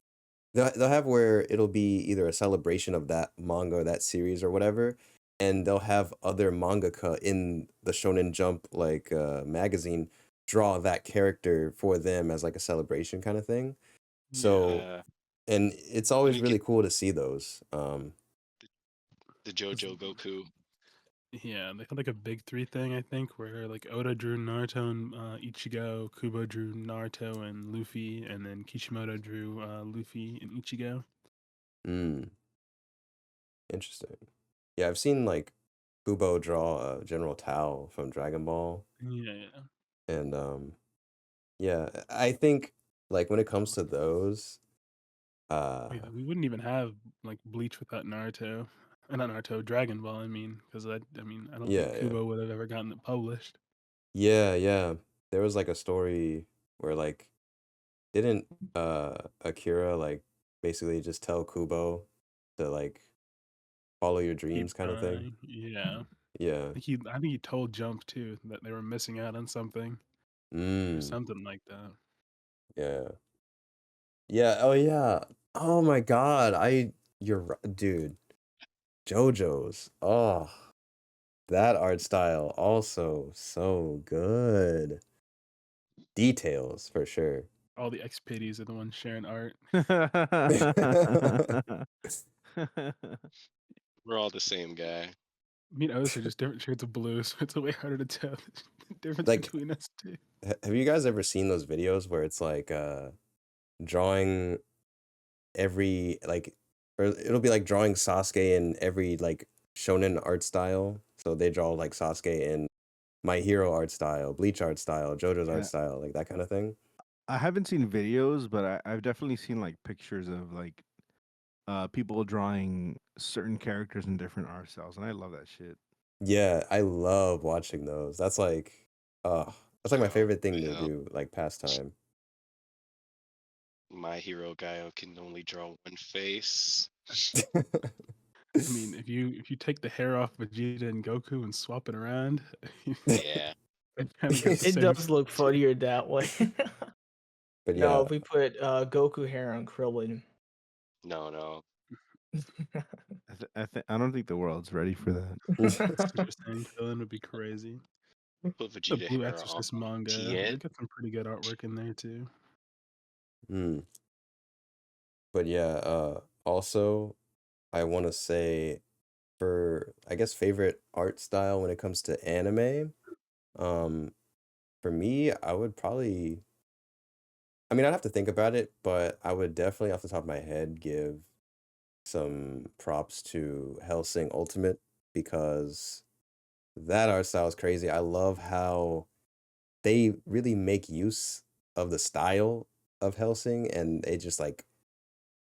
they'll have where it'll be either a celebration of that manga or that series or whatever, and they'll have other mangaka in the Shonen Jump like magazine draw that character for them as like a celebration kind of thing. Yeah, So, and it's When always you get really cool to see those. the 'cause JoJo Goku, yeah, they had like a big three thing, I think, where like Oda drew Naruto and Ichigo, Kubo drew Naruto and Luffy, and then Kishimoto drew Luffy and Ichigo. Mm, interesting. Yeah, I've seen like Kubo draw General Tao from Dragon Ball, Yeah, and yeah, I think like when it comes to those, we wouldn't even have like Bleach without Naruto. Not Naruto, Dragon Ball. I mean, because I don't think yeah, yeah. Kubo would have ever gotten it published. Yeah, yeah. There was like a story where like didn't Akira like basically just tell Kubo to like follow your Keep dreams kind of thing? trying. Yeah, Yeah. I think he told Jump too that they were missing out on something or Mm. something like that. Yeah. Yeah. Oh yeah. Oh my God. You're right, dude. JoJo's. Oh, that art style also so good. Details for sure. All the XPDs are the ones sharing art. we're all the same guy. Me and Otis are just different shades of blue, so it's way harder to tell the difference Like, between us two. have you guys ever seen those videos where it's like drawing every like or it'll be like drawing Sasuke in every like shonen art style. So they draw like Sasuke in My Hero art style, Bleach art style, JoJo's art Yeah. style, like that kind of thing. I haven't seen videos, but I've definitely seen like pictures of like people drawing certain characters in different art styles, and I love that shit. Yeah, I love watching those. That's like my Oh, favorite thing to well, do, like pastime. my hero guy can only draw one face. I mean, if you take the hair off Vegeta and Goku and swap it around, Yeah, they kind of got the It same. does look funnier that way. But No, yeah, if we put Goku hair on Krillin. no. I don't think the world's ready for that. Super Saiyan Krillin would be crazy. Put The Vegeta Blue hair on Exorcist manga, they Tien. got some pretty good artwork in there too. mm. But yeah, also I want to say for I guess favorite art style when it comes to anime, um, for me, I would probably I mean, I'd have to think about it, but I would definitely off the top of my head give some props to Hellsing Ultimate because that art style is crazy. I love how they really make use of the style of Hellsing and they just like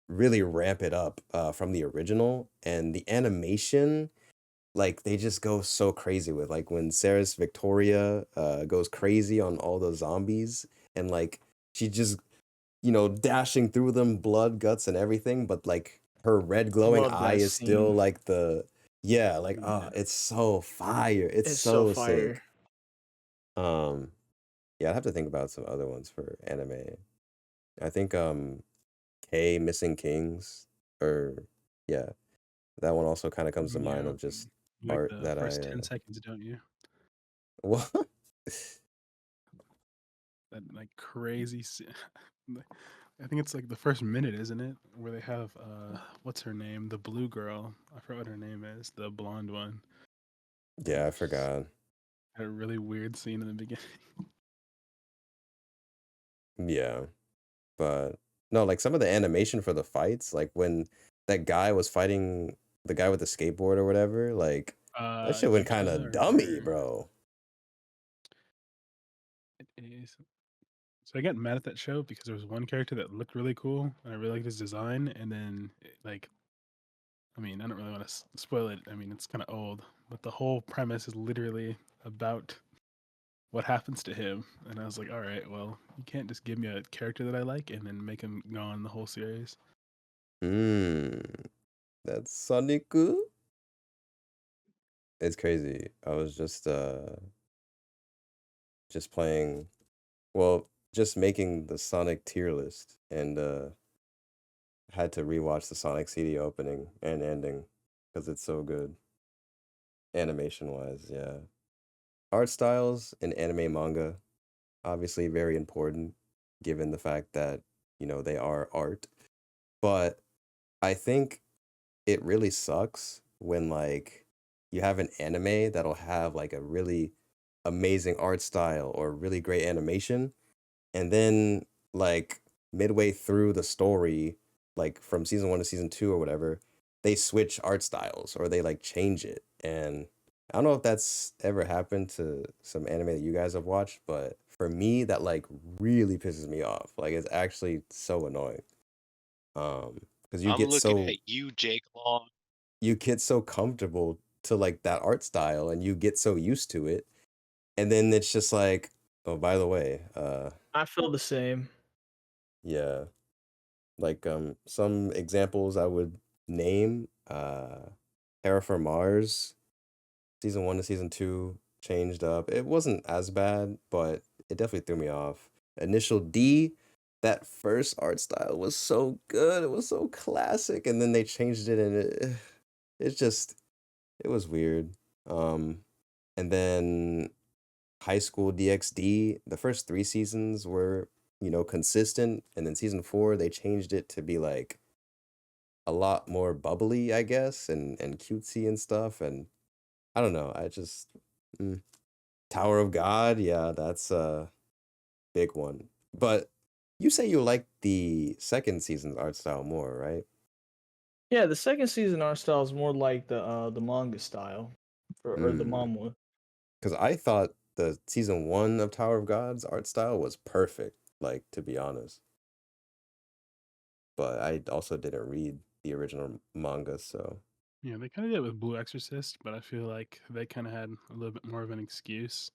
really ramp it up from the original and the animation like they just go so crazy with like when Sarah's Victoria goes crazy on all the zombies and like she just dashing through them, blood, guts, and everything, but like her red glowing Love eye that is still scene. like yeah, like Yeah. it's so fire. It's It's so so fire. sick. Um, yeah, I'd have to think about some other ones for anime. I think K Missing Kings or yeah, that one also kind of comes to mind Yeah, of just you like art the that first 10 seconds, don't you? what? That like crazy. I think it's like the first minute, isn't it? Where they have what's her name? The blue girl. I forgot what her name is. The blonde one. Yeah, I forgot. Had a really weird scene in the beginning. Yeah, but no, like some of the animation for the fights, like when that guy was fighting the guy with the skateboard or whatever, like that shit went kind Yuta of dummy, or bro. it is. So I got mad at that show because there was one character that looked really cool and I really liked his design, and then like I mean I don't really want to spoil it. I mean it's kind of old, but the whole premise is literally about what happens to him? And I was like, all right, well, you can't just give me a character that I like and then make him go on the whole series. That's Sonic. It's crazy. I was just playing, well, just making the Sonic tier list and had to rewatch the Sonic CD opening and ending because it's so good animation wise. Yeah. Art styles in anime manga obviously very important given the fact that, they are art. But I think it really sucks when like you have an anime that'll have like a really amazing art style or really great animation, and then like midway through the story, like from season 1 to season 2 or whatever, they switch art styles or they like change it. And I don't know if that's ever happened to some anime that you guys have watched, but for me that like really pisses me off. Like it's actually so annoying. Because I'm looking at you, Jake Long. you get so comfortable to like that art style and you get so used to it, and then it's just like, oh, by the way, I feel the same. yeah, like some examples I would name, Terra for Mars, season 1 to season 2 changed up. It wasn't as bad, but it definitely threw me off. Initial D, that first art style was so good, it was so classic, and then they changed it, and it's just, it was weird. Um, and then High School DxD, the first 3 seasons were, consistent, and then season 4 they changed it to be like a lot more bubbly, I guess, and cutesy and stuff. And I don't know, I just Tower of God, yeah, that's a big one. But you say you like the second season's art style more, right? Yeah, the second season art style is more like the manga style, or the Mm. manga. Because I thought the season 1 of Tower of God's art style was perfect, like, to be honest. But I also didn't read the original manga, so. Yeah, they kind of did it with Blue Exorcist, but I feel like they kind of had a little bit more of an excuse.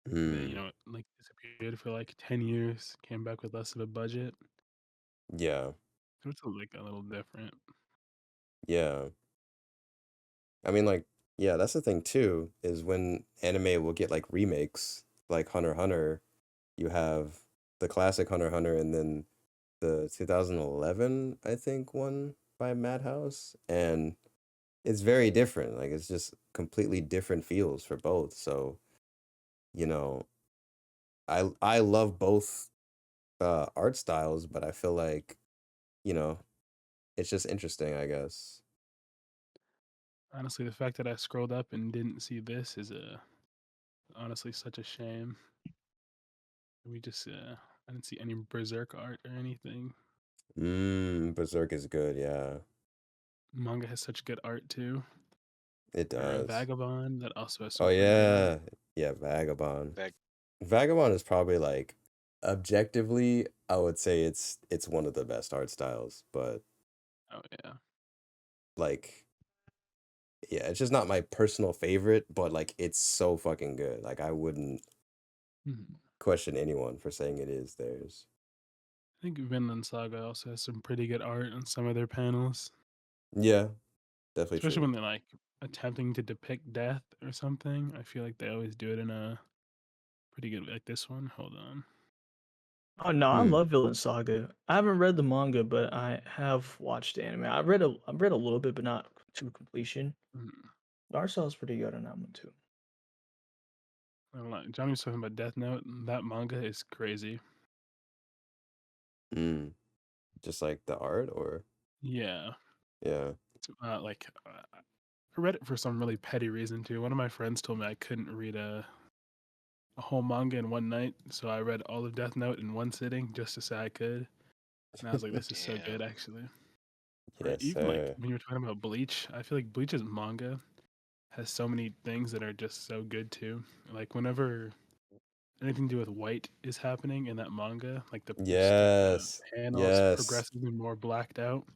They, Mm, like disappeared for like 10 years, came back with less of a budget. yeah, So it's like a little different. yeah. I mean, like, yeah, that's the thing too, is when anime will get like remakes, like Hunter x Hunter, you have the classic Hunter x Hunter and then the 2011, I think, one by Madhouse. And it's very different. Like, it's just completely different feels for both. So, you know, I love both art styles, but I feel like, you know, it's just interesting, I guess. Honestly, the fact that I scrolled up and didn't see this is honestly such a shame. We just I didn't see any Berserk art or anything. Berserk is good, yeah. Manga has such good art too. It Or does. Vagabond that also has Oh some pretty good art. yeah. Yeah, Vagabond. Back Vagabond is probably like objectively, I would say it's one of the best art styles, but Oh yeah. like yeah, it's just not my personal favorite, but like it's so fucking good. Like I wouldn't Mhm. question anyone for saying it is theirs. I think Vinland Saga also has some pretty good art on some of their panels, Yeah, definitely especially true. when they're like attempting to depict death or something. I feel like they always do it in a pretty good, like this one. Hold on. Oh no, I Hmm. love Vinland Saga. I haven't read the manga, but I have watched the anime. I read a little bit, but not to completion. Mhm. The art style is pretty good on that one too. I don't know. Johnny was talking about Death Note. And that manga is crazy. Mm. Just like the art or Yeah. yeah. I read it for some really petty reason too. One of my friends told me I couldn't read a whole manga in one night, so I read all of Death Note in one sitting just to say I could. And I was like, this is so good, damn. actually. Or Yes, even like sir. when you were talking about Bleach, I feel like Bleach's manga has so many things that are just so good too. Like whenever anything to do with white is happening in that manga, like the Yes. panels Yes. progressively more blacked out.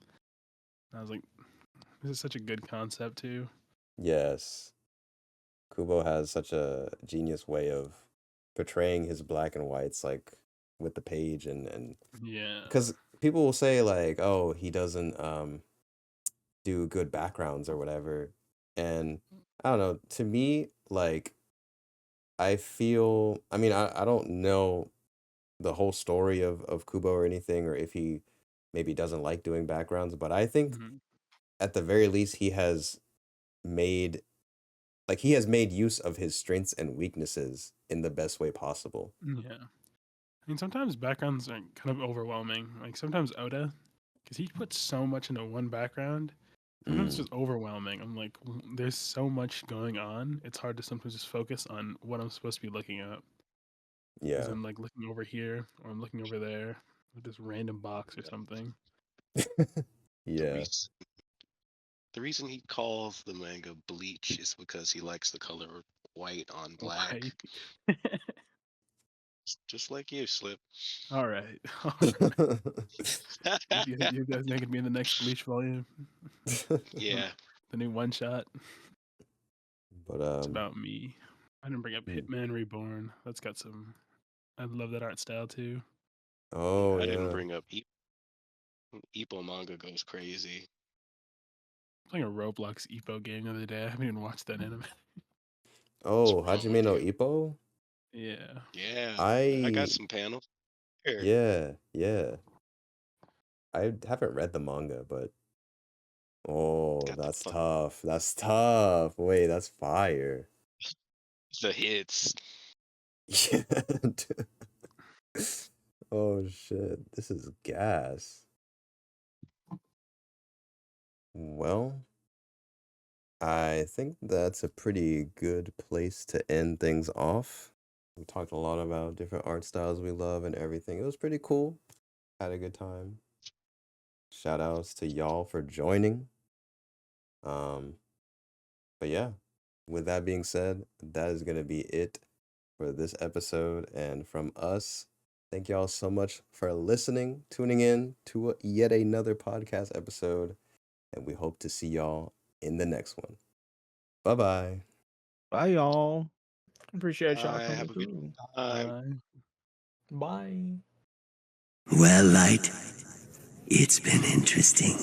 I was like, this is such a good concept too. Yes. Kubo has such a genius way of portraying his black and whites like with the page and Yeah. because people will say like, oh, he doesn't do good backgrounds or whatever. And I don't know, to me, like I mean, I don't know the whole story of Kubo or anything, or if he maybe doesn't like doing backgrounds, but I think Mhm. at the very least made he has made use of his strengths and weaknesses in the best way possible. Yeah. I mean, sometimes backgrounds are kind of overwhelming. Like sometimes Oda, because he puts so much into one background, sometimes it's Mm, just overwhelming. I'm like, there's so much going on. It's hard to sometimes just focus on what I'm supposed to be looking at. Because yeah. I'm like looking over here or I'm looking over there with this random box or something. The Yeah. reason the reason he calls the manga Bleach is because he likes the color white on black. White. Just like you, Slip. All right. You guys making me in the next Bleach volume. Yeah. The new one shot. But It's about me. I didn't bring up mm. Hitman Reborn. That's got some. I love that art style too. Oh I didn't yeah. bring up Ippo manga goes crazy. Playing a Roblox Epo game the other day. I haven't even watched that anime. Oh, What's wrong Hajime with no you? Ippo? Yeah. Yeah, I got I some panels here. yeah. I haven't read the manga, but oh, Got the that's tough. That's tough. Wait, that's fire. the hits. Yeah. dude. Oh shit. This is gas. Well, I think that's a pretty good place to end things off. We talked a lot about different art styles we love and everything. It was pretty cool. Had a good time. Shout outs to y'all for joining. Um, but yeah, with that being said, that is gonna be it for this episode. And from us, thank y'all so much for listening, tuning in to yet another podcast episode. And we hope to see y'all in the next one. Bye bye. Bye, y'all. Appreciate y'all I coming have a good through. time. Bye. Well, Light, it's been interesting.